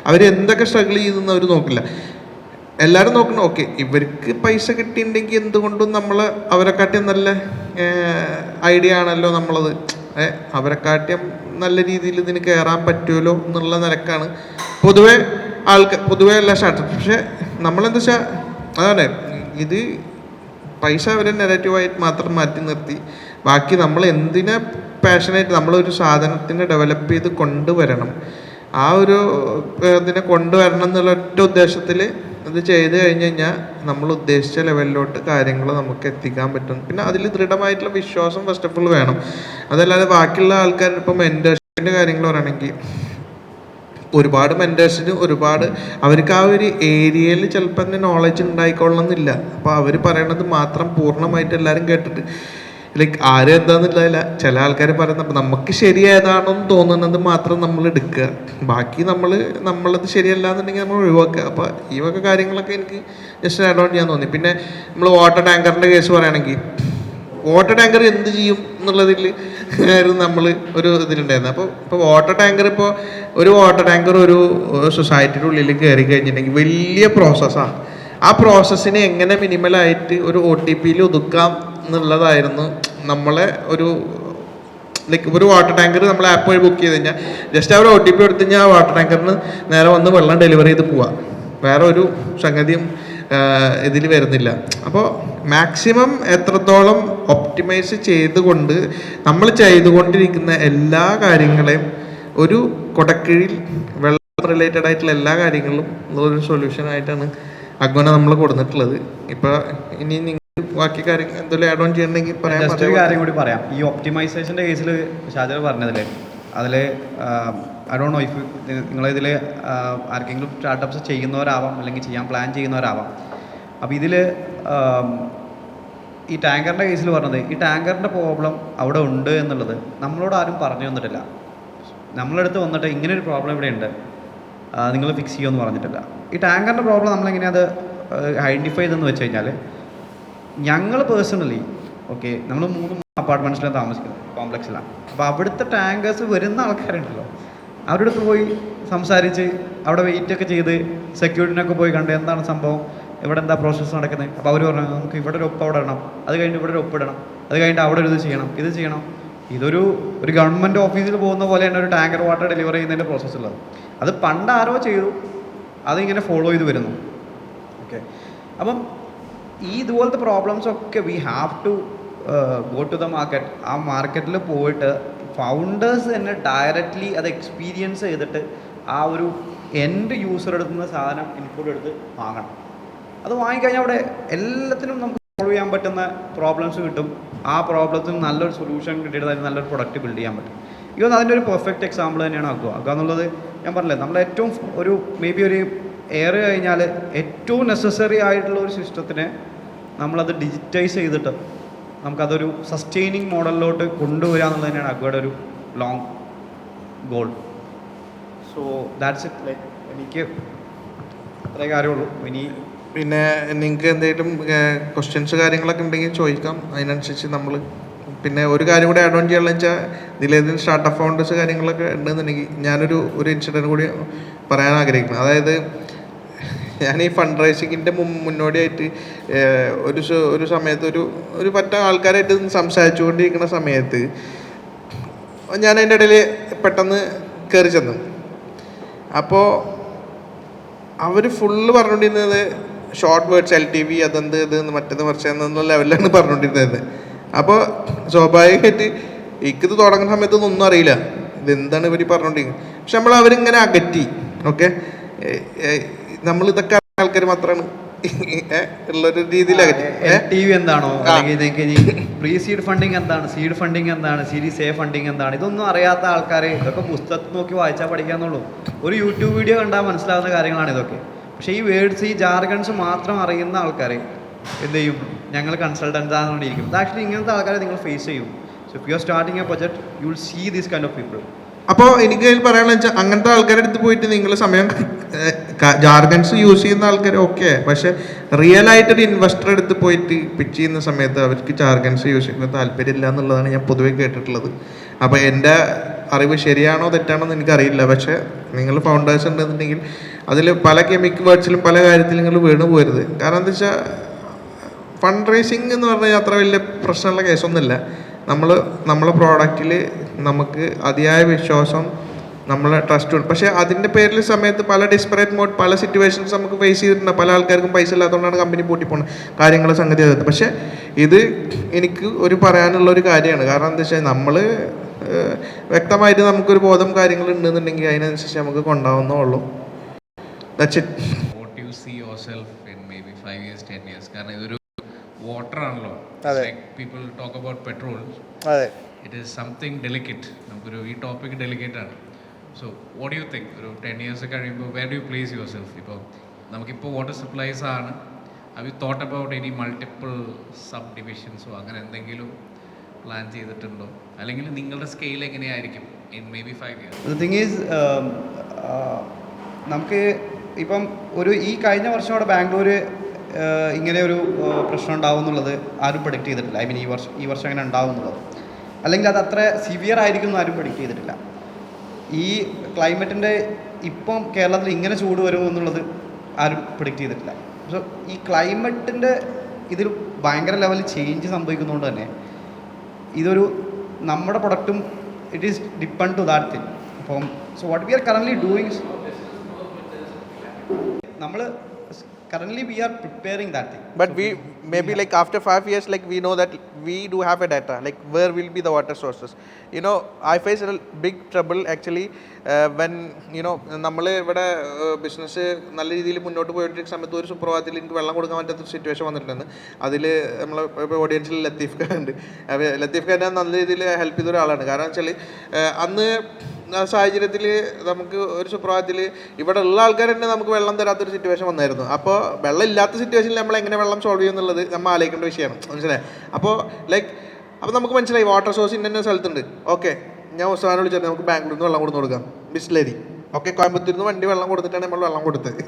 Speaker 3: അവരെന്തൊക്കെ സ്ട്രഗിൾ ചെയ്യുന്നതെന്ന് അവർ നോക്കില്ല. എല്ലാവരും നോക്കണം ഓക്കെ ഇവർക്ക് പൈസ കിട്ടിയിട്ടുണ്ടെങ്കിൽ എന്തുകൊണ്ടും നമ്മൾ അവരെക്കാട്ടിയും നല്ല ഐഡിയ ആണല്ലോ നമ്മളത്, അവരെക്കാട്ടിയും നല്ല രീതിയിൽ ഇതിന് കയറാൻ പറ്റുമല്ലോ എന്നുള്ള നിലക്കാണ് പൊതുവേ എല്ലാ സ്റ്റാർട്ടപ്പ്. പക്ഷെ നമ്മളെന്താ വെച്ചാൽ അതാണ് ഇത് പൈസ അവരെ നെഗറ്റീവായിട്ട് മാത്രം മാറ്റി നിർത്തി ബാക്കി നമ്മൾ എന്തിനാ പാഷനായിട്ട് നമ്മളൊരു സാധനത്തിനെ ഡെവലപ്പ് ചെയ്ത് കൊണ്ടുവരണം, ആ ഒരു ഇതിനെ കൊണ്ടുവരണം എന്നുള്ള ഒറ്റ ഉദ്ദേശത്തിൽ ഇത് ചെയ്ത് കഴിഞ്ഞ് കഴിഞ്ഞാൽ നമ്മൾ ഉദ്ദേശിച്ച ലെവലിലോട്ട് കാര്യങ്ങൾ നമുക്ക് എത്തിക്കാൻ പറ്റും. പിന്നെ അതിൽ ദൃഢമായിട്ടുള്ള വിശ്വാസം ഫസ്റ്റ് ഓഫ് ഓൾ വേണം. അതല്ലാതെ ബാക്കിയുള്ള ആൾക്കാർ ഇപ്പം മെൻറ്റേഴ്സിൻ്റെ കാര്യങ്ങൾ പറയുകയാണെങ്കിൽ ഒരുപാട് മെൻറ്റേഴ്സിന് അവർക്ക് ആ ഒരു ഏരിയയിൽ ചിലപ്പോൾ തന്നെ നോളജ് ഉണ്ടായിക്കൊള്ളണമെന്നില്ല. അപ്പോൾ അവർ പറയണത് മാത്രം പൂർണ്ണമായിട്ട് എല്ലാവരും കേട്ടിട്ട് ലൈക്ക് ആരും എന്താണെന്നില്ല, ചില ആൾക്കാർ പറയുന്നത് നമുക്ക് ശരിയേതാണെന്ന് തോന്നുന്നത് മാത്രം നമ്മൾ എടുക്കുക, ബാക്കി നമ്മളത് ശരിയല്ല എന്നുണ്ടെങ്കിൽ നമ്മൾ ഒഴിവാക്കുക. അപ്പോൾ ഈ വക കാര്യങ്ങളൊക്കെ എനിക്ക് ജസ്റ്റ് ആഡ് ഓൺ ചെയ്യാൻ തോന്നി. പിന്നെ നമ്മൾ വാട്ടർ ടാങ്കറിൻ്റെ കേസ് പറയുകയാണെങ്കിൽ വാട്ടർ ടാങ്കർ എന്ത് ചെയ്യും എന്നുള്ളതിൽ നമ്മൾ ഒരു ഇതിലുണ്ടായിരുന്നു. ഇപ്പോൾ വാട്ടർ ടാങ്കർ ഒരു വാട്ടർ ടാങ്കർ ഒരു സൊസൈറ്റിയുടെ ഉള്ളിൽ കയറി കഴിഞ്ഞിട്ടുണ്ടെങ്കിൽ വലിയ പ്രോസസ്സാണ്. ആ പ്രോസസ്സിനെ എങ്ങനെ മിനിമലായിട്ട് ഒരു OTPയിൽ ഒതുക്കാം എന്നുള്ളതായിരുന്നു നമ്മളെ ഒരു വാട്ടർ ടാങ്കർ നമ്മൾ ആപ്പ് വഴി ബുക്ക് ചെയ്ത് കഴിഞ്ഞാൽ ജസ്റ്റ് അവർ OTP എടുത്തു കഴിഞ്ഞാൽ ആ വാട്ടർ ടാങ്കറിന് നേരെ വന്ന് വെള്ളം ഡെലിവറി ചെയ്ത് പോവാം. വേറെ ഒരു സംഗതിയും ഇതിൽ വരുന്നില്ല. അപ്പോൾ മാക്സിമം എത്രത്തോളം ഒപ്റ്റിമൈസ് ചെയ്തുകൊണ്ട് നമ്മൾ ചെയ്തുകൊണ്ടിരിക്കുന്ന എല്ലാ കാര്യങ്ങളെയും ഒരു കൊടക്കീഴിൽ വെള്ളം റിലേറ്റഡ് ആയിട്ടുള്ള എല്ലാ കാര്യങ്ങളും ഒരു സൊല്യൂഷനായിട്ടാണ് അഗ്വന നമ്മൾ കൊടുത്തിട്ടുള്ളത്. ഇപ്പോൾ ഇനി നിങ്ങൾ ബാക്കി കാര്യങ്ങൾ എന്തെങ്കിലും ആഡ് ഓൺ ചെയ്യണമെങ്കിൽ പറയാം.
Speaker 4: ജസ്റ്റ് ഒരു കാര്യം കൂടി പറയാം. ഈ ഒപ്റ്റിമൈസേഷൻ്റെ കേസിൽ ഷാജർ പറഞ്ഞതിൽ അതിൽ ഐ ഡോണ്ട് നോ ഇഫ് നിങ്ങളിതിൽ ആർക്കെങ്കിലും സ്റ്റാർട്ടപ്പ്സ് ചെയ്യുന്നവരാവാം അല്ലെങ്കിൽ ചെയ്യാൻ പ്ലാൻ ചെയ്യുന്നവരാവാം. അപ്പോൾ ഇതിൽ ഈ ടാങ്കറിൻ്റെ കേസിൽ പറഞ്ഞത് ഈ ടാങ്കറിൻ്റെ പ്രോബ്ലം അവിടെ ഉണ്ട് എന്നുള്ളത് നമ്മളോട് ആരും പറഞ്ഞു തന്നിട്ടില്ല. നമ്മളടുത്ത് വന്നിട്ട് ഇങ്ങനെ ഒരു പ്രോബ്ലം ഇവിടെ ഉണ്ട്, നിങ്ങൾ ഫിക്സ് ചെയ്യുമെന്ന് പറഞ്ഞിട്ടില്ല. ഈ ടാങ്കറിൻ്റെ പ്രോബ്ലം നമ്മളെങ്ങനെയാണ് അത് ഐഡൻറ്റിഫൈ ചെയ്തെന്ന് വെച്ച് കഴിഞ്ഞാൽ ഞങ്ങൾ പേഴ്സണലി ഓക്കെ നമ്മൾ 3 അപ്പാർട്ട്മെൻറ്റ്സിലാണ് താമസിക്കുന്നത്, കോംപ്ലക്സിലാണ്. അപ്പോൾ അവിടുത്തെ ടാങ്കേഴ്സ് വരുന്ന ആൾക്കാരുണ്ടല്ലോ അവരുടെ അടുത്ത് പോയി സംസാരിച്ച് അവിടെ വെയിറ്റൊക്കെ ചെയ്ത് സെക്യൂരിറ്റിനൊക്കെ പോയി കണ്ട് എന്താണ് സംഭവം, ഇവിടെ എന്താ പ്രോസസ്സ് നടക്കുന്നത്. അപ്പോൾ അവർ പറഞ്ഞു നമുക്ക് ഇവിടെ ഒരു ഒപ്പ് അവിടെ ഇടണം, അത് കഴിഞ്ഞിട്ട് ഇവിടെ ഒരു ഒപ്പ് ഇടണം, അത് കഴിഞ്ഞിട്ട് അവിടെ ഒരു ഇത് ചെയ്യണം. ഇതൊരു ഗവൺമെൻറ് ഓഫീസിൽ പോകുന്ന പോലെയാണ് ഒരു ടാങ്കർ വാട്ടർ ഡെലിവറി ചെയ്യുന്നതിൻ്റെ പ്രോസസ്സുള്ളത്. അത് പണ്ട് ആരോ ചെയ്തു, അതിങ്ങനെ ഫോളോ ചെയ്ത് വരുന്നു. ഓക്കെ, അപ്പം ഇതുപോലത്തെ പ്രോബ്ലംസ് ഒക്കെ we have to go to the market. ആ മാർക്കറ്റിൽ പോയിട്ട് ഫൗണ്ടേഴ്സ് തന്നെ ഡയറക്റ്റ്ലി അത് എക്സ്പീരിയൻസ് ചെയ്തിട്ട് ആ ഒരു എൻഡ് യൂസർ എടുക്കുന്ന സാധനം ഇൻപുട്ട് എടുത്ത് വാങ്ങണം. അത് വാങ്ങിക്കഴിഞ്ഞാൽ അവിടെ എല്ലാത്തിനും നമുക്ക് സോൾവ് ചെയ്യാൻ പറ്റുന്ന പ്രോബ്ലംസ് കിട്ടും. ആ പ്രോബ്ലത്തിന് നല്ലൊരു സൊല്യൂഷൻ കിട്ടിയിട്ട് അതിന് നല്ലൊരു പ്രൊഡക്റ്റ് ബിൽഡ് ചെയ്യാൻ പറ്റും. ഇതൊന്നും അതിൻ്റെ ഒരു പെർഫെക്റ്റ് എക്സാമ്പിൾ തന്നെയാണ് ആക്കുക എന്നുള്ളത്. ഞാൻ പറഞ്ഞില്ലേ, നമ്മൾ ഏറ്റവും ഒരു മേ ബി ഒരു എയർ കഴിഞ്ഞാൽ ഏറ്റവും നെസസറി ആയിട്ടുള്ള ഒരു സിസ്റ്റത്തിനെ നമ്മളത് ഡിജിറ്റൈസ് ചെയ്തിട്ട് നമുക്കതൊരു സസ്റ്റെയിനിങ് മോഡലിലോട്ട് കൊണ്ടുവരിക എന്നുള്ളത് തന്നെയാണ് അഗ്വയുടെ ഒരു long goal. So that's it. Like എനിക്ക് അത്രേ കാര്യമുള്ളൂ. ഇനി
Speaker 3: പിന്നെ നിങ്ങൾക്ക് എന്തെങ്കിലും ക്വസ്റ്റ്യൻസ് കാര്യങ്ങളൊക്കെ ഉണ്ടെങ്കിൽ ചോദിക്കാം, അതിനനുസരിച്ച് നമ്മൾ. പിന്നെ ഒരു കാര്യം കൂടി ആഡ് ഓൺ ചെയ്യാനുള്ള വെച്ചാൽ ഇതിലേതെങ്കിലും സ്റ്റാർട്ടപ്പ് ഫൗണ്ടേഴ്സ് കാര്യങ്ങളൊക്കെ ഉണ്ടെന്നുണ്ടെങ്കിൽ ഞാനൊരു ഇൻസിഡൻറ്റ് കൂടി പറയാൻ ആഗ്രഹിക്കുന്നു. അതായത് ഞാൻ ഈ ഫണ്ട് റൈസിങ്ങിൻ്റെ മുന്നോടിയായിട്ട് ഒരു സമയത്ത് ഒരു പറ്റ ആൾക്കാരായിട്ട് സംസാരിച്ചുകൊണ്ടിരിക്കുന്ന സമയത്ത് ഞാൻ അതിൻ്റെ ഇടയിൽ പെട്ടെന്ന് കയറി ചെന്നു. അപ്പോൾ അവർ ഫുള്ള് പറഞ്ഞുകൊണ്ടിരുന്നത് ഷോർട്ട് വേർഡ്സ്, LTV, അതെന്ത് ഇത് മറ്റേത് മറിച്ചെന്നുള്ള ലെവലിലാണ് പറഞ്ഞുകൊണ്ടിരുന്നത്. അപ്പോൾ സ്വാഭാവികമായിട്ട് എനിക്കിത് തുടങ്ങുന്ന സമയത്തൊന്നും ഒന്നും അറിയില്ല, ഇതെന്താണ് ഇവർ പറഞ്ഞുകൊണ്ടിരിക്കുന്നത്. പക്ഷെ അവരിങ്ങനെ അകറ്റി. ഓക്കെ, നമ്മളിതൊക്കെ ആൾക്കാർ മാത്രമാണ് ഉള്ളൊരു രീതിയിൽ അകറ്റി.
Speaker 4: LTV എന്താണോ പ്രീ സീഡ് ഫണ്ടിങ് എന്താണ്, സീഡ് ഫണ്ടിങ് എന്താണ്, സീരീസ് എ ഫണ്ടിങ് എന്താണ്, ഇതൊന്നും അറിയാത്ത ആൾക്കാരെ ഇതൊക്കെ പുസ്തകത്തിൽ നോക്കി വായിച്ചാൽ പഠിക്കാന്നുള്ളൂ. ഒരു യൂട്യൂബ് വീഡിയോ കണ്ടാൽ മനസ്സിലാവുന്ന കാര്യങ്ങളാണ് ഇതൊക്കെ. പക്ഷേ ഈ വേർഡ്സ്, ഈ ജാർഗൺസ് മാത്രം അറിയുന്ന ആൾക്കാരെ എന്ത് ചെയ്യും, ഞങ്ങൾ കൺസൾട്ടൻസ് ആണെന്നിരിക്കും. ഇത് ആക്ച്വലി ഇങ്ങനത്തെ ആൾക്കാരെ നിങ്ങൾ ഫേസ് ചെയ്യും. So if you are starting a project you will see these kind of people.
Speaker 3: അപ്പോൾ എനിക്ക് പറയാനുള്ള വെച്ചാൽ അങ്ങനത്തെ ആൾക്കാരുടെ അടുത്ത് പോയിട്ട് നിങ്ങൾ സമയം ജാർഗൻസ് യൂസ് ചെയ്യുന്ന ആൾക്കാർ ഓക്കെ, പക്ഷെ റിയൽ ആയിട്ടൊരു ഇൻവെസ്റ്റർ അടുത്ത് പോയിട്ട് പിച്ച് ചെയ്യുന്ന സമയത്ത് അവർക്ക് ജാർഗൻസ് യൂസ് ചെയ്യുന്ന താല്പര്യമില്ല എന്നുള്ളതാണ് ഞാൻ പൊതുവെ കേട്ടിട്ടുള്ളത്. അപ്പോൾ എൻ്റെ അറിവ് ശരിയാണോ തെറ്റാണോ എന്ന് എനിക്കറിയില്ല. പക്ഷേ നിങ്ങൾ ഫൗണ്ടേഴ്സ് ഉണ്ടെന്നുണ്ടെങ്കിൽ അതിൽ പല കെമിക് വേർഡ്സിലും പല കാര്യത്തിലും നിങ്ങൾ വീണ് പോരുത്. കാരണം എന്താ വെച്ചാൽ ഫണ്ട് റേസിങ് എന്ന് പറഞ്ഞാൽ അത്ര വലിയ പ്രശ്നമുള്ള കേസൊന്നുമില്ല. നമ്മളെ പ്രോഡക്റ്റിൽ നമുക്ക് അതിയായ വിശ്വാസം, നമ്മളെ ട്രസ്റ്റ് ഉണ്ട്. പക്ഷേ അതിൻ്റെ പേരിൽ സമയത്ത് പല ഡിസ്പറേറ്റ് മോഡ്, പല സിറ്റുവേഷൻസ് നമുക്ക് ഫേസ് ചെയ്തിട്ടുണ്ട്. പല ആൾക്കാർക്കും പൈസ ഇല്ലാത്തതുകൊണ്ടാണ് കമ്പനി പൂട്ടിപ്പോകുന്നത്, കാര്യങ്ങൾ സംഗതി അകത്ത്. പക്ഷേ ഇത് എനിക്ക് പറയാനുള്ള ഒരു കാര്യമാണ്. കാരണം എന്താ വെച്ചാൽ നമ്മൾ വ്യക്തമായിട്ട് നമുക്കൊരു ബോധം കാര്യങ്ങൾ ഉണ്ടെന്നുണ്ടെങ്കിൽ അതിനനുസരിച്ച് നമുക്ക് കൊണ്ടാവുന്നുള്ളൂ. That's it.
Speaker 5: What you see yourself in maybe 5 years, 10 years? കാരണം ഇതൊരു വാട്ടർ ആണല്ലോ. People talk about petrol. It is something delicate. നമുക്കൊരു ഈ ടോപ്പിക് ഡെലിക്കേറ്റ് ആണ്. സോ വാട്ട് യു തിങ്ക് ഒരു 10 years കഴിയുമ്പോൾ where do you place yourself? ഇപ്പോൾ നമുക്കിപ്പോൾ വാട്ടർ സപ്ലൈസ് ആണ്. Have you thought about any multiple sub ഡിവിഷൻസോ അങ്ങനെ എന്തെങ്കിലും പ്ലാൻ ചെയ്തിട്ടുണ്ടോ? അല്ലെങ്കിൽ നിങ്ങളുടെ സ്കെയിൽ എങ്ങനെയായിരിക്കും in maybe 5 years?
Speaker 4: The thing is നമുക്ക് ഇപ്പം ഈ കഴിഞ്ഞ വർഷം അവിടെ ബാംഗ്ലൂർ ഇങ്ങനെ ഒരു പ്രശ്നം ഉണ്ടാവും എന്നുള്ളത് ആരും പ്രൊഡിക്റ്റ് ചെയ്തിട്ടില്ല. ഐ മീൻ ഈ വർഷം അങ്ങനെ ഉണ്ടാവും എന്നുള്ളത്, അല്ലെങ്കിൽ അത് അത്ര സിവിയർ ആയിരിക്കും എന്ന് ആരും പ്രൊഡിക്റ്റ് ചെയ്തിട്ടില്ല. ഈ ക്ലൈമറ്റിൻ്റെ ഇപ്പം കേരളത്തിൽ ഇങ്ങനെ ചൂട് വരും എന്നുള്ളത് ആരും പ്രൊഡിക്റ്റ് ചെയ്തിട്ടില്ല. സോ ഈ ക്ലൈമറ്റിൻ്റെ ഇതിൽ ഭയങ്കര ലെവലിൽ ചേഞ്ച് സംഭവിക്കുന്നതുകൊണ്ട് തന്നെ ഇതൊരു നമ്മുടെ പ്രൊഡക്റ്റും it is depend to that thing. അപ്പം so what we are currently doing, നമ്മൾ currently we are preparing that thing.
Speaker 3: But so we maybe like after 5 years, like we know that we do have a data, like where will be the water sources. You know, I face a big trouble actually when you know നമ്മൾ ഇവിടെ business നല്ല രീതിയിൽ മുന്നോട്ട് പോയിട്ടിരിക്കുന്ന സമയത്ത് ഒരു സുപ്രഭാതത്തിൽ എനിക്ക് വെള്ളം കൊടുക്കാൻ പറ്റാത്ത സിറ്റുവേഷൻ വന്നിട്ടുണ്ട്. അതിൽ നമ്മളെ ഓഡിയൻസിൽ ലത്തീഫ് ഖാൻ ഉണ്ട്. ലത്തീഫ് ഖാൻ നല്ല രീതിയിൽ ഹെൽപ്പ് ചെയ്ത ഒരാളാണ്. കാരണം വെച്ചാൽ അന്ന് ആ സാഹചര്യത്തിൽ നമുക്ക് ഒരു സുപ്രഭാതത്തിൽ ഇവിടെ ഉള്ള ആൾക്കാർ തന്നെ നമുക്ക് വെള്ളം തരാത്തൊരു സിറ്റുവേഷൻ വന്നായിരുന്നു. അപ്പോൾ വെള്ളം ഇല്ലാത്ത സിറ്റുവേഷനിൽ നമ്മൾ എങ്ങനെ വെള്ളം സോൾവ് ചെയ്യും എന്നുള്ളത് നമ്മൾ ആലോചിക്കേണ്ട വിഷയമാണ്. മനസ്സിലായി? അപ്പോൾ നമുക്ക് മനസ്സിലായി വാട്ടർ സോഴ്സ് ഇന്ന സ്ഥലത്തുണ്ട്. ഓക്കെ, ഞാൻ ഉസ്മാനെ വിളിച്ചാൽ നമുക്ക് ബാംഗ്ലൂരിൽ നിന്ന് വെള്ളം കൊടുത്ത് കൊടുക്കാം, ബിസ്ലരി. ഓക്കെ, കോയമ്പത്തൂരിൽ നിന്ന് വണ്ടി വെള്ളം കൊടുത്തിട്ടാണ് നമ്മൾ വെള്ളം കൊടുത്തത്.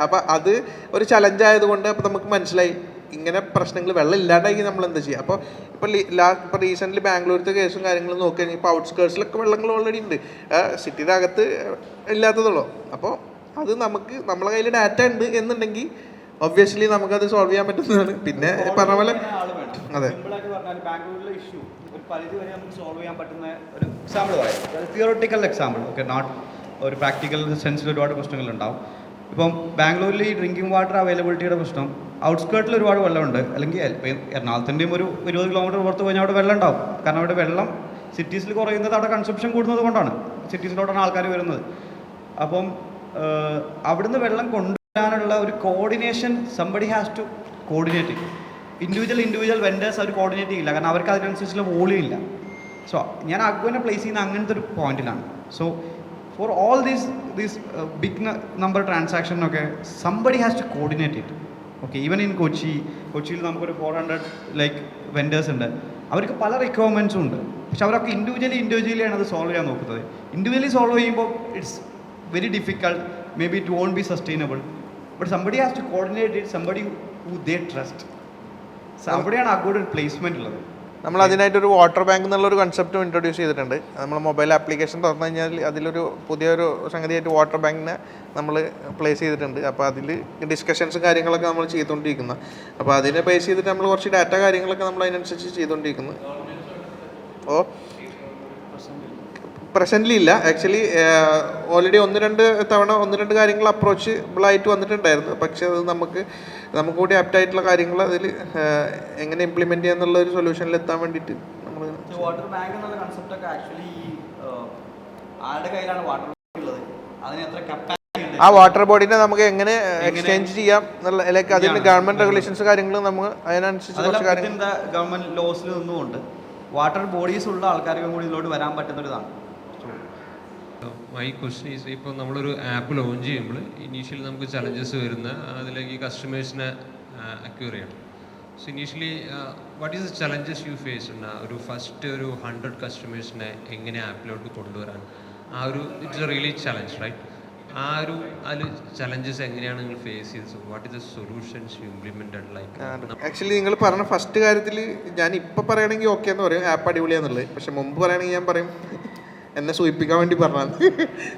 Speaker 3: അപ്പോൾ അത് ഒരു ചലഞ്ച് ആയതുകൊണ്ട് അപ്പോൾ നമുക്ക് മനസ്സിലായി ഇങ്ങനെ പ്രശ്നങ്ങൾ വെള്ളം ഇല്ലാണ്ടായി നമ്മൾ എന്താ ചെയ്യുക. അപ്പോൾ ഇപ്പോൾ റീസെൻ്റ്ലി ബാംഗ്ലൂരിലത്തെ കേസും കാര്യങ്ങളും നോക്കി കഴിഞ്ഞാൽ ഇപ്പോൾ ഔട്ട്സ്കേർട്സിലൊക്കെ വെള്ളങ്ങൾ ഓൾറെഡി ഉണ്ട്, സിറ്റിയുടെ അകത്ത് ഇല്ലാത്തതുള്ളൂ. അപ്പോൾ അത് നമ്മളെ കയ്യിൽ ഡാറ്റ ഉണ്ട് എന്നുണ്ടെങ്കിൽ ഒബ്വിയസ്ലി നമുക്കത് സോൾവ് ചെയ്യാൻ പറ്റുന്നതാണ്. പിന്നെ പറഞ്ഞ പോലെ അതെ,
Speaker 4: ബാംഗ്ലൂരിലെ ഇഷ്യൂ ഒരു പരിധി വരെ നമുക്ക് സോൾവ് ചെയ്യാൻ പറ്റുന്ന ഒരു എക്സാമ്പിൾ പറയാം, തിയറട്ടിക്കൽ എക്സാമ്പിൾ. ഓക്കെ, നോട്ട് ഒരു പ്രാക്ടിക്കൽ സെൻസിൽ ഒരുപാട് പ്രശ്നങ്ങളുണ്ടാവും. ഇപ്പം ബാംഗ്ലൂരിൽ ഈ ഡ്രിങ്കിങ് വാട്ടർ അവൈലബിലിറ്റിയുടെ പ്രശ്നം, ഔട്ട്സ്കേർട്ടിൽ ഒരുപാട് വെള്ളമുണ്ട്, അല്ലെങ്കിൽ എറണാകുളത്തിൻ്റെയും ഒരു 20 കിലോമീറ്റർ പുറത്ത് കഴിഞ്ഞാൽ അവിടെ വെള്ളം ഉണ്ടാവും. കാരണം അവിടെ വെള്ളം സിറ്റീസിൽ കുറയുന്നത് അവിടെ കൺസപ്ഷൻ കൂടുന്നത് കൊണ്ടാണ്, സിറ്റീസിലോട്ടാണ് ആൾക്കാർ വരുന്നത്. അപ്പം അവിടുന്ന് വെള്ളം കൊണ്ടുവരാനുള്ള ഒരു coordination somebody has to coordinate. Individual vendors അവർ കോർഡിനേറ്റ് ചെയ്യില്ല, കാരണം അവർക്ക് അതിനനുസരിച്ചുള്ള വോളിയം ഇല്ല. സോ ഞാൻ അഗ്വനെ പ്ലേസ് ചെയ്യുന്ന അങ്ങനത്തെ ഒരു പോയിന്റിലാണ്. So for all these big number transaction ഒക്കെ somebody has to coordinate it. Okay, even in കൊച്ചിയിൽ നമുക്കൊരു 400 ലൈക്ക് വെൻഡേഴ്സ് ഉണ്ട്. അവർക്ക് പല റിക്വയർമെൻറ്റ്സും ഉണ്ട്. പക്ഷെ അവരൊക്കെ ഇൻഡിവിജ്വലിയാണ് അത് സോൾവ് ചെയ്യാൻ നോക്കുന്നത്. ഇൻഡിവിജ്വലി സോൾവ് ചെയ്യുമ്പോൾ it's very difficult, may be it won't be sustainable. But somebody has to coordinate it, somebody who they trust. അവിടെയാണ് അഗ്വയുടെ ഒരു പ്ലേസ്മെൻറ്റ് ഉള്ളത്.
Speaker 3: നമ്മൾ അതിനായിട്ടൊരു വാട്ടർ ബാങ്ക് എന്നുള്ളൊരു കൺസെപ്റ്റും ഇൻട്രൊഡ്യൂസ് ചെയ്തിട്ടുണ്ട്. നമ്മൾ മൊബൈൽ ആപ്ലിക്കേഷൻ തുറന്നു കഴിഞ്ഞാൽ അതിലൊരു പുതിയൊരു സംഗതിയായിട്ട് വാട്ടർ ബാങ്കിനെ നമ്മൾ പ്ലേസ് ചെയ്തിട്ടുണ്ട്. അപ്പോൾ അതിൽ ഡിസ്കഷൻസും കാര്യങ്ങളൊക്കെ നമ്മൾ ചെയ്തുകൊണ്ടിരിക്കുന്നത്. അപ്പോൾ അതിനെ ബേസ് ചെയ്തിട്ട് നമ്മൾ കുറച്ച് ഡാറ്റ കാര്യങ്ങളൊക്കെ നമ്മൾ അതിനനുസരിച്ച് ചെയ്തുകൊണ്ടിരിക്കുന്നത്. ഓ പ്രസൻ്റ്ലി ഇല്ല, ആക്ച്വലി ഓൾറെഡി 1-2 കാര്യങ്ങൾ അപ്രോച്ചബിളായിട്ട് വന്നിട്ടുണ്ടായിരുന്നു. പക്ഷേ അത് നമുക്ക് കൂടി ആപ്റ്റായിട്ടുള്ള കാര്യങ്ങൾ അതിൽ എങ്ങനെ ഇംപ്ലിമെൻറ്റ് ചെയ്യാന്നുള്ള ഒരു സൊല്യൂഷനിൽ എത്താൻ വേണ്ടിയിട്ട് നമ്മൾ
Speaker 4: വാട്ടർ ബാങ്ക് എന്നുള്ള കൺസെപ്റ്റൊക്കെ ആക്ച്വലി ആരുടെ കയ്യിലാണ് വാട്ടർ ബാങ്ക് ഉള്ളത്, അതിന് എത്ര കപ്പാസിറ്റി ഉണ്ട്,
Speaker 3: ആ വാട്ടർ ബോഡിനെ നമുക്ക് എങ്ങനെ എക്സ്ചേഞ്ച് ചെയ്യാം എന്നുള്ള ലൈക്ക് അതിന് ഗവൺമെന്റ് റെഗുലേഷൻസ് കാര്യങ്ങൾ നമുക്ക് അതിനനുസരിച്ച് കുറച്ച് കാര്യങ്ങൾ
Speaker 4: ഗവൺമെന്റ് ലോസിൽ നിന്നുകൊണ്ട് വാട്ടർ ബോഡീസ് ഉള്ള ആൾക്കാർക്കും കൂടി ഇതിലോട്ട് വരാൻ പറ്റുന്നൊരിതാണ്.
Speaker 5: മൈ ക്വസ്റ്റൻ ഈസ്, ഇപ്പോൾ നമ്മളൊരു ആപ്പ് ലോഞ്ച് ചെയ്യുമ്പോൾ ഇനീഷ്യലി നമുക്ക് ചലഞ്ചസ് വരുന്ന അതിലേക്ക് കസ്റ്റമേഴ്സിനെ അക്വയർ ചെയ്യണം. So initially what is the challenges you face? ഒരു ഫസ്റ്റ് ഒരു 100 കസ്റ്റമേഴ്സിനെ എങ്ങനെ ആപ്പിലോട്ട് കൊണ്ടുവരാൻ ആ ഒരു it's a really challenge right? ആ ഒരു അതിൽ ചലഞ്ചസ് എങ്ങനെയാണ് നിങ്ങൾ ഫേസ് ചെയ്തത്? What is the solutions you implemented? Like
Speaker 3: actually നിങ്ങൾ പറഞ്ഞ ഫസ്റ്റ് കാര്യത്തിൽ ഞാൻ ഇപ്പം പറയുകയാണെങ്കിൽ ഓക്കെ എന്ന് പറയും, ആപ്പ് അടിപൊളിയാന്നുള്ളത്. പക്ഷെ മുമ്പ് പറയുകയാണെങ്കിൽ ഞാൻ പറയും എന്നെ സൂചിപ്പിക്കാൻ വേണ്ടി പറഞ്ഞാൽ.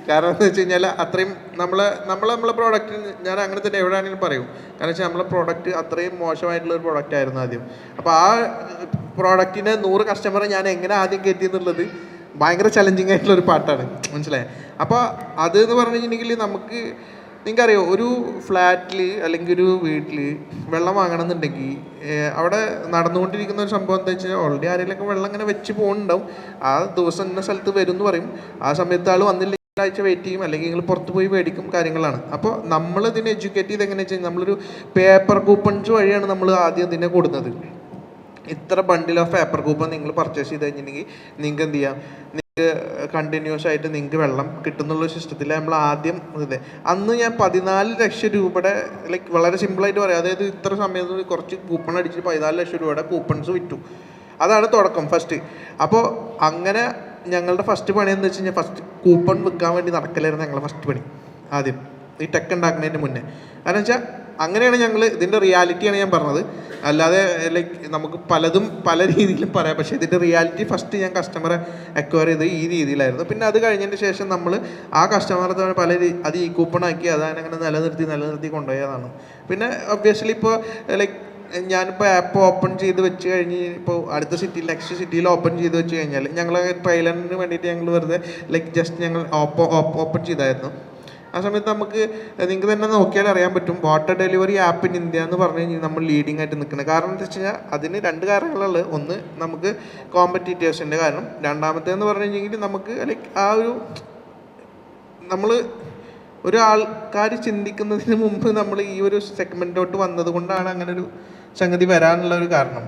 Speaker 3: കാരണം എന്താ വെച്ച് കഴിഞ്ഞാൽ അത്രയും നമ്മളെ പ്രോഡക്റ്റ് ഞാൻ അങ്ങനെ തന്നെ എവിടെയാണെങ്കിലും പറയും. കാരണം വെച്ചാൽ നമ്മളെ പ്രോഡക്റ്റ് അത്രയും മോശമായിട്ടുള്ള ഒരു പ്രോഡക്റ്റ് ആയിരുന്നു ആദ്യം. അപ്പോൾ ആ പ്രോഡക്റ്റിനെ 100 കസ്റ്റമറെ ഞാൻ എങ്ങനെ ആദ്യം കയറ്റി എന്നുള്ളത് ഭയങ്കര ചലഞ്ചിങ് ആയിട്ടുള്ള ഒരു പാട്ടാണ്, മനസ്സിലായത്? അപ്പോൾ അത് എന്ന് പറഞ്ഞു കഴിഞ്ഞിട്ടുണ്ടെങ്കിൽ നമുക്ക് നിങ്ങൾക്കറിയോ, ഒരു ഫ്ലാറ്റിൽ അല്ലെങ്കിൽ ഒരു വീട്ടിൽ വെള്ളം വാങ്ങണം എന്നുണ്ടെങ്കിൽ അവിടെ നടന്നുകൊണ്ടിരിക്കുന്ന ഒരു സംഭവം എന്താ വെച്ചാൽ ഓൾറെഡി ആരെങ്കിലുമൊക്കെ വെള്ളം ഇങ്ങനെ വെച്ച് പോകുന്നുണ്ടാവും. ആ ദിവസം ഇന്ന സ്ഥലത്ത് വരും എന്ന് പറയും, ആ സമയത്ത് ആൾ വന്നില്ലെങ്കിൽ ആഴ്ച വെയിറ്റ് ചെയ്യും, അല്ലെങ്കിൽ നിങ്ങൾ പുറത്ത് പോയി മേടിക്കും കാര്യങ്ങളാണ്. അപ്പോൾ നമ്മളിതിനെ എഡ്യൂക്കേറ്റ് ചെയ്ത് എങ്ങനെയാണെന്ന് വെച്ച് കഴിഞ്ഞാൽ നമ്മളൊരു പേപ്പർ കൂപ്പൺസ് വഴിയാണ് നമ്മൾ ആദ്യം ഇതിനെ കൊടുക്കുന്നത്. ഇത്ര ബണ്ടിൽ ഓഫ് പേപ്പർ കൂപ്പൺ നിങ്ങൾ പർച്ചേസ് ചെയ്ത് കഴിഞ്ഞിട്ടുണ്ടെങ്കിൽ നിങ്ങൾക്ക് എന്ത് ചെയ്യാം, നിങ്ങൾക്ക് കണ്ടിന്യൂസ് ആയിട്ട് നിങ്ങൾക്ക് വെള്ളം കിട്ടുന്നുള്ള സിസ്റ്റത്തിൽ നമ്മൾ ആദ്യം ഇത് അന്ന് ഞാൻ 14 ലക്ഷം രൂപയുടെ ലൈക്ക് വളരെ സിമ്പിളായിട്ട് പറയാം, അതായത് ഇത്ര സമയത്ത് കുറച്ച് കൂപ്പൺ അടിച്ചിട്ട് 14 ലക്ഷം രൂപയുടെ കൂപ്പൺസ് വിറ്റു. അതാണ് തുടക്കം ഫസ്റ്റ്. അപ്പോൾ അങ്ങനെ ഞങ്ങളുടെ ഫസ്റ്റ് പണി എന്ന് വെച്ച് കഴിഞ്ഞാൽ ഫസ്റ്റ് കൂപ്പൺ വിൽക്കാൻ വേണ്ടി നടക്കലായിരുന്നു ഞങ്ങളുടെ ഫസ്റ്റ് പണി ആദ്യം, ഈ ടെക്ക് ഉണ്ടാക്കുന്നതിന് മുന്നേ. കാരണം വെച്ചാൽ അങ്ങനെയാണ് ഞങ്ങൾ ഇതിൻ്റെ റിയാലിറ്റിയാണ് ഞാൻ പറഞ്ഞത്. അല്ലാതെ ലൈക്ക് നമുക്ക് പലതും പല രീതിയിലും പറയാം, പക്ഷേ ഇതിൻ്റെ റിയാലിറ്റി ഫസ്റ്റ് ഞാൻ കസ്റ്റമറെ അക്വയർ ചെയ്ത് ഈ രീതിയിലായിരുന്നു. പിന്നെ അത് കഴിഞ്ഞതിന് ശേഷം നമ്മൾ ആ കസ്റ്റമറെ പല അത് ഈ കൂപ്പണാക്കി അതങ്ങനെ നിലനിർത്തി കൊണ്ടുപോയതാണ്. പിന്നെ ഒബ്വിയസ്ലി ഇപ്പോൾ ലൈക്ക് ഞാനിപ്പോൾ ആപ്പ് ഓപ്പൺ ചെയ്ത് വെച്ച് കഴിഞ്ഞ് ഇപ്പോൾ അടുത്ത സിറ്റിയിൽ നെക്സ്റ്റ് സിറ്റിയിൽ ഓപ്പൺ ചെയ്ത് വെച്ച് കഴിഞ്ഞാൽ ഞങ്ങൾ ട്രയലിന് വേണ്ടിയിട്ട് ഞങ്ങൾ വെറുതെ ലൈക്ക് ജസ്റ്റ് ഞങ്ങൾ ഓപ്പൺ ചെയ്തായിരുന്നു. ആ സമയത്ത് നമുക്ക് നിങ്ങൾക്ക് തന്നെ നോക്കിയാൽ അറിയാൻ പറ്റും, water delivery app in India എന്ന് പറഞ്ഞു കഴിഞ്ഞാൽ നമ്മൾ ലീഡിങ് ആയിട്ട് നിൽക്കുന്നത്. കാരണം എന്താ വെച്ച് കഴിഞ്ഞാൽ അതിന് 2 കാരണങ്ങളുള്ളത്. ഒന്ന് നമുക്ക് കോമ്പറ്റീറ്റേഴ്സിൻ്റെ കാരണം, രണ്ടാമത്തേന്ന് പറഞ്ഞു കഴിഞ്ഞെങ്കിൽ നമുക്ക് ലൈക്ക് ആ ഒരു നമ്മൾ ഒരു ആൾക്കാർ ചിന്തിക്കുന്നതിന് മുമ്പ് നമ്മൾ ഈ ഒരു സെഗ്മെൻറ്റോട്ട് വന്നത് കൊണ്ടാണ് അങ്ങനെ ഒരു സംഗതി വരാനുള്ള ഒരു കാരണം.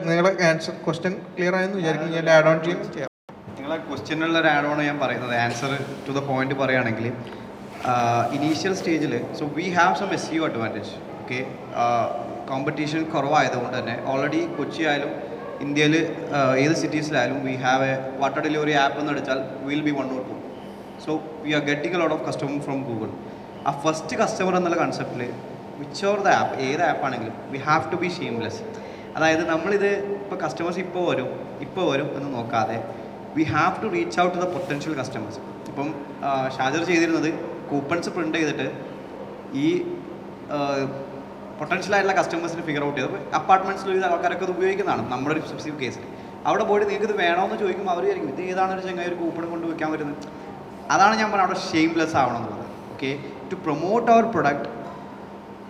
Speaker 3: നിങ്ങളുടെ ആൻസർ ക്വസ്റ്റ്യൻ ക്ലിയർ ആയെന്ന് വിചാരിക്കും. ഞാൻ ആഡ് ഓൺ ചെയ്യാം.
Speaker 4: നിങ്ങളെ ക്വസ്റ്റ്യനുള്ള ഒരു ആഡ് ഓൺ ഞാൻ പറയുന്നത്, ആൻസർ ടു ദ പോയിന്റ് പറയുകയാണെങ്കിൽ ഇനീഷ്യൽ സ്റ്റേജിൽ so we have some SEO advantage. Okay, competition കുറവായതുകൊണ്ട് തന്നെ ഓൾറെഡി കൊച്ചി ആയാലും ഇന്ത്യയിൽ ഏത് സിറ്റീസിലായാലും we have a water delivery app എന്ന് എടുത്താൽ will be 1 or 2. So we are getting a lot of customer from Google. ആ ഫസ്റ്റ് കസ്റ്റമർ എന്നുള്ള കൺസെപ്റ്റിൽ വിച്ച് ഓവർ ദ ആപ്പ്, ഏത് ആപ്പാണെങ്കിലും we have to be shameless. അതായത് നമ്മളിത് ഇപ്പോൾ കസ്റ്റമേഴ്സ് ഇപ്പോൾ വരും എന്ന് നോക്കാതെ we have to reach out to the potential customers. ഇപ്പം ഷാജർ ചെയ്തിരുന്നത് കൂപ്പൺസ് പ്രിൻ്റ് ചെയ്തിട്ട് ഈ പൊട്ടൻഷ്യലായിട്ടുള്ള കസ്റ്റമേഴ്സിന് ഫിഗർ ഔട്ട് ചെയ്ത് അപ്പാർട്ട്മെൻറ്റ്സിൽ ഇത് ആൾക്കാരൊക്കെ ഇത് ഉപയോഗിക്കുന്നതാണ് നമ്മുടെ ഒരു സ്പെസിഫിക് കേസിൽ. അവിടെ പോയിട്ട് നിങ്ങൾക്ക് ഇത് വേണമെന്ന് ചോദിക്കുമ്പോൾ അവർ വിചാരിക്കും ഇത് ഏതാണ് ഒരു ചങ്ങായി ഒരു കൂപ്പൺ കൊണ്ട് വയ്ക്കാൻ വരുന്നത്. അതാണ് ഞാൻ പറഞ്ഞത്, അവിടെ ഷെയിംലെസ് ആവണം എന്നുള്ളത്. Okay, to promote our product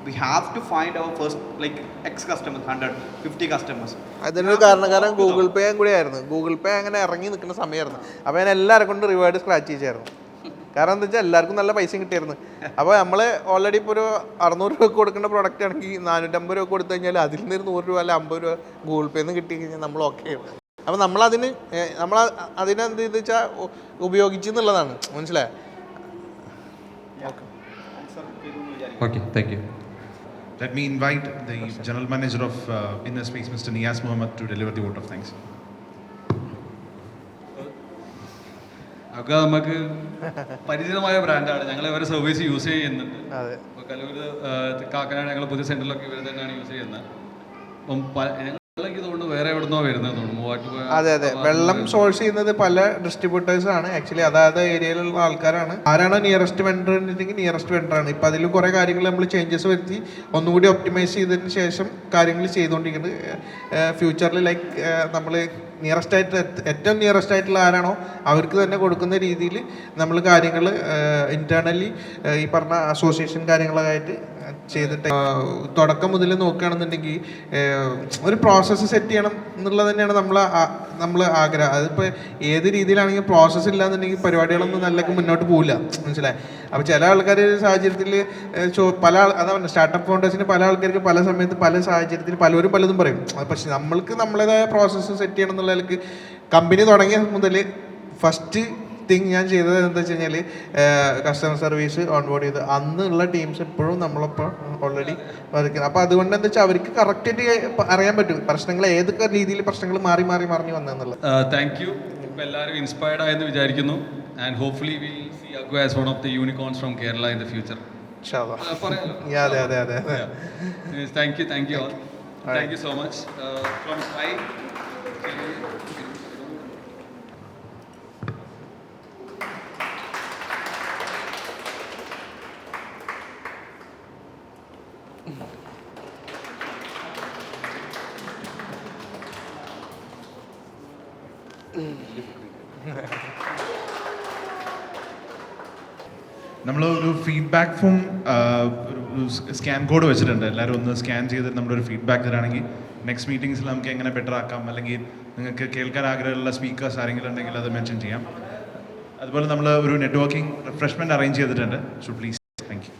Speaker 4: we have to find our first like X customers, 150 customers.
Speaker 3: അതിനൊരു കാരണം ഗൂഗിൾ പേ കൂടി ആയിരുന്നു. ഗൂഗിൾ പേ അങ്ങനെ ഇറങ്ങി നിൽക്കുന്ന സമയമായിരുന്നു. അപ്പോൾ ഞാൻ എല്ലാവരെ കൊണ്ട് റിവാർഡ് സ്ക്രാച്ച് ചെയ്തായിരുന്നു. കാരണം എന്താ വെച്ചാൽ എല്ലാവർക്കും നല്ല പൈസ കിട്ടിയായിരുന്നു. അപ്പോൾ നമ്മൾ ഓൾറെഡി ഇപ്പോൾ ഒരു 600 രൂപ കൊടുക്കേണ്ട പ്രോഡക്റ്റ് ആണെങ്കിൽ 450 രൂപ കൊടുത്തു കഴിഞ്ഞാൽ അതിൽ നിന്ന് 100 രൂപ അല്ല 50 രൂപ ഗൂഗിൾ പേ നിന്ന് കിട്ടി കഴിഞ്ഞാൽ നമ്മൾ ഓക്കെ. അപ്പോൾ നമ്മൾ അതിനെന്ത് ചെയ്ത് വെച്ചാൽ ഉപയോഗിച്ചു എന്നുള്ളതാണ്, മനസ്സിലായോ?
Speaker 5: Okay, thank you.
Speaker 1: Let me invite the General Manager of Inner Space, Mr. Niyaz Mohammed, to deliver the vote of thanks.
Speaker 6: ഒക്കെ നമുക്ക് പരിചിതമായ ബ്രാൻഡാണ്, ഞങ്ങൾ ഇവരെ സർവീസ് യൂസ് ചെയ്യുന്നുണ്ട്. ഇപ്പോൾ കലൂർ കാക്കനാട് ഞങ്ങൾ പുതിയ സെൻറ്ററിലൊക്കെ ഇവർ തന്നെയാണ് യൂസ് ചെയ്യുന്നത്. അപ്പം ഞങ്ങൾക്ക് തോന്നുന്നു വേറെ എവിടുന്നോ വരുന്നത് തോന്നുന്നു.
Speaker 3: അതെ, വെള്ളം സോഴ്സ് ചെയ്യുന്നത് പല ഡിസ്ട്രിബ്യൂട്ടേഴ്സ് ആണ് ആക്ച്വലി. അതായത് ഏരിയയിലുള്ള ആൾക്കാരാണ്. ആരാണോ നിയറസ്റ്റ് വെണ്ടർ ഉണ്ടെങ്കിൽ നിയറസ്റ്റ് വെണ്ടറാണ്. ഇപ്പം അതിൽ കുറേ കാര്യങ്ങൾ നമ്മൾ ചേഞ്ചസ് വരുത്തി ഒന്നുകൂടി ഒപ്റ്റിമൈസ് ചെയ്തതിന് ശേഷം കാര്യങ്ങൾ ചെയ്തുകൊണ്ടിരിക്കുന്നത്. ഫ്യൂച്ചറിൽ ലൈക്ക് നമ്മൾ നിയറസ്റ്റ് ആയിട്ട് ഏറ്റവും നിയറസ്റ്റ് ആയിട്ടുള്ള ആരാണോ അവർക്ക് തന്നെ കൊടുക്കുന്ന രീതിയിൽ നമ്മൾ കാര്യങ്ങൾ ഇൻറ്റേർണലി ഈ പറഞ്ഞ അസോസിയേഷൻ കാര്യങ്ങളായിട്ട് ചെയ്തിട്ട് തുടക്കം മുതൽ നോക്കുകയാണെന്നുണ്ടെങ്കിൽ ഒരു പ്രോസസ്സ് സെറ്റ് ചെയ്യണം എന്നുള്ളത് തന്നെയാണ് നമ്മൾ ആഗ്രഹം. അതിപ്പോൾ ഏത് രീതിയിലാണെങ്കിൽ പ്രോസസ്സ് ഇല്ലാന്നുണ്ടെങ്കിൽ പരിപാടികളൊന്നും നല്ല മുന്നോട്ട് പോകില്ല, മനസ്സിലായി. അപ്പോൾ ചില ആൾക്കാർ സാഹചര്യത്തിൽ അതാ പറഞ്ഞത് സ്റ്റാർട്ടപ്പ് ഫൗണ്ടേഴ്സിന് പല ആൾക്കാർക്ക് പല സമയത്ത് പല സാഹചര്യത്തിൽ പലരും പലതും പറയും. പക്ഷെ നമ്മൾക്ക് നമ്മളേതായ പ്രോസസ്സ് സെറ്റ് ചെയ്യണം എന്നുള്ളതിലേക്ക് കമ്പനി തുടങ്ങിയ മുതൽ ഫസ്റ്റ് തിങ് ഞാൻ ചെയ്തത് എന്താ വെച്ച് കഴിഞ്ഞാൽ കസ്റ്റമർ സർവീസ് ഓൺബോർഡ് ചെയ്ത് അന്നുള്ള ടീംസ് ഇപ്പോഴും നമ്മളപ്പോൾ ഓൾറെഡി വരയ്ക്കുന്നത്. അപ്പോൾ അതുകൊണ്ട് എന്താ വെച്ചാൽ അവർക്ക് കറക്റ്റായിട്ട് അറിയാൻ പറ്റും പ്രശ്നങ്ങൾ ഏതൊക്കെ രീതിയിൽ പ്രശ്നങ്ങൾ മാറി വന്നതെന്നുള്ളത്.
Speaker 6: Thank you. ഇപ്പോൾ എല്ലാവരും ഇൻസ്പയർഡ് ആയെന്ന് വിചാരിക്കുന്നു. And hopefully will see Agua as one of the unicorns from Kerala in the future.
Speaker 3: അതെ.
Speaker 6: Thank you all. Thank you so much. From Sai.
Speaker 1: നമ്മൾ ഒരു ഫീഡ്ബാക്ക് ഫോം ഒരു സ്കാൻ കോഡ് വെച്ചിട്ടുണ്ട്. എല്ലാവരും ഒന്ന് സ്കാൻ ചെയ്തിട്ട് നമ്മളൊരു ഫീഡ്ബാക്ക് തരാണെങ്കിൽ നെക്സ്റ്റ് മീറ്റിംഗ്സിൽ നമുക്ക് എങ്ങനെ ബെറ്റർ ആക്കാം, അല്ലെങ്കിൽ നിങ്ങൾക്ക് കേൾക്കാൻ ആഗ്രഹമുള്ള സ്പീക്കേഴ്സ് ആരെങ്കിലും ഉണ്ടെങ്കിൽ അത് മെൻഷൻ ചെയ്യാം. അതുപോലെ നമ്മൾ ഒരു നെറ്റ്വർക്കിംഗ് റിഫ്രഷ്മെൻറ്റ് അറേഞ്ച് ചെയ്തിട്ടുണ്ട്. So please, thank you.